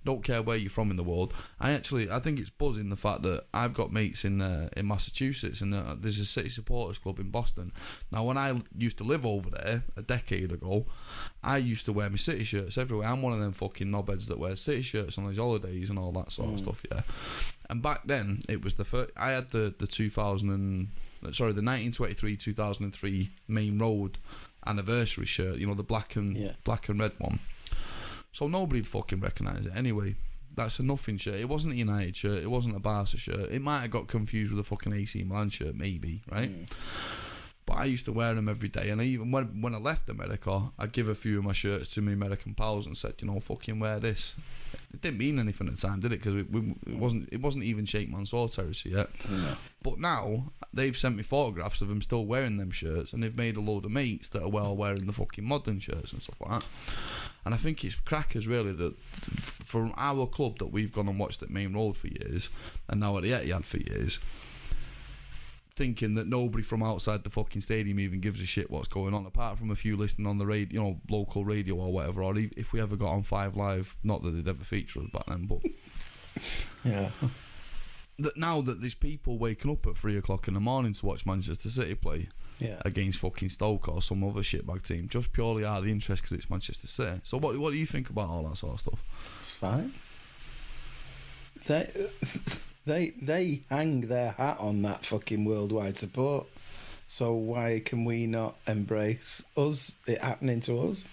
Don't care where you're from in the world. I think it's buzzing the fact that I've got mates in Massachusetts, and there's a City supporters club in Boston. Now, when I used to live over there a decade ago, I used to wear my City shirts everywhere. I'm one of them fucking knobheads that wears City shirts on his holidays and all that sort of stuff. Yeah. And back then, it was I had the 1923-2003 Main Road anniversary shirt. You know, the black and red one. So nobody'd fucking recognise it anyway. That's a nothing shirt. It wasn't a United shirt. It wasn't a Barca shirt. It might have got confused with a fucking AC Milan shirt, maybe, right? But But I used to wear them every day, and even when I left America, I'd give a few of my shirts to my American pals and said, fucking wear this. It didn't mean anything at the time, did it? Because it wasn't even Sheikh Mansour territory yet. No. But now they've sent me photographs of them still wearing them shirts, and they've made a load of mates that are well wearing the fucking modern shirts and stuff like that. And I think it's crackers really that from our club that we've gone and watched at Main Road for years, and now at the Etihad for years, thinking that nobody from outside the fucking stadium even gives a shit what's going on, apart from a few listening on the radio, local radio or whatever, or if we ever got on 5 Live, not that they'd ever feature us back then, but yeah. That now that there's people waking up at 3 o'clock in the morning to watch Manchester City play against fucking Stoke or some other shitbag team, just purely out of the interest because it's Manchester City. So what do you think about all that sort of stuff? It's fine. They hang their hat on that fucking worldwide support. So why can we not embrace it happening to us?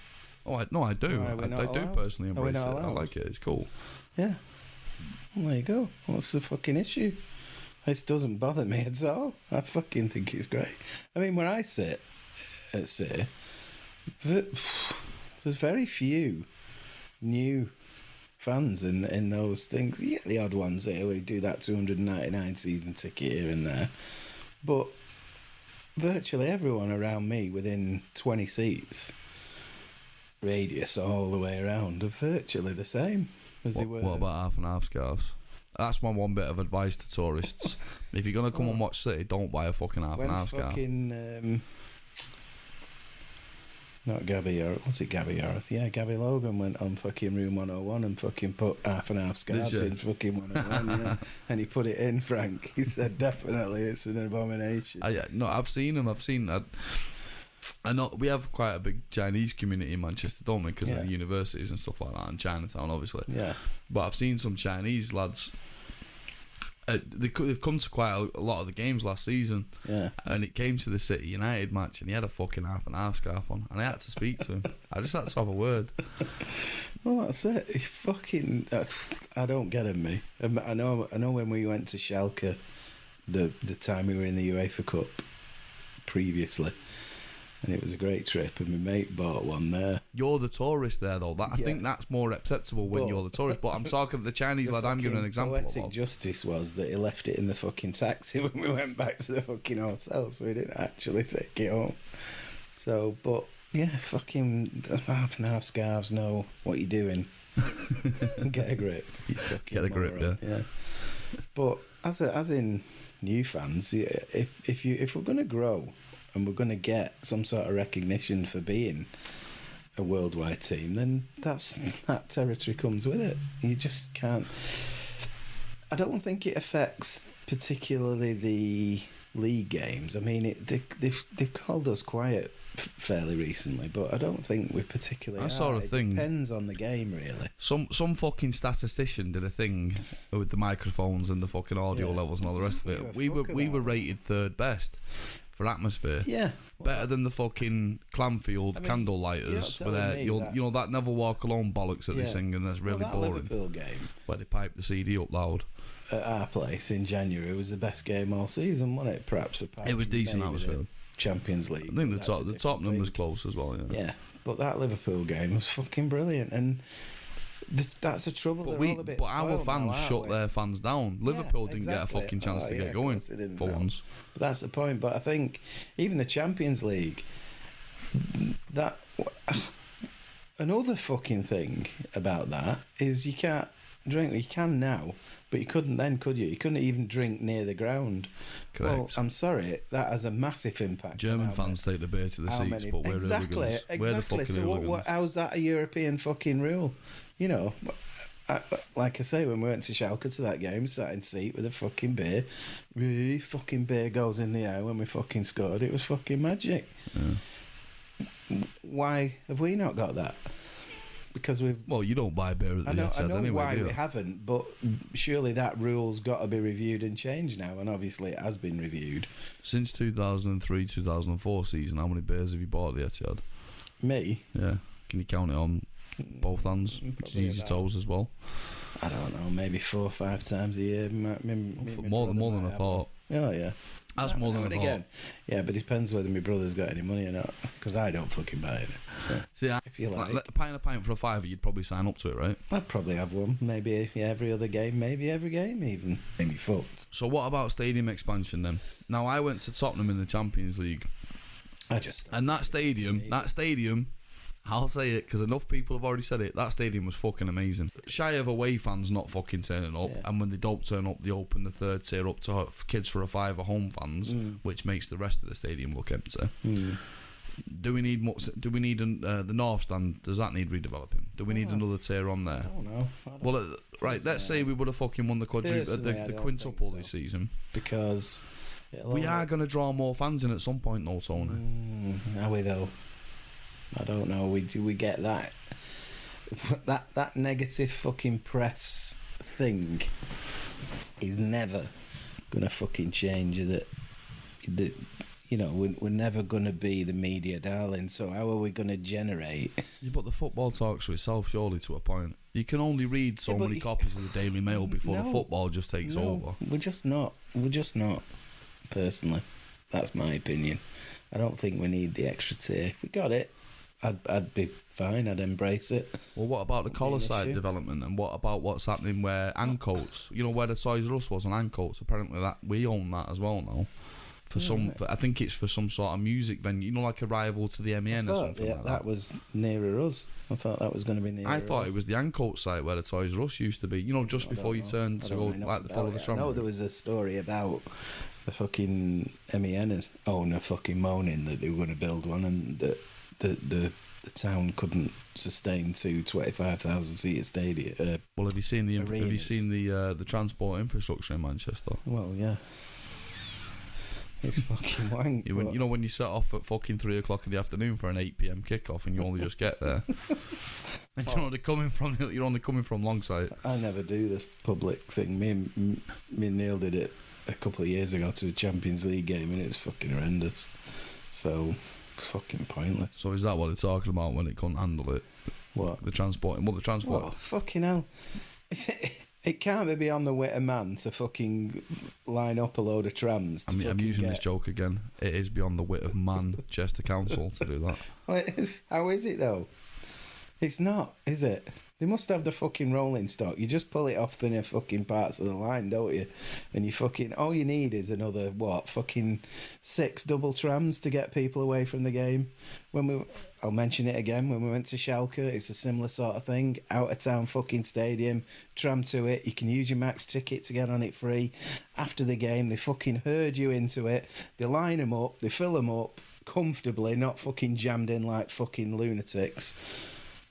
Oh, I do. I do personally embrace it. I like it. It's cool. Yeah. Well, there you go. What's the fucking issue? This doesn't bother me at all. I fucking think it's great. I mean, when I sit at City, there's very few new fans in those things. You get the odd ones there who do that 299 season ticket here and there, but virtually everyone around me within 20 seats radius all the way around are virtually the same as they were. What about half and half scarves? That's my one bit of advice to tourists. If you're going to come and watch City, don't buy a fucking half and half scarf. Not Gabby York. What's it, Gabby York? Yeah, Gabby Logan went on fucking Room 101 and fucking put half and half scarves in fucking 101, yeah. And he put it in, Frank. He said, definitely, it's an abomination. I've seen him. I know we have quite a big Chinese community in Manchester, don't we? Because of the universities and stuff like that, and Chinatown, obviously. Yeah. But I've seen some Chinese lads. They've come to quite a lot of the games last season. Yeah. And it came to the City United match, and he had a fucking half and half scarf on, and I had to speak to him. I just had to have a word. Well, that's it. He fucking. I don't get him, me. I know when we went to Schalke, the time we were in the UEFA Cup previously. And it was a great trip, and my mate bought one there. You're the tourist there, though. I think that's more acceptable when you're the tourist. But I'm talking of the Chinese lad. I'm giving an example. The poetic justice was that he left it in the fucking taxi when we went back to the fucking hotel, so we didn't actually take it home. So, but yeah, fucking half and half scarves know what you're doing. Get a grip. Get a grip, yeah. But as in new fans, if we're going to grow, and we're going to get some sort of recognition for being a worldwide team, then that territory comes with it. You just can't. I don't think it affects particularly the league games. I mean, they've called us quiet fairly recently, but I don't think we particularly. That sort of thing depends on the game, really. Some fucking statistician did a thing with the microphones and the fucking audio levels and all the rest of it. We were rated third best for atmosphere. Yeah. Better than the fucking Clanfield candle lighters. That Never Walk Alone bollocks that they sing, and that's really that boring. Liverpool game where they pipe the CD up loud. At our place in January was the best game all season, wasn't it? Perhaps apart it was decent atmosphere. Champions League. I think the Tottenham was close as well. Yeah, but that Liverpool game was fucking brilliant, and that's the trouble. But our fans shut their fans down. Liverpool didn't get a fucking chance to get going for once. But that's the point. But I think even the Champions League, that another fucking thing about that is you can't drink. You can now, but you couldn't then, could you? You couldn't even drink near the ground. Correct. Well, I'm sorry, that has a massive impact. German fans take the beer to the seats, but we're hooligans. We're the fucking hooligans. How's that a European fucking rule? You know, like I say, when we went to Schalke to that game, sat in seat with a fucking beer. Really fucking beer goes in the air when we fucking scored. It was fucking magic. Yeah. Why have we not got that? Because you don't buy beer at the Etihad anyway. I know why we haven't, but surely that rule's got to be reviewed and changed now, and obviously it has been reviewed. Since 2003-2004 season, how many beers have you bought at the Etihad? Me? Yeah. Can you count it on both hands? Did you use your toes as well? I don't know, maybe 4 or 5 times a year. More than I thought. Oh, yeah. That's more than again. Yeah, but it depends whether my brother's got any money or not, because I don't fucking buy it. So, see, if you like, a pint for a £5, you'd probably sign up to it, right? I'd probably have one. Maybe every other game, maybe every game even. Maybe fucked. So what about stadium expansion then? Now, I went to Tottenham in the Champions League. And that stadium, I'll say it because enough people have already said it, that stadium was fucking amazing. Shy of away fans not fucking turning up, and when they don't turn up, they open the third tier up to kids for a £5 home fans, which makes the rest of the stadium look empty. Do we need the north stand? Does that need redeveloping? Do we need another tier on there? I don't know. Well, right. Let's say we would have fucking won the quintuple this season, because we are going to draw more fans in at some point, though, Tony. Are we though? I don't know. We get that negative fucking press thing is never gonna fucking change. We're never gonna be the media darling. So how are we gonna generate? Yeah, but the football talks for itself, surely, to a point. You can only read so many copies of the Daily Mail before the football just takes over. We're just not. Personally, that's my opinion. I don't think we need the extra tier. If we got it, I'd be fine. I'd embrace it. Well, what about the collar side development, and what about what's happening where Ancoats? You know where the Toys R Us was on Ancoats. Apparently, that we own that as well now. I think it's for some sort of music venue. You know, like a rival to the MEN or something like that. That was nearer us. I thought that was going to be nearer. I thought it was the Ancoats site where the Toys R Us used to be. You know, just before you turned to go like follow the tram. No, there was a story about the fucking MEN owner fucking moaning that they were going to build one, and that the town couldn't sustain 25,000 seater stadium. Well, have you seen the transport infrastructure in Manchester? Well, yeah. It's fucking wank. You know when you set off at fucking 3 o'clock in the afternoon for an 8 p.m. kickoff, and you only just get there, and you're only coming from long site. I never do this public thing. Me and Neil did it a couple of years ago to a Champions League game, and it's fucking horrendous. So fucking pointless. So is that what they're talking about when it can't handle it? What? The transport. Well, fucking hell. It can't be beyond the wit of man to fucking line up a load of trams. I'm using this joke again. It is beyond the wit of Manchester Council to do that. Well, how is it though? It's not, is it? They must have the fucking rolling stock. You just pull it off the near fucking parts of the line, don't you? And you fucking, all you need is another, fucking 6 double trams to get people away from the game. I'll mention it again, when we went to Schalke, it's a similar sort of thing. Out of town fucking stadium, tram to it, you can use your max ticket to get on it free. After the game, they fucking herd you into it. They line them up, they fill them up comfortably, not fucking jammed in like fucking lunatics.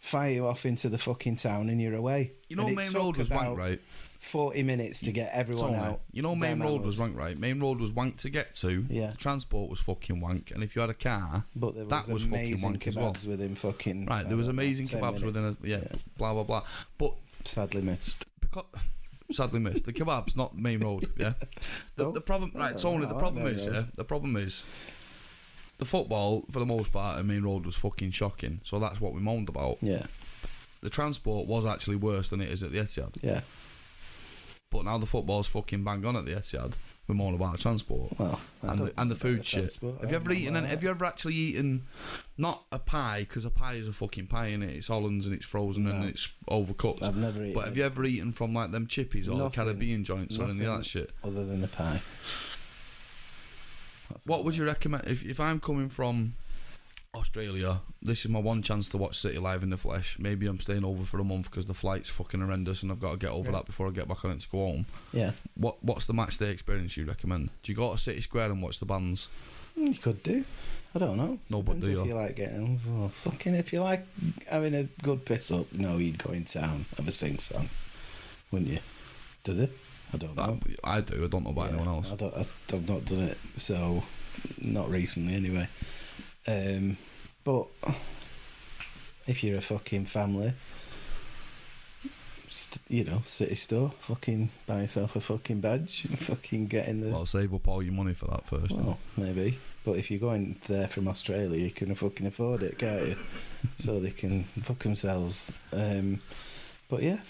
Fire you off into the fucking town and you're away. You know, Main Road was wank, right? 40 minutes to get everyone out. You know, Main Road was wank, right? Main Road was wank to get to. Yeah. Transport was fucking wank, and if you had a car, but there was that was fucking wank as well. Within fucking right, there was amazing kebabs within blah blah blah. But sadly missed. Sadly missed. The kebabs, not Main Road. Yeah. The problem, right? Tony. The problem is. The football, for the most part, at Main Road was fucking shocking. So that's what we moaned about. Yeah. The transport was actually worse than it is at the Etihad. Yeah. But now the football's fucking bang on at the Etihad. We moan about transport. Well, and the food shit. Have you ever actually eaten, not a pie, because a pie is a fucking pie, innit? It's Hollands and it's frozen and it's overcooked. I've never eaten. But have you ever eaten from like them chippies or the Caribbean joints or any of that shit? Other than the pie. What would you recommend if I'm coming from Australia? This is my one chance to watch City live in the flesh. Maybe I'm staying over for a month because the flight's fucking horrendous and I've got to get over that before I get back on it to go home. Yeah. What's the match day experience you recommend? Do you go to City Square and watch the bands? You could do. I don't know. No, but do you? If you like getting if you like having a good piss up, no, you'd go in town, have a sing song, wouldn't you? Do they? I don't know. I do. I don't know about anyone else. I've not done it, so not recently anyway. But if you're a fucking family, City store, fucking buy yourself a fucking badge and fucking get in the... Well, save up all your money for that first. Well, maybe. But if you're going there from Australia, you can fucking afford it, can't you? So they can fuck themselves. But yeah,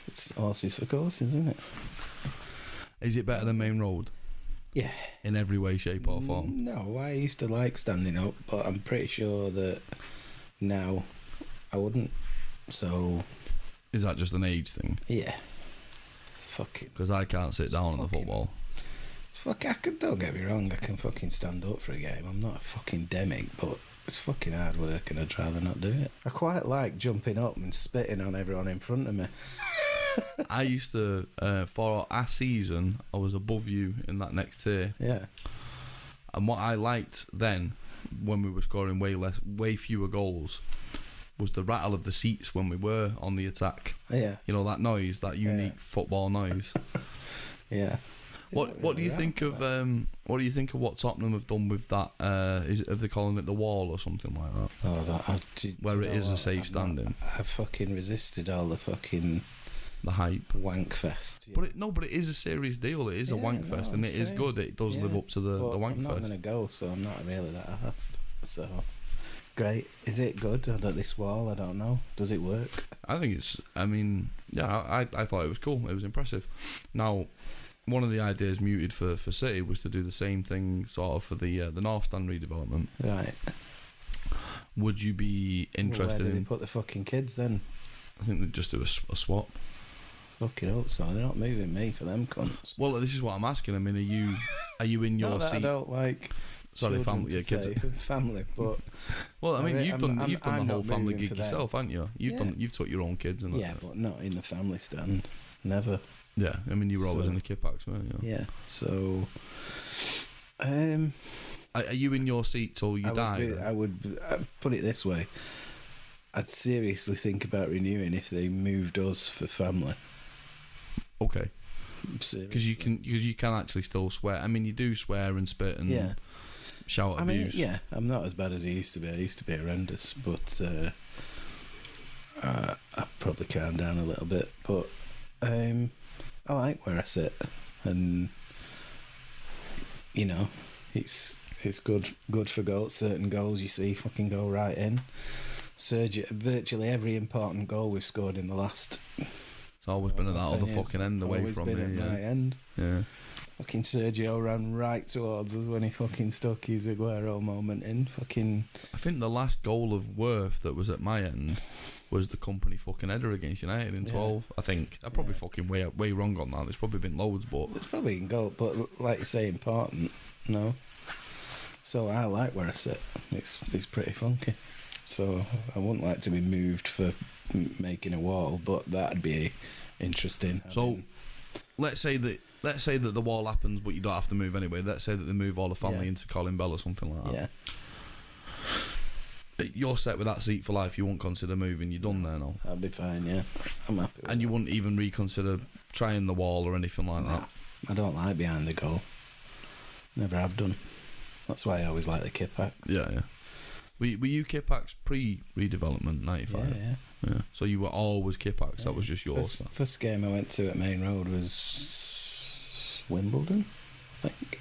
it's horses for courses, isn't it? Is it better than Main Road? Yeah. In every way, shape or form? No, I used to like standing up, but I'm pretty sure that now I wouldn't. So... Is that just an age thing? Yeah. Fucking... Because I can't sit down on the football. Don't get me wrong, I can fucking stand up for a game. I'm not a fucking demic, but it's fucking hard work and I'd rather not do it. I quite like jumping up and spitting on everyone in front of me. I used to, for our season, I was above you in that next tier. Yeah. And what I liked then, when we were scoring way fewer goals, was the rattle of the seats when we were on the attack. Yeah. You know, that noise, that unique football noise. Yeah. What do you think of what Tottenham have done with that? Are they calling it the wall or something like that? Oh, where it is a safe standing. I fucking resisted all the fucking hype, wank fest. Yeah. But it is a serious deal. It is a wank fest, and it is good. It does live up to the wank fest. I'm not going to go, so I'm not really that asked. So great. Is it good? This wall, I don't know. Does it work? I think it's. I mean, yeah, I thought it was cool. It was impressive. Now, one of the ideas mooted for City was to do the same thing sort of for the North Stand redevelopment. Right. Would you be interested where do in... they put the fucking kids then? I think they'd just do a swap. Fucking hope so. They're not moving me for them cunts. Well, this is what I'm asking. I mean, are you in your seat? I don't like... Sorry, family, kids. Family, but... Well, I mean, you've done the whole family gig yourself, them. haven't you? You've took your own kids and that. But not in the family stand. Never. Yeah, I mean, you were always in the kipbacks, weren't you? Yeah, so... are you in your seat till you die? I would put it this way. I'd seriously think about renewing if they moved us for family. Okay. Because you can actually still swear. I mean, you do swear and spit and shout abuse. Yeah, I'm not as bad as I used to be. I used to be horrendous, but I probably calmed down a little bit. But I like where I sit, and you know, it's good for goals. Certain goals you see fucking go right in. Virtually every important goal we've scored in the last... It's always been at that other fucking end away from me. Always been at my end. Yeah. Fucking Sergio ran right towards us when he fucking stuck his Aguero moment in. I think the last goal of Worth that was at my end was the company fucking header against United in 12. I think. I'm probably fucking way wrong on that. There's probably been loads, but... There's probably been goal, but like you say, important. No. So I like where I sit. It's pretty funky. So I wouldn't like to be moved for making a wall, but that'd be interesting. So let's say that the wall happens, but you don't have to move anyway. Let's say that they move all the family into Colin Bell or something like that. Yeah. You're set with that seat for life. You won't consider moving. You're done there now. I'll be fine. Yeah, I'm happy. And you wouldn't even reconsider trying the wall or anything like that. I don't like behind the goal. Never have done. That's why I always like the kipbacks. Yeah. Were you kipbacks pre-redevelopment, 95? Yeah. So you were always kipbacks, that was just yours? First game I went to at Main Road was Wimbledon, I think.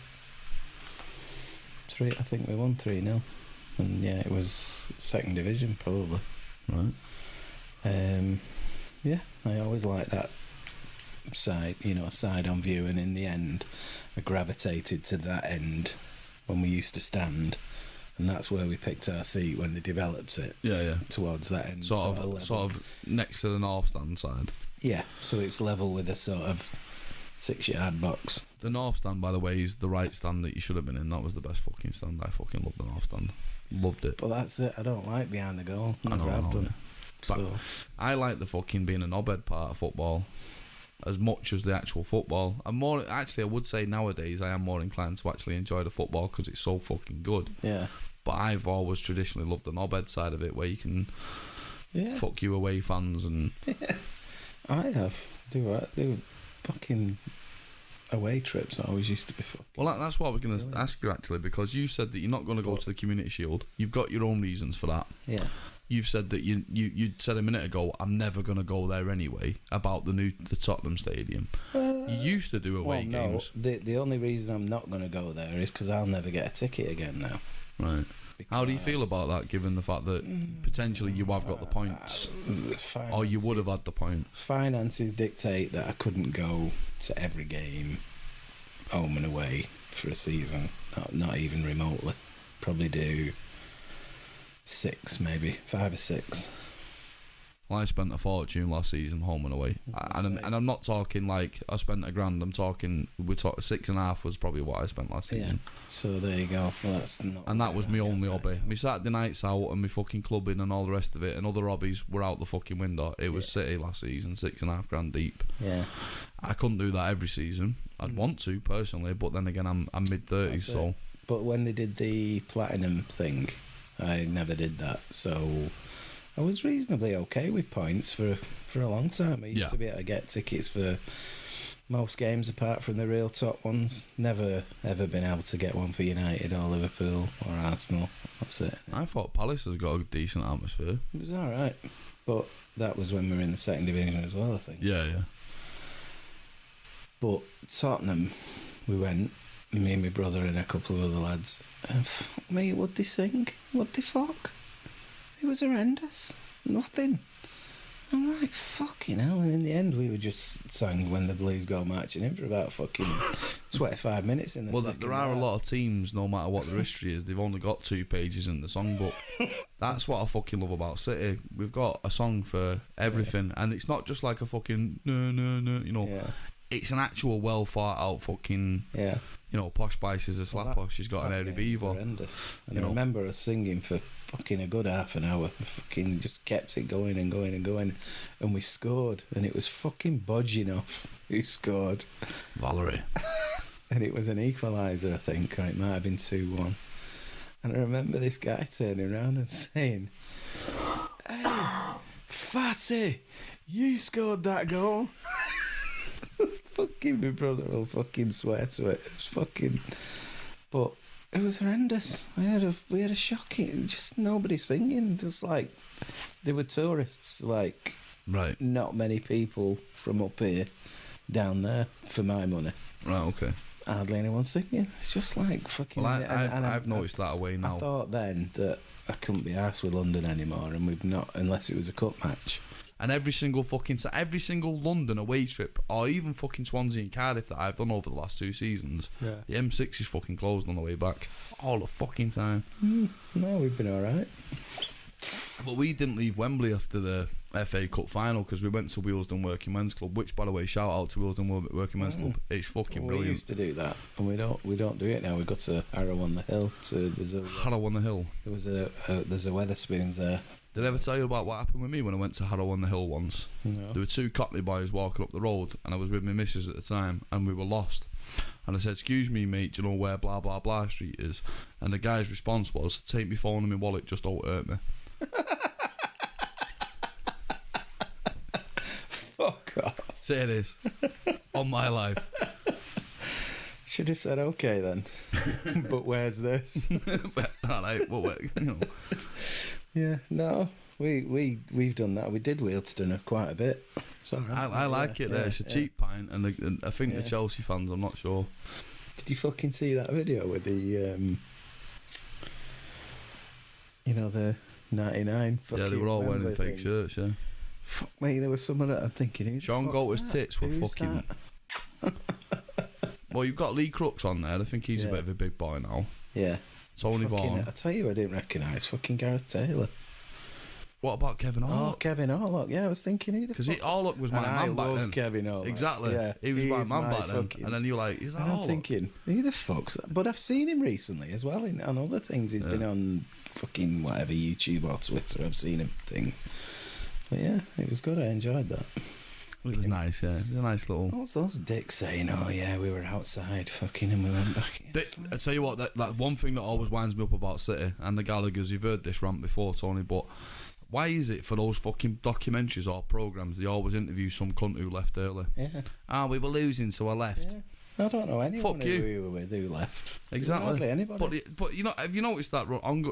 I think we won 3-0. And it was second division, probably. Right. I always liked that side on view, and in the end, I gravitated to that end when we used to stand. And that's where we picked our seat when they developed it. Yeah. Towards that end. Sort of next to the North Stand side. Yeah, so it's level with a sort of 6-yard box. The North Stand, by the way, is the right stand that you should have been in. That was the best fucking stand. I fucking loved the North Stand. Loved it. But that's it. I don't like behind the goal. Never have done. So. I like the fucking being a knobhead part of football as much as the actual football. I would say nowadays I am more inclined to actually enjoy the football because it's so fucking good. Yeah. But I've always traditionally loved the knobhead side of it, where you can fuck you away fans and... Yeah. I have. Do fucking away trips always used to be fucking... Well, that's what I was going to ask you, actually, because you said that you're not going to go to the Community Shield. You've got your own reasons for that. Yeah. You've said that you said a minute ago, I'm never going to go there anyway, about the Tottenham Stadium. You used to do away games. The only reason I'm not going to go there is because I'll never get a ticket again now. Right. How do you feel about that, given the fact that potentially you have got the points, or you would have had the points? Finances dictate that I couldn't go to every game home and away for a season. Not even remotely. Probably do 6, maybe 5 or 6. Well, I spent a fortune last season, home and away, and I'm not talking like I spent $1,000. I'm talking 6.5 was probably what I spent last season. So there you go. Well, that's not. And that was my only hobby. My Saturday nights out and my fucking clubbing and all the rest of it, and other hobbies were out the fucking window. It was City last season, $6.5 deep. Yeah. I couldn't do that every season. I'd want to personally, but then again, I'm mid-30s, so. But when they did the platinum thing, I never did that, so. I was reasonably okay with points for a long time. I used to be able to get tickets for most games apart from the real top ones. Never ever been able to get one for United or Liverpool or Arsenal. That's it. I thought Palace has got a decent atmosphere. It was alright. But that was when we were in the second division as well, I think. Yeah. But Tottenham, we went, me and my brother and a couple of other lads. And fuck me, what'd they sing? What'd they fuck? It was horrendous. Nothing. I'm like, fucking hell. And in the end, we were just sang When the Blues Go Marching In for about fucking 25 minutes in the second. Well, there are a lot of teams, no matter what their history is, they've only got 2 pages in the songbook. That's what I fucking love about City. We've got a song for everything. And it's not just like a fucking no, you know. Yeah. It's an actual well thought out fucking, you know, Posh Spice is a slapper. She's got an Eddie Beaver. Horrendous. And I remember us singing for fucking a good half an hour. Fucking just kept it going and going and going. And we scored. And it was fucking Bodginov who scored. Valerie. And it was an equaliser, I think, or it might have been 2-1. And I remember this guy turning around and saying, "Hey, Fatty, you scored that goal." Fucking my brother will fucking swear to it. It was fucking, but it was horrendous. We had a shocking, just nobody singing. Just like there were tourists, like right. Not many people from up here down there for my money. Right, okay. Hardly anyone singing. It's just like fucking. Well, I've noticed that away now. I thought then that I couldn't be arsed with London anymore, and we've not unless it was a cup match. And every single London away trip, or even fucking Swansea and Cardiff that I've done over the last 2 seasons, the M6 is fucking closed on the way back all the fucking time. No, we've been alright. But we didn't leave Wembley after the FA Cup final because we went to Wheelsden Working Men's Club, which, by the way, shout out to Wheelsden Working Men's Club. It's fucking brilliant. We used to do that, and we don't do it now. We got to Harrow on the Hill. Harrow on the Hill. There's a Wetherspoons there. Did I ever tell you about what happened with me when I went to Harrow on the Hill once? No. There were 2 Cockney boys walking up the road, and I was with my missus at the time, and we were lost. And I said, "Excuse me, mate, do you know where blah blah blah street is?" And the guy's response was, "Take me phone and my wallet, just don't hurt me." Fuck off. Say this. On my life. Should have said okay then. But where's this? Alright, well, you know. Yeah, no, we've done that. We did Wheelston quite a bit. So I like it there. It's a cheap pint, and I think the Chelsea fans, I'm not sure. Did you fucking see that video with the, the 99 fucking... Yeah, they were all Wembley wearing fake shirts, yeah. Fuck me, there was some of that I'm thinking... Sean Golter's tits were fucking... Well, you've got Lee Crooks on there. I think he's a bit of a big boy now. Yeah. Tony Vaughan. I tell you, I didn't recognise fucking Gareth Taylor. What about Kevin Orlock? Oh, Kevin Orlock. Yeah, I was thinking who the fuck. Because Orlock was my man back then. I love Kevin Orlock. Exactly. Yeah, he was my man back then. And then you're like, is that and I'm Orlock? thinking, who the fuck's that? But I've seen him recently as well on other things. He's been on fucking whatever, YouTube or Twitter. I've seen him thing. But yeah, it was good. I enjoyed that. It was nice, yeah. It was a nice little... What's those dicks saying, "Oh yeah, we were outside fucking and we went back"? I tell you what, that one thing that always winds me up about City and the Gallaghers, you've heard this rant before, Tony, but why is it for those fucking documentaries or programmes they always interview some cunt who left early? Yeah. We were losing, so I left. Yeah. I don't know anyone Fuck you. who we were with who left. Exactly. Hardly anybody. But you know, have you noticed that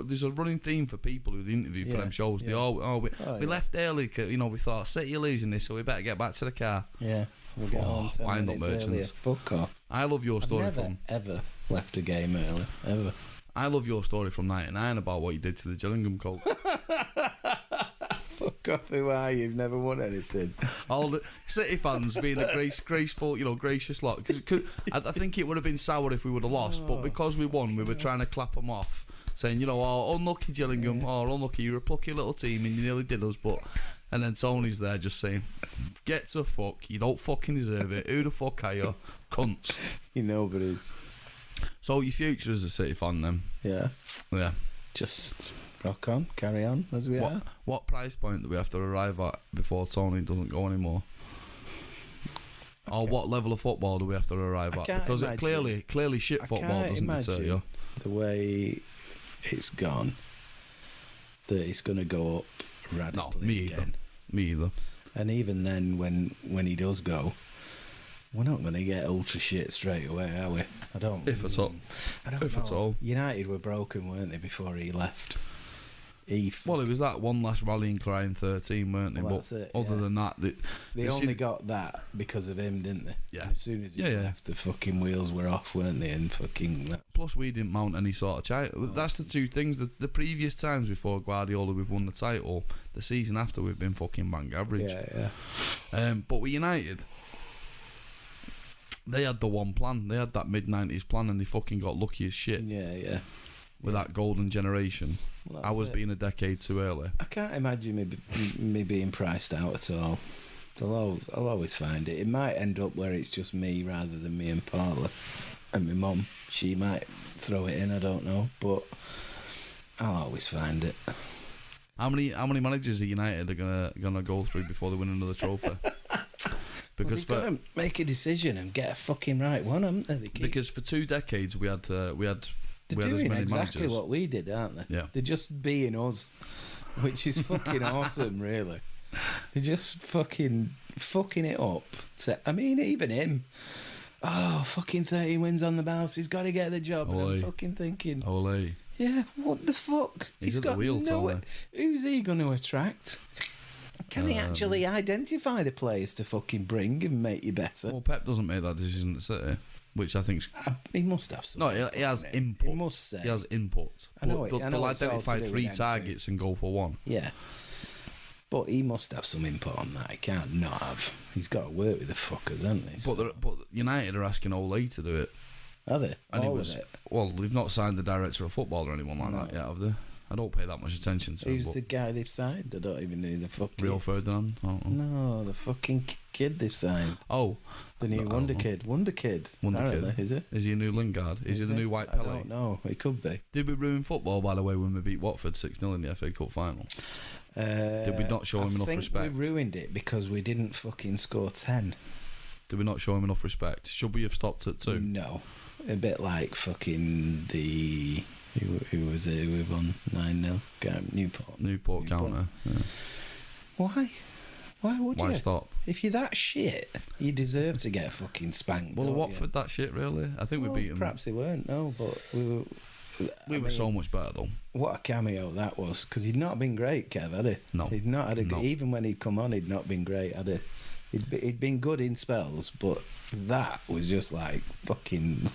there's a running theme for people who they interview for them shows? They all, we left early, we thought, City are losing this, so we better get back to the car. Yeah, we'll get home 10 minutes earlier. Fuck off. I love your story. I've never, ever left a game early, ever. I love your story from '99 about what you did to the Gillingham Colt. Fuck off, who are you? You've never won anything. All the City fans being a graceful, gracious lot. I think it would have been sour if we would have lost, but because we won, we were trying to clap them off, saying, oh, unlucky Gillingham, unlucky, you're a plucky little team and you nearly did us, but... And then Tony's there just saying, get to fuck, you don't fucking deserve it, who the fuck are you? Cunts. Nobody's. So your future as a City fan then? Yeah. Yeah. Just rock on, carry on as we are. What price point do we have to arrive at before Tony doesn't go anymore? Or what level of football do we have to arrive at? Because it clearly shit football doesn't deter you. The way it's gone, that it's going to go up radically again. Me either. And even then, when he does go, we're not going to get ultra shit straight away, are we? I don't. If at all. I don't if know. at all. United were broken, weren't they, before he left? Well, it was that one last rallying cry in 13, weren't they? Well, but other than that, they only got that because of him, didn't they? Yeah. And as soon as he left, the fucking wheels were off, weren't they? And fucking. Plus, we didn't mount any sort of title. That's the two things. The previous times before Guardiola, we've won the title. The season after, we've been fucking bang average. Yeah. But with United, they had the one plan. They had that mid-90s plan, and they fucking got lucky as shit. Yeah. With that golden generation. Well, I was being a decade too early. I can't imagine me being priced out at all. I'll always find it. It might end up where it's just me rather than me and Paula and my mum. She might throw it in, I don't know, but I'll always find it. How many managers at United are gonna go through before they win another trophy? Because they've got to make a decision and get a fucking right one, haven't they? Because for 2 decades we had They're as doing many exactly managers. what we did, aren't they? Yeah. They're just being us, which is fucking awesome, really. They're just fucking it up. I mean, even him. Oh, fucking 30 wins on the bounce. He's got to get the job. And I'm fucking thinking, Ole. Yeah, what the fuck? He's at got the wheel, Tony. Who's he going to attract? Can he actually identify the players to fucking bring and make you better? Well, Pep doesn't make that decision at City, which I think's... He must have some. No, he has input. He must say. He has input. I know they'll identify 3 with targets and go for 1. Yeah. But he must have some input on that. He can't not have. He's got to work with the fuckers, hasn't he? But United are asking Ole to do it. Are they? And All of it? Well, they've not signed the director of football or anyone like that yet, have they? I don't pay that much attention to Who's him. the guy they've signed? I don't even know who the fuck Rio is. Ferdinand? No, the fucking kid they've signed. Oh. The new Wonder Kid. Wonder Kid, is it? Is he a new Lingard? Is he the new White Pele? I don't know. It could be. Did we ruin football, by the way, when we beat Watford 6-0 in the FA Cup final? Did we not show him enough respect? I think we ruined it because we didn't fucking score 10. Did we not show him enough respect? Should we have stopped at 2? No. A bit like fucking the... Who was it? We won 9-0. Newport counter. Yeah. Why? Why would you? Why stop? If you're that shit, you deserve to get fucking spanked. Well, Watford that shit, really? I think we beat them. Perhaps they weren't, no, but we were so much better, though. What a cameo that was, because he'd not been great, Kev, had he? No. He'd not had even when he'd come on, he'd not been great, had he? He'd been good in spells, but that was just like fucking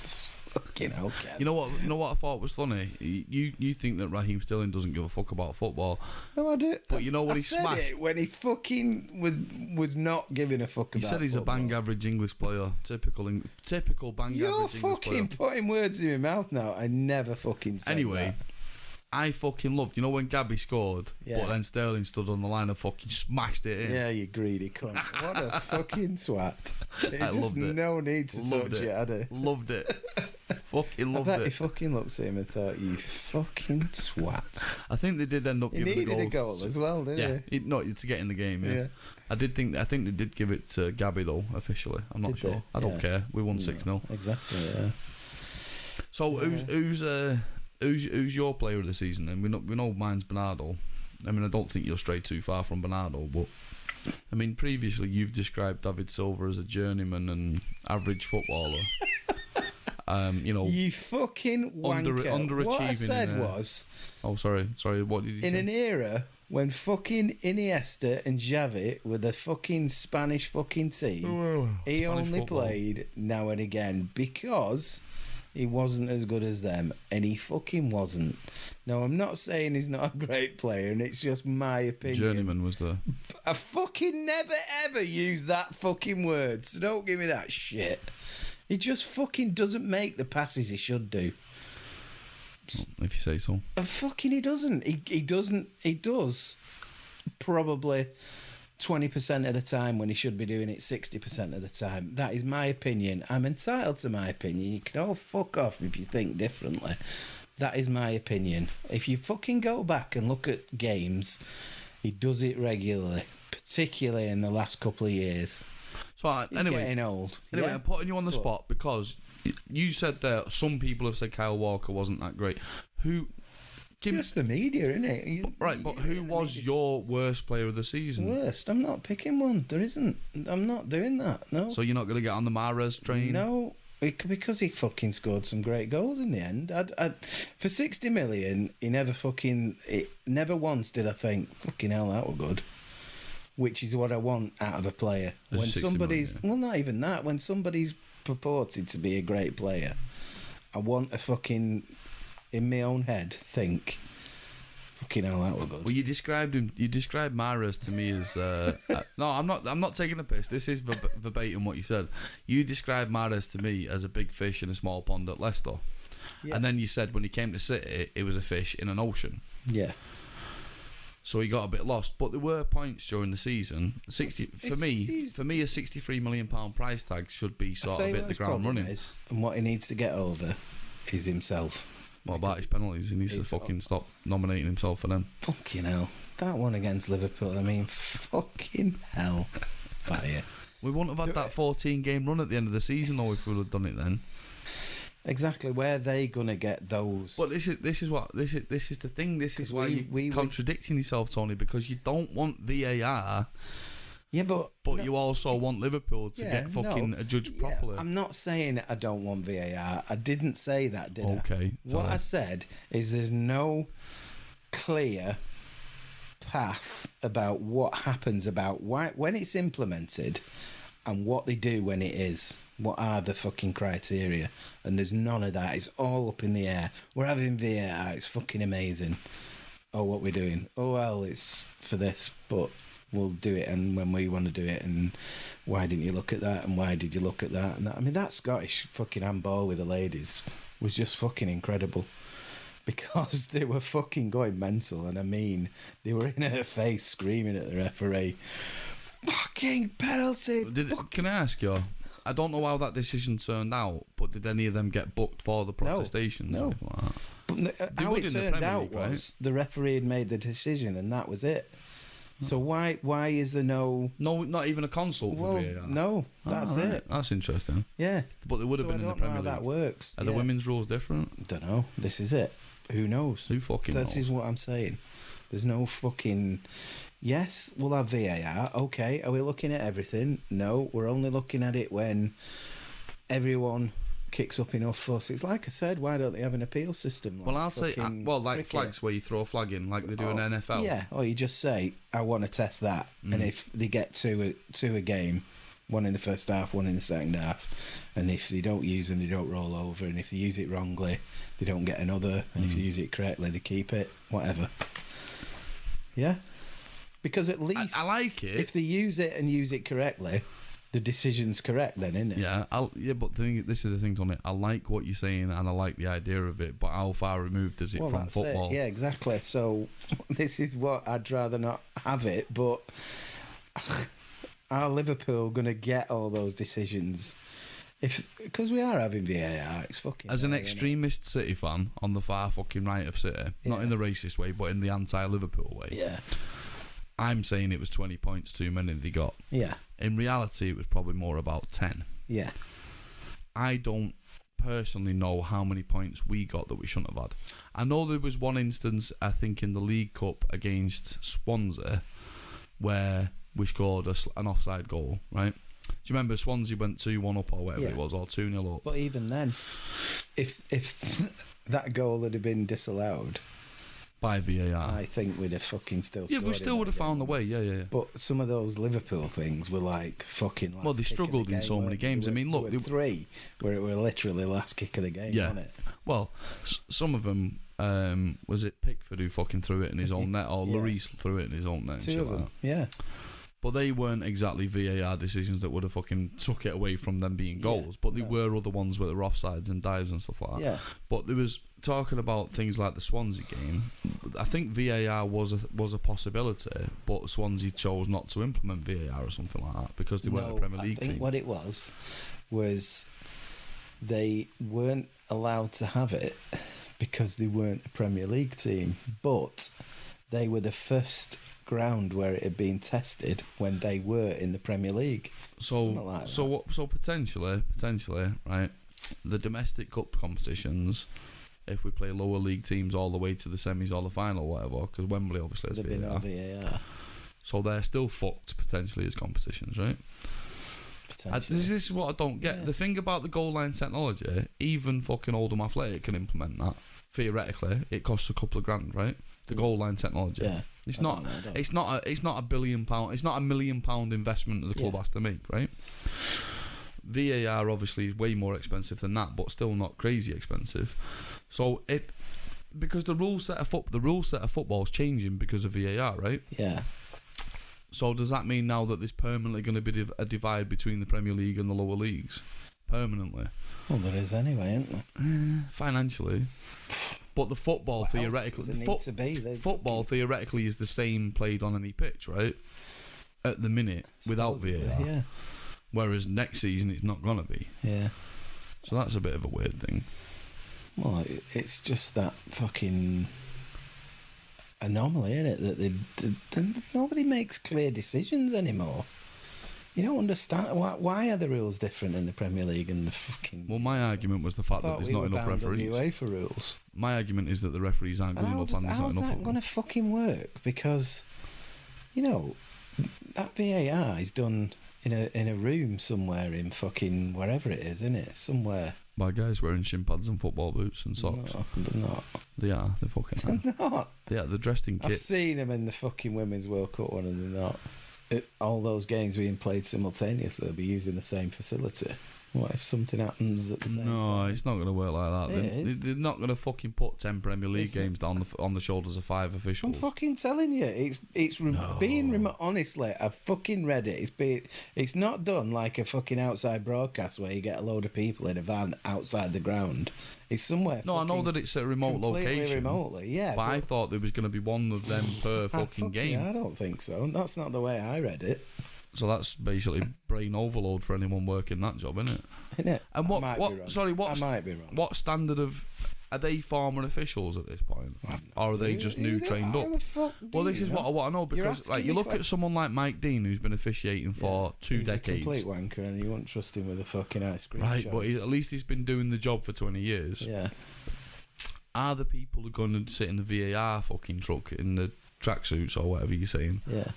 hell, Kev. You know what I thought was funny? You think that Raheem Sterling doesn't give a fuck about football. No, I do. But you know when I he said smashed it when he fucking was not giving a fuck about. He said he's football. a bang average English player. Typical bang average English player. You're fucking putting words in my mouth now. I never fucking said that. I fucking loved, when Gabby scored, but then Sterling stood on the line and fucking smashed it in. Yeah, you greedy cunt. What a fucking swat. I loved it. No need to touch it, had he? Loved it. Fucking loved it. I bet he fucking looked at him and thought, you fucking swat. I think they did end up giving He needed a goal as well, didn't he? No, to get in the game, yeah. I think they did give it to Gabby, though, officially. I'm not sure. I don't care. We won 6-0. Exactly, yeah. So, who's your player of the season then? We know mine's Bernardo. I mean, I don't think you'll stray too far from Bernardo, but I mean, previously you've described David Silva as a journeyman and average footballer. You fucking wanker. Underachieving. What I said was... Oh, sorry. What did you say? In an era when fucking Iniesta and Xavi were the fucking Spanish fucking team, he only played now and again because... He wasn't as good as them, and he fucking wasn't. No, I'm not saying he's not a great player, and it's just my opinion. Journeyman was there. I fucking never ever use that fucking word, so don't give me that shit. He just fucking doesn't make the passes he should do. If you say so. Fucking he doesn't. He doesn't. He does probably 20% of the time when he should be doing it 60% of the time. That is my opinion. I'm entitled to my opinion. You can all fuck off if you think differently. That is my opinion. If you fucking go back and look at games, he does it regularly, particularly in the last couple of years. So He's anyway, getting old. Anyway, Yeah? I'm putting you on the spot because you said that some people have said Kyle Walker wasn't that great. Just the media, innit? Right, but who was your worst player of the season? Worst? I'm not picking one. There isn't. I'm not doing that. No. So you're not going to get on the Mahrez train? No, because he fucking scored some great goals in the end. For 60 million, he never once did I think, fucking hell, that were good. Which is what I want out of a player. There's When 60 somebody's, million. well, not even that. When somebody's purported to be a great player, I want a fucking, in my own head, think, fucking hell, that were good. Well, you described Mahrez to me as no, I'm not taking a piss. This is verbatim what you said. You described Mahrez to me as a big fish in a small pond at Leicester, and then you said when he came to City, it was a fish in an ocean. Yeah. So he got a bit lost, but there were points during the season. For me, a £63 million price tag should be sort of hit the ground running. And what he needs to get over is himself. What about his penalties? He needs to fucking stop nominating himself for them. Fucking hell. That one against Liverpool, I mean, fucking hell. Fire. We wouldn't have had that 14-game run at the end of the season, though, if we would have done it then. Exactly. Where are they gonna get those? Well, this is the thing. This is why you're contradicting yourself, Tony, because you don't want VAR. Yeah, but no, you also want Liverpool to get fucking judged properly. I'm not saying I don't want VAR. I didn't say that, did I? Okay. What I said is there's no clear path about what happens about why when it's implemented and what they do when it is. What are the fucking criteria? And there's none of that. It's all up in the air. We're having VAR. It's fucking amazing. Oh, what we're doing? Oh, well, it's for this, but we'll do it and when we want to do it. And why didn't you look at that? And why did you look at that? And that. I mean, that Scottish fucking handball with the ladies was just fucking incredible. Because they were fucking going mental. And I mean, they were in her face screaming at the referee. Fucking penalty. Can I ask you? I don't know how that decision turned out, but did any of them get booked for the protestations? No. Like But how it turned out was the referee had made the decision and that was it. So why is there no... No, not even a consult for VAR? No, that's it. That's interesting. Yeah. But there would have been in the Premier League. I don't know how that works. Are the women's rules different? Don't know. This is it. Who knows? Who fucking knows? That is what I'm saying. There's no fucking... Yes, we'll have VAR. Okay, are we looking at everything? No, we're only looking at it when everyone kicks up enough fuss. It's like I said, why don't they have an appeal system? Well, I'll say, like cricket? flags where you throw a flag in, like they do in NFL. Yeah, or you just say, I want to test that. And if they get to a game, one in the first half, one in the second half, and if they don't use them, they don't roll over, and if they use it wrongly, they don't get another, and if they use it correctly, they keep it, whatever. Yeah. Because at least I like it. If they use it and use it correctly, the decision's correct then, isn't it? Yeah, but this is the thing, Tony. I like what you're saying and I like the idea of it, but how far removed is it from football? Yeah, exactly. So this is what I'd rather not have it, but are Liverpool going to get all those decisions? Because we are having VAR, it's fucking... As an extremist City fan on the far fucking right of City, not in the racist way, but in the anti-Liverpool way. Yeah. I'm saying it was 20 points too many they got. Yeah. In reality, it was probably more about 10. Yeah. I don't personally know how many points we got that we shouldn't have had. I know there was one instance, I think, in the League Cup against Swansea where we scored an offside goal, right? Do you remember Swansea went 2-1 up or whatever it was, or 2-0 up? But even then, if that goal had been disallowed, by VAR. I think we'd have fucking still. Yeah, we still would have found the way. Yeah. But some of those Liverpool things were like fucking. Last Well, they struggled in so many games. I mean, look, there were 3 where it were literally last kick of the game, wasn't it? Well, some of them was it Pickford who fucking threw it in his own net, or Lloris threw it in his own net. 2 of them, yeah. But they weren't exactly VAR decisions that would have fucking took it away from them being goals. But there were other ones where there were offsides and dives and stuff like that. Yeah. But there was talking about things like the Swansea game. I think VAR was a possibility, but Swansea chose not to implement VAR or something like that because they weren't a Premier League team. I think what it was they weren't allowed to have it because they weren't a Premier League team, but they were the first ground where it had been tested when they were in the Premier League. So potentially, right? The domestic cup competitions, if we play lower league teams all the way to the semis or the final, or whatever, because Wembley obviously has VAR. So they're still fucked potentially as competitions, right? This is what I don't get. Yeah. The thing about the goal line technology, even fucking Oldham Athletic can implement that. Theoretically, it costs a couple of grand, right? The goal line technology. Yeah. It's not £1 billion. It's not £1 million investment that the club has to make, right? VAR obviously is way more expensive than that, but still not crazy expensive. So because the rule set of football is changing because of VAR, right? Yeah. So does that mean now that there's permanently going to be a divide between the Premier League and the lower leagues? Permanently. Well, there is anyway, isn't there? Financially. But the football theoretically is the same played on any pitch, right? At the minute, without VAR. Yeah. Whereas next season it's not gonna be. Yeah. So that's a bit of a weird thing. Well, it's just that fucking anomaly, isn't it? That nobody makes clear decisions anymore. You don't understand why are the rules different in the Premier League and the fucking. Well, my argument was the fact that there's not enough referees. UEFA rules. My argument is that the referees aren't good enough and there's not enough. How's that going to fucking work? Because, that VAR is done in a room somewhere in fucking wherever it is, isn't it? Somewhere. By guys wearing shin pads and football boots and socks. No, they're not. They are. They're fucking. They're not. Yeah, they're dressed in kit. I've seen them in the fucking Women's World Cup one and they're not. All those games being played simultaneously, they'll be using the same facility. What if something happens at the same time? No, it's not going to work like that. They're not going to fucking put 10 Premier League games down on the shoulders of 5 officials. I'm fucking telling you, it's being remote. Honestly, I've fucking read it. It's not done like a fucking outside broadcast where you get a load of people in a van outside the ground. It's somewhere. No, I know that it's a remote location. Remotely, yeah. But I thought there was going to be one of them per fucking game. I don't think so. That's not the way I read it. So that's basically brain overload for anyone working that job, isn't it? Isn't it? And I might be wrong. What standard of are they former officials at this point, or are they just new trained up? Well, this is what I want to know because, you look at someone like Mike Dean who's been officiating for 2 decades. He's a complete wanker, and you won't trust him with a fucking ice cream. Right, shows. but at least he's been doing the job for 20 years. Yeah. Are the people who are going to sit in the VAR fucking truck in the tracksuits or whatever you're saying? Yeah.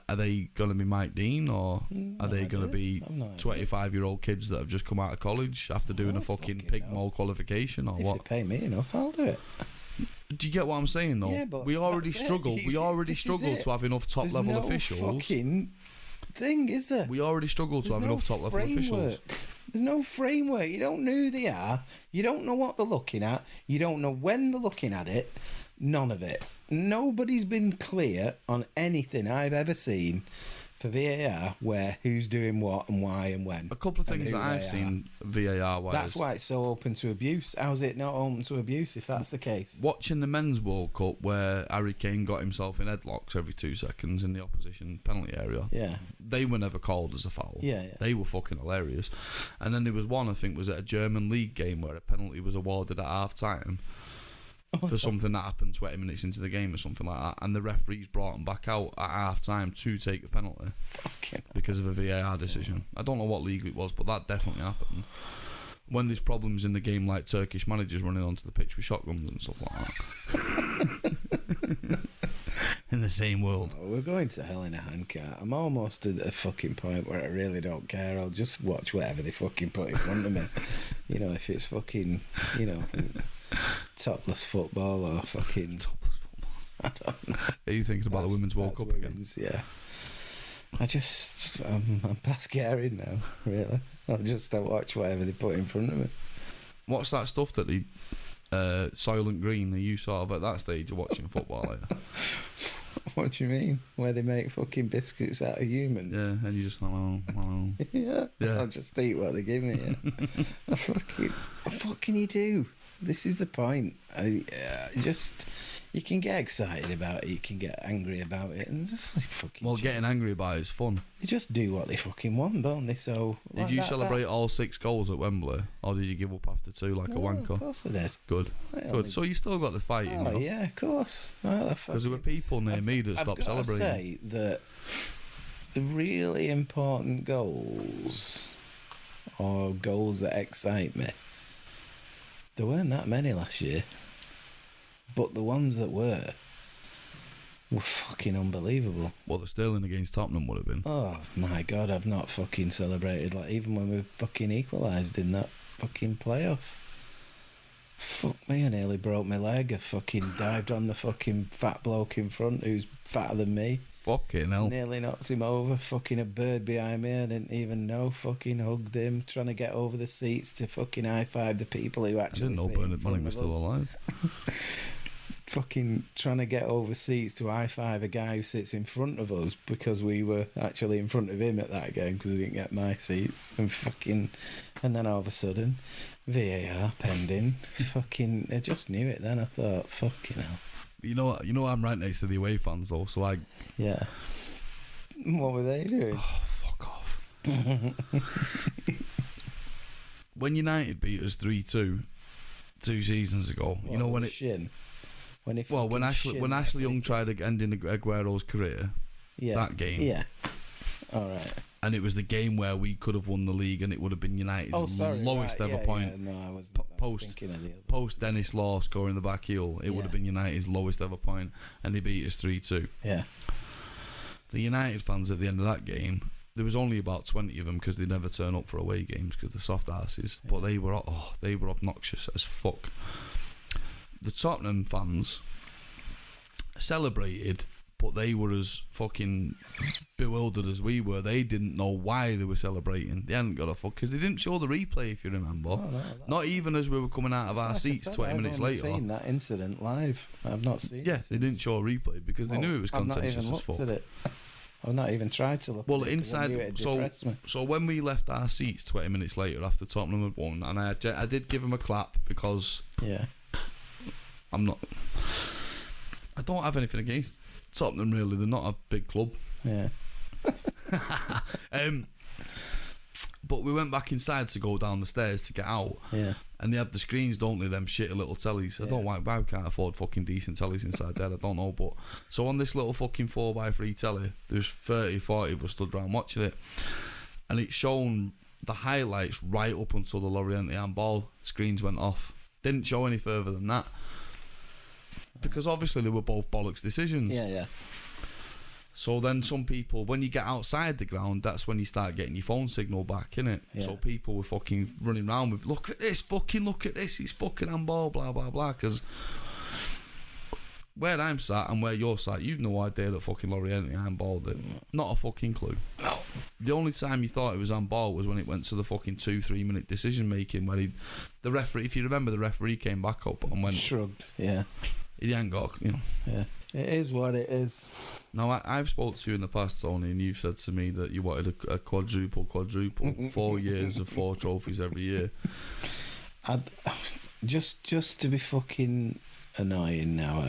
Are they going to be Mike Dean, or are they going to be 25-year-old kids that have just come out of college after doing a fucking pig mole qualification, or what? If they pay me enough, I'll do it. Do you get what I'm saying, though? Yeah, but we already struggle. We already struggle to have enough top-level officials. There's no fucking thing, is there? We already struggle to have enough top-level officials. There's no framework. You don't know who they are. You don't know what they're looking at. You don't know when they're looking at it. None of it. Nobody's been clear on anything I've ever seen for VAR where who's doing what and why and when. A couple of things that I've seen VAR-wise. That's why it's so open to abuse. How's it not open to abuse if that's the case? Watching the Men's World Cup where Harry Kane got himself in headlocks every 2 seconds in the opposition penalty area. Yeah. They were never called as a foul. Yeah. They were fucking hilarious. And then there was one, I think, was at a German league game where a penalty was awarded at half-time for something that happened 20 minutes into the game or something like that, and the referees brought him back out at half time to take the penalty because of a VAR decision. I don't know what league it was, but that definitely happened. When there's problems in the game, like Turkish managers running onto the pitch with shotguns and stuff like that. In the same world. Oh, we're going to hell in a handcart. I'm almost at a fucking point where I really don't care. I'll just watch whatever they fucking put in front of me. If it's fucking, topless football or fucking... Topless football. I don't know. Are you thinking about the Women's World Cup again? Yeah. I'm past caring now, really. I'll just watch whatever they put in front of me. What's that stuff that they Soylent Green? Are you sort of at that stage of watching football? Like? What do you mean? Where they make fucking biscuits out of humans? Yeah, and you just hello. Yeah. I'll just eat what they give me. Yeah. What can you do? This is the point. You can get excited about it, you can get angry about it, and just fucking. Well, getting angry about it is fun. They just do what they fucking want, don't they? So. Did you celebrate all 6 goals at Wembley, or did you give up after 2 like a wanker? Of course I did. Good. So you still got the fighting. Oh yeah, of course. Because there were people near me that stopped celebrating. I've got to say that the really important goals, or goals that excite me, there weren't that many last year. But the ones that were fucking unbelievable. Well, the Sterling against Tottenham would have been. Oh my God, I've not fucking celebrated, like, even when we fucking equalised in that fucking playoff. Fuck me, I nearly broke my leg. I fucking dived on the fucking fat bloke in front who's fatter than me. Fucking hell. Nearly knocked him over. Fucking a bird behind me. I didn't even know. Fucking hugged him. Trying to get over the seats to fucking high-five the people who actually. I didn't know Bernard Manning was still alive. Fucking trying to get over seats to high-five a guy who sits in front of us because we were actually in front of him at that game because we didn't get my seats. And then all of a sudden, VAR pending. Fucking, I just knew it then. I thought, fucking hell. You know I'm right next to the away fans though, so I. Yeah. What were they doing? Oh, fuck off. When United beat us 3-2 2 seasons ago, What, you know when it. Shin? When Ashley Young tried ending Aguero's career. Yeah. That game. Yeah. All right. And it was the game where we could have won the league, and it would have been United's lowest ever point. Yeah. No, I was thinking of the other. Post Dennis Law scoring the back heel, it would have been United's lowest ever point, and they beat us 3-2. Yeah. The United fans at the end of that game, there was only about 20 of them because they never turn up for away games because they're soft asses. Yeah. But they were obnoxious as fuck. The Tottenham fans celebrated, but they were as fucking bewildered as we were. They didn't know why they were celebrating. They hadn't got a fuck because they didn't show the replay, if you remember. Not even as we were coming out of our seats 20 minutes later. I've seen that incident live. I've not seen it. Yes, they didn't show a replay because they knew it was contentious as fuck. I've not even looked at it. I've not even tried to look at it. Inside, so when we left our seats 20 minutes later after Tottenham had won, and I did give them a clap because I don't have anything against Tottenham really. They're not a big club. Yeah. But we went back inside to go down the stairs to get out. Yeah. And they have the screens, don't they? Them shitty little tellies. I don't know why we can't afford fucking decent tellies inside there. I don't know. But so on this little fucking 4x3 telly, there's 30, 40 of us stood around watching it. And it's shown the highlights right up until the Loriente handball. Screens went off. Didn't show any further than that. Because obviously they were both bollocks decisions. Yeah. So then some people, when you get outside the ground, that's when you start getting your phone signal back, innit? Yeah. So people were fucking running around with, look at this, it's fucking handball, blah, blah, blah. Because where I'm sat and where you're sat, you've no idea that fucking Loriente handballed it. Not a fucking clue. No. The only time you thought it was handball was when it went to the fucking 2-3 minute decision making, where the referee, if you remember, the referee came back up and went... Shrugged, yeah. He ain't got, Yeah. It is what it is. Now, I've spoke to you in the past, Tony, and you've said to me that you wanted a quadruple, 4 years of 4 trophies every year. Just to be fucking annoying now,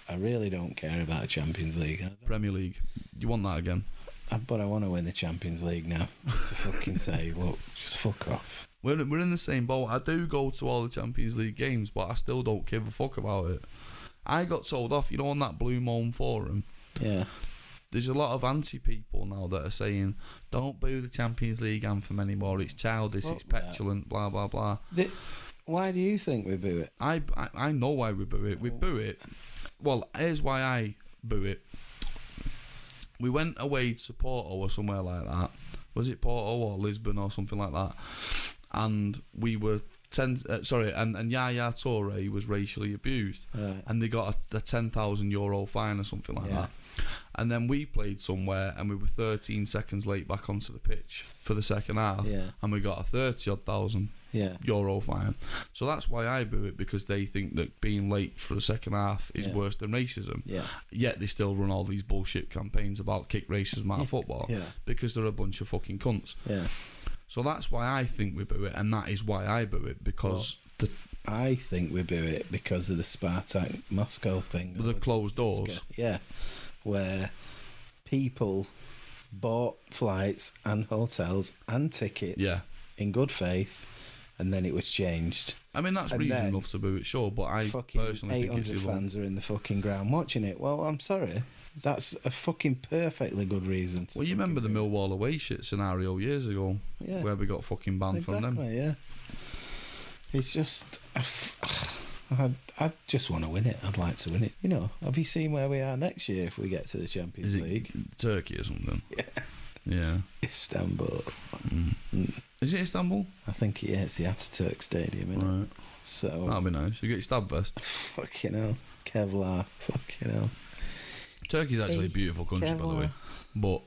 I really don't care about the Champions League. Premier League. You want that again? But I want to win the Champions League now. Just to fucking say, look, just fuck off. We're in the same boat. I do go to all the Champions League games, but I still don't give a fuck about it. I got told off, on that Blue Moon forum. Yeah. There's a lot of anti-people now that are saying, don't boo the Champions League anthem anymore. It's childish, it's petulant, blah, blah, blah. Why do you think we boo it? I know why we boo it. We boo it. Well, here's why I boo it. We went away to Porto or somewhere like that. Was it Porto or Lisbon or something like that? And we were and Yaya Toure was racially abused, and they got a €10,000 fine or something like that. And then we played somewhere, and we were 13 seconds late back onto the pitch for the second half, and we got a €30,000 fine. So that's why I boo it, because they think that being late for the second half is worse than racism. Yet they still run all these bullshit campaigns about kick racism out of football because they're a bunch of fucking cunts. So that's why I think we boo it, and that is why I boo it, because I think we boo it because of the Spartak Moscow thing. The closed doors. Where people bought flights and hotels and tickets in good faith, and then it was changed. I mean, that's reason enough to boo it, sure, but I personally think it's 800 fans are in the fucking ground watching it. Well, I'm sorry. That's a fucking perfectly good reason. Well, you remember the Millwall away shit scenario years ago, where we got fucking banned from them. Exactly, yeah. It's just... I just want to win it. I'd like to win it. You know, have you seen where we are next year if we get to the Champions League? Turkey or something? Yeah. Istanbul. Is it Istanbul? I think it's the Ataturk Stadium, isn't it? Right. So that'd be nice. You get your stab vest. Fucking hell. Kevlar. Fucking hell. Turkey's actually a beautiful country, by the way. But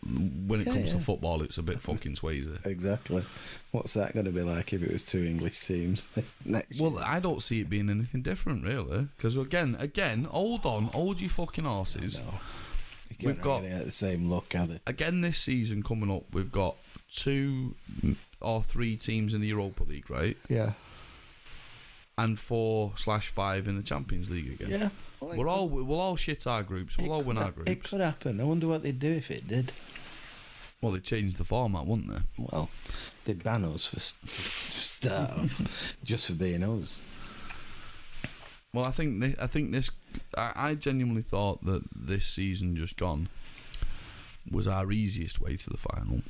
when it comes to football, it's a bit fucking Swayze. Exactly. What's that going to be like if it was two English teams next year? Well, I don't see it being anything different, really. Because again, hold your fucking horses. No. We've got the same look, are they? Again, this season coming up, we've got 2 or 3 teams in the Europa League, right? Yeah. And 4/5 in the Champions League again. Yeah. Well, we'll all shit our groups. We'll all win our groups. It could happen. I wonder what they'd do if it did. Well, they'd change the format, wouldn't they? Well, they'd ban us for start off, just for being us. Well, I think this. I genuinely thought that this season just gone was our easiest way to the final.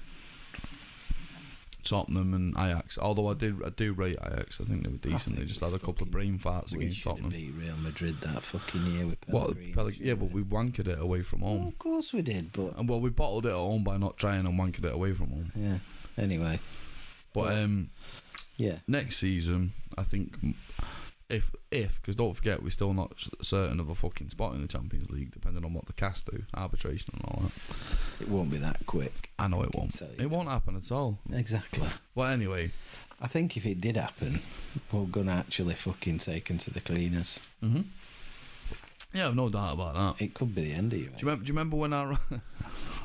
Tottenham and Ajax. Although I do rate Ajax. I think they were decent. They just had a couple of brain farts against Tottenham. We should have beat Real Madrid that fucking year with Pellegrini. But we wankered it away from home. Well, of course we did, but we bottled it at home by not trying and wankered it away from home. Yeah. Anyway, but next season I think if because don't forget we're still not certain of a fucking spot in the Champions League, depending on what the cast do, arbitration and all that. It won't be that quick. I know it won't. It won't happen at all. Exactly. Well, anyway, I think if it did happen, we're gonna actually fucking take them to the cleaners. Yeah, I've no doubt about that. It could be the end of you. Do you remember when our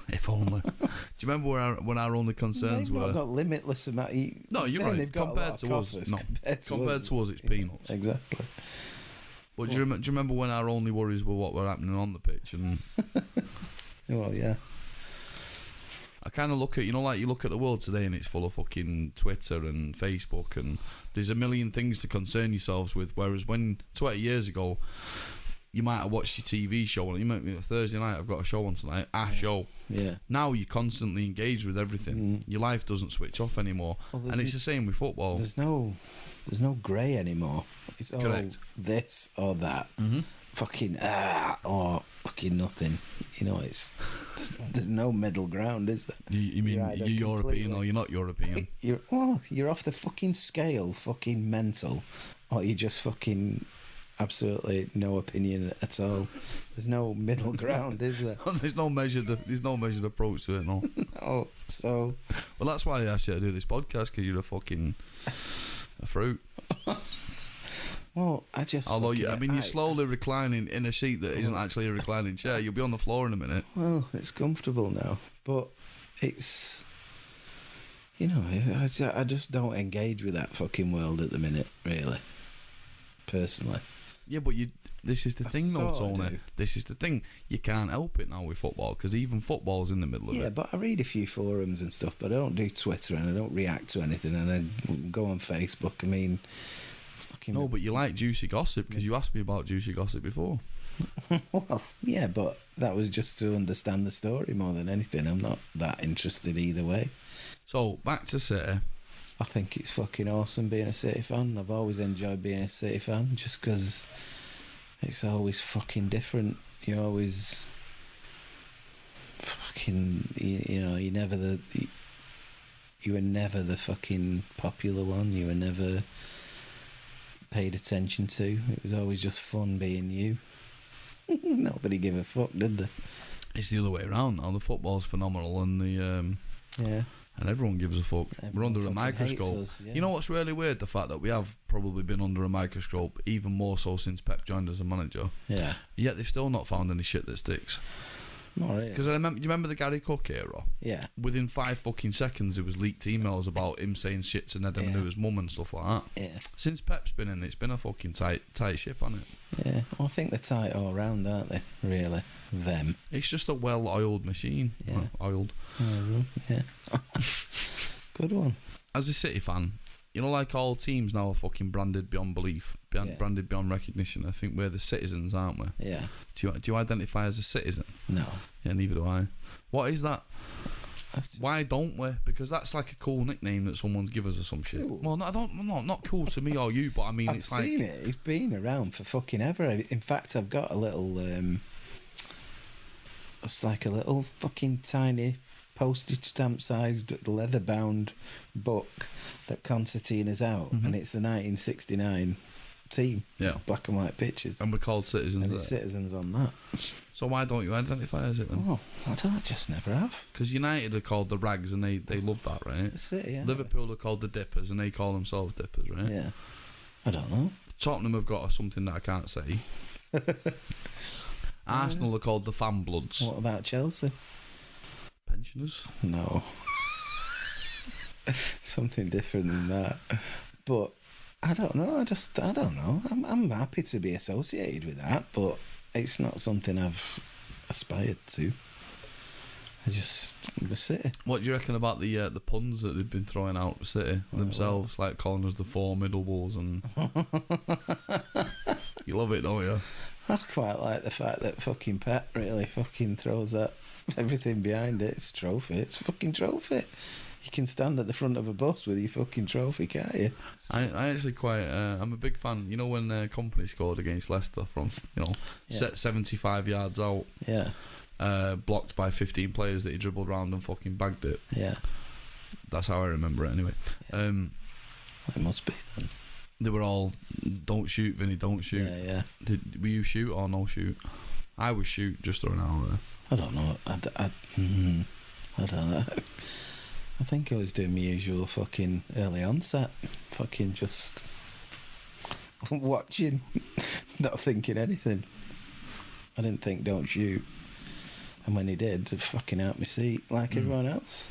if only? Do you remember when our only concerns were? They've got limitless amount. No, you're right. Compared to us, it's peanuts. Exactly. But do you remember when our only worries were what were happening on the pitch? And well, yeah. I kind of look at, like you look at the world today and it's full of fucking Twitter and Facebook and there's a million things to concern yourselves with. Whereas when 20 years ago, you might have watched your TV show and you might be Thursday night, I've got a show on tonight, show. Yeah. Now you're constantly engaged with everything. Your life doesn't switch off anymore. And it's the same with football. There's no grey anymore. It's all this or that. Fucking or fucking nothing. You know, there's no middle ground, is there? You mean you're European or you're not European? You're off the fucking scale, fucking mental, or you just fucking absolutely no opinion at all. There's no middle ground, is there? There's no measured approach to it, no. Oh, so well, that's why I asked you to do this podcast, because you're a fruit. Well, I just. Although you're slowly reclining in a seat that isn't actually a reclining chair. You'll be on the floor in a minute. Well, it's comfortable now, but it's. You know, I just don't engage with that fucking world at the minute, really. Personally. Yeah, but this is the thing, though, Tony. This is the thing. You can't help it now with football, because even football's in the middle of it. Yeah, but I read a few forums and stuff, but I don't do Twitter and I don't react to anything, and I go on Facebook. I mean, fucking. No, but you like juicy gossip, because you asked me about juicy gossip before. Well, yeah, but that was just to understand the story more than anything. I'm not that interested either way. So, back to City. I think it's fucking awesome being a City fan. I've always enjoyed being a City fan, just because it's always fucking different. You're always fucking, you were never the fucking popular one. You were never paid attention to. It was always just fun being you. Nobody gave a fuck, did they? It's the other way around now. The football's phenomenal, and and everyone gives a fuck. We're under a microscope. Us, yeah. You know what's really weird? The fact that we have probably been under a microscope, even more so since Pep joined as a manager. Yeah. Yet they've still not found any shit that sticks. Not really. Because you remember the Gary Cook era? Yeah. Within 5 fucking seconds, there was leaked emails about him saying shit to Ned Emanu's mum and stuff like that. Yeah. Since Pep's been in, it's been a fucking tight ship, hasn't it? Yeah. Well, I think they're tight all round, aren't they? Really. Them. It's just a well-oiled machine. Yeah. Oiled. Yeah. Good one. As a City fan, you know, like all teams now are fucking branded beyond belief, branded beyond recognition. I think we're the citizens, aren't we? Yeah. Do you identify as a citizen? No. Yeah, neither do I. What is that? Why don't we? Because that's like a cool nickname that someone's give us or some shit. Cool. Well, not cool to me or you, but I mean, I've it's like... seen it. It's been around for fucking ever. In fact, I've got a little... it's like a little fucking tiny postage stamp sized leather bound book that Constantine is out, and it's the 1969 team. Yeah. Black and white pictures. And we're called citizens. And the citizens on that. So why don't you identify as it then? Oh, I just never have. Because United are called the Rags and they love that, right? City, yeah. Liverpool are called the Dippers and they call themselves Dippers, right? Yeah. I don't know. Tottenham have got something that I can't say. Arsenal are called the Fan Bloods. What about Chelsea? Pensioners? No. Something different than that. But I don't know. I don't know. I'm happy to be associated with that, but it's not something I've aspired to. The City. What do you reckon about the puns that they've been throwing out the City themselves, like calling us the four middle walls and you love it, don't you? I quite like the fact that fucking Pep really fucking throws that everything behind it. It's a trophy. It's a fucking trophy. You can stand at the front of a bus with your fucking trophy, can't you? I actually quite... I'm a big fan. You know when Company scored against Leicester from, set 75 yards out, blocked by 15 players that he dribbled around and fucking bagged it. Yeah. That's how I remember it anyway. Yeah. It must be then. They were all, don't shoot, Vinny, don't shoot. Yeah. Were you shoot or no shoot? I was shoot, just throwing it out there. I don't know. I don't know. I think I was doing my usual fucking early onset. Fucking just watching, not thinking anything. I didn't think don't shoot. And when he did, I fucking out my seat like everyone else.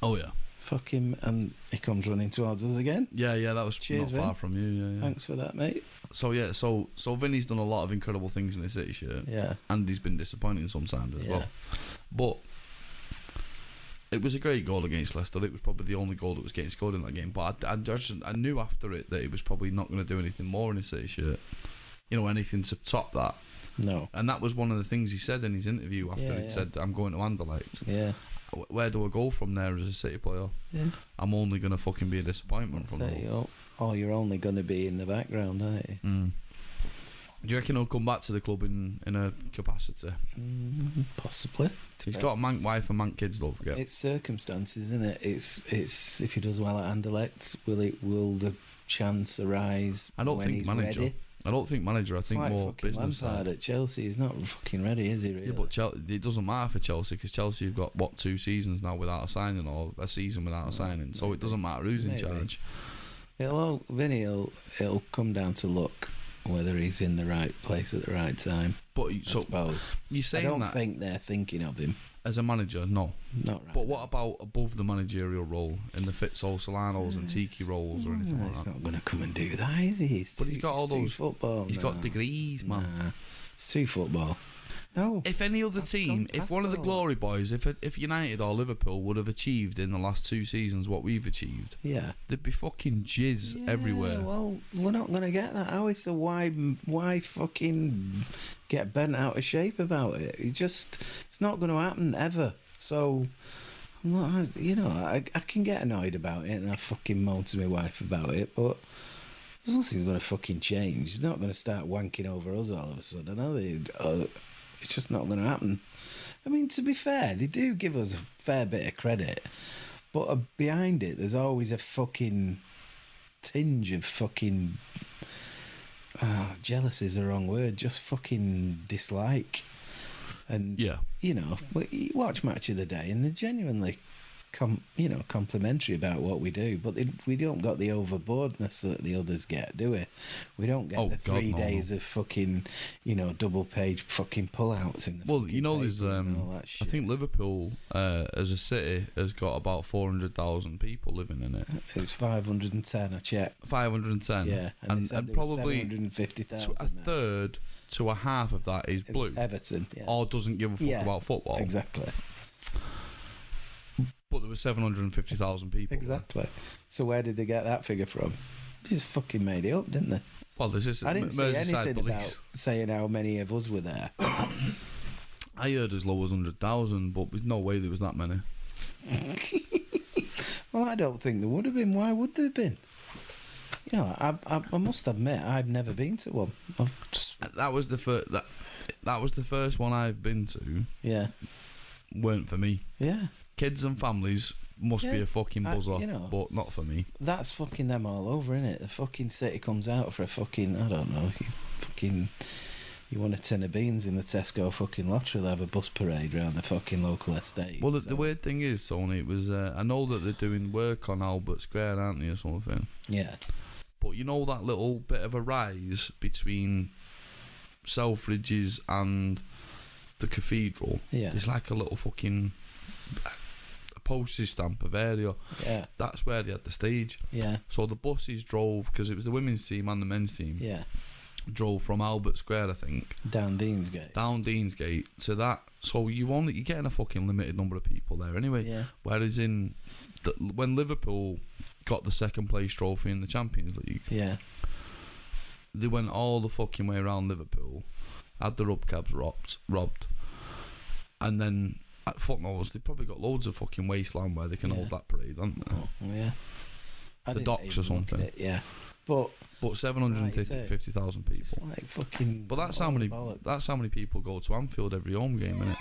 Oh, yeah. Fuck him, and he comes running towards us again. Yeah, that was Cheers, not far Vin. from you. Yeah. Thanks for that, mate. So Vinny's done a lot of incredible things in the City shirt. Yeah. And he's been disappointing sometimes as well. But it was a great goal against Leicester. It was probably the only goal that was getting scored in that game. But I knew after it that he was probably not going to do anything more in his City shirt. Anything to top that. No. And that was one of the things he said in his interview after he'd said, I'm going to Anderlecht. Yeah. Where do I go from there as a City player? Yeah. I'm only going to fucking be a disappointment from there. You're only going to be in the background, aren't you? Mm. Do you reckon he'll come back to the club in a capacity? Possibly. He's got a mank wife and mank kids, don't forget. It's circumstances, isn't it? It's if he does well at Anderlecht, will the chance arise? I don't when think he's manager. Ready? I don't think manager. I think like more fucking business Lampard side. at Chelsea. He's not fucking ready, is he? Really? Yeah, but it doesn't matter for Chelsea because Chelsea have got 2 seasons now without a signing or a season without a signing. So it doesn't matter who's in charge. It'll come down to luck whether he's in the right place at the right time. But I suppose you're saying I don't that think they're thinking of him as a manager. No, not right. But what about above the managerial role in the Fitzo Solanos and Tiki roles or anything like that? He's not going to come and do that, is he? He's got all those football. He's got degrees, man. Nah, it's too football. No. If any other team, if one of the glory boys, if United or Liverpool would have achieved in the last 2 seasons what we've achieved, there'd be fucking jizz everywhere. Well, we're not going to get that, are we? So why fucking get bent out of shape about it? It's not going to happen ever. So, I'm not, I can get annoyed about it and I fucking moan to my wife about it, but there's nothing's going to fucking change. He's not going to start wanking over us all of a sudden, are they? It's just not going to happen. I mean, to be fair, they do give us a fair bit of credit, but behind it, there's always a fucking tinge of fucking jealous is the wrong word. Just fucking dislike. And you know, you watch Match of the Day, and they're genuinely, complimentary about what we do. But we don't got the overboardness that the others get, do we? We don't get the 3 days of fucking, double page fucking pullouts in the. Well, there's I think Liverpool as a city has got about 400,000 people living in it. It's 510. I checked. 510. Yeah, and probably 750,000. a third to a half of that is blue. Everton, or doesn't give a fuck about football. Exactly. But there were 750,000 people. Exactly. There. So where did they get that figure from? They just fucking made it up, didn't they? Well, this is I didn't see anything about saying how many of us were there. I heard as low as 100,000, but there's no way there was that many. Well, I don't think there would have been. Why would there have been? I must admit, I've never been to one. That was the first. That was the first one I've been to. Yeah. Weren't for me. Yeah. Kids and families must be a fucking buzzer, but not for me. That's fucking them all over, innit? The fucking city comes out for a fucking, I don't know, you want a tin of beans in the Tesco fucking lottery, they'll have a bus parade around the fucking local estate. Well, the weird thing is, Tony, it was, I know that they're doing work on Albert Square, aren't they, or something? Yeah. But you know that little bit of a rise between Selfridges and the cathedral? Yeah. There's like a little fucking postage stamp of area. Yeah. That's where they had the stage. Yeah. So the buses drove, because it was the women's team and the men's team. Yeah. Drove from Albert Square, I think. Down Deansgate to that. So you're getting a fucking limited number of people there anyway. Yeah. Whereas when Liverpool got the second place trophy in the Champions League, yeah, they went all the fucking way around Liverpool, had the hubcaps robbed, and then at footnotes they probably got loads of fucking wasteland where they can hold that parade, haven't they? Oh, yeah. The docks or something. Yeah. But 750,000 people. Like fucking. But that's how many people go to Anfield every home game, innit?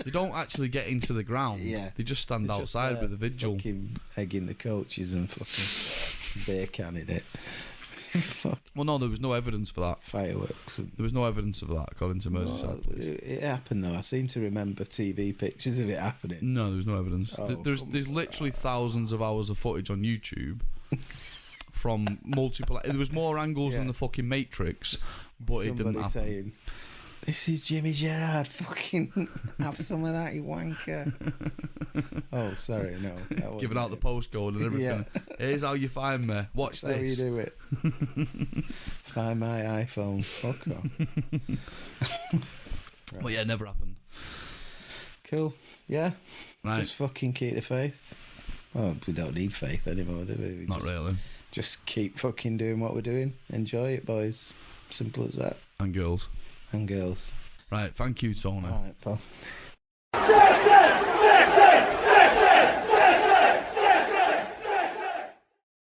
They don't actually get into the ground. Yeah. They just stand outside with a vigil. Fucking egging the coaches and fucking beer canning it. Fuck. Well, no, there was no evidence for that. Fireworks. There was no evidence of that, according to Merseyside Police. It happened though. I seem to remember TV pictures of it happening. No, there's no evidence. Oh, there's literally thousands of hours of footage on YouTube from multiple. There was more angles than the fucking Matrix, but it didn't happen. Saying, "This is Jimmy Gerrard. Fucking have some of that, you wanker." Oh, sorry, no. That Giving out the postcode and everything. Yeah. Here's how you find me. Watch That's this. how you do it. Find my iPhone. Fuck off. Right. Well, yeah, it never happened. Cool. Yeah. Right. Just fucking keep the faith. Well, we don't need faith anymore, do we? Not really. Just keep fucking doing what we're doing. Enjoy it, boys. Simple as that. And girls. And girls. Right, thank you, Tony. All right, pal.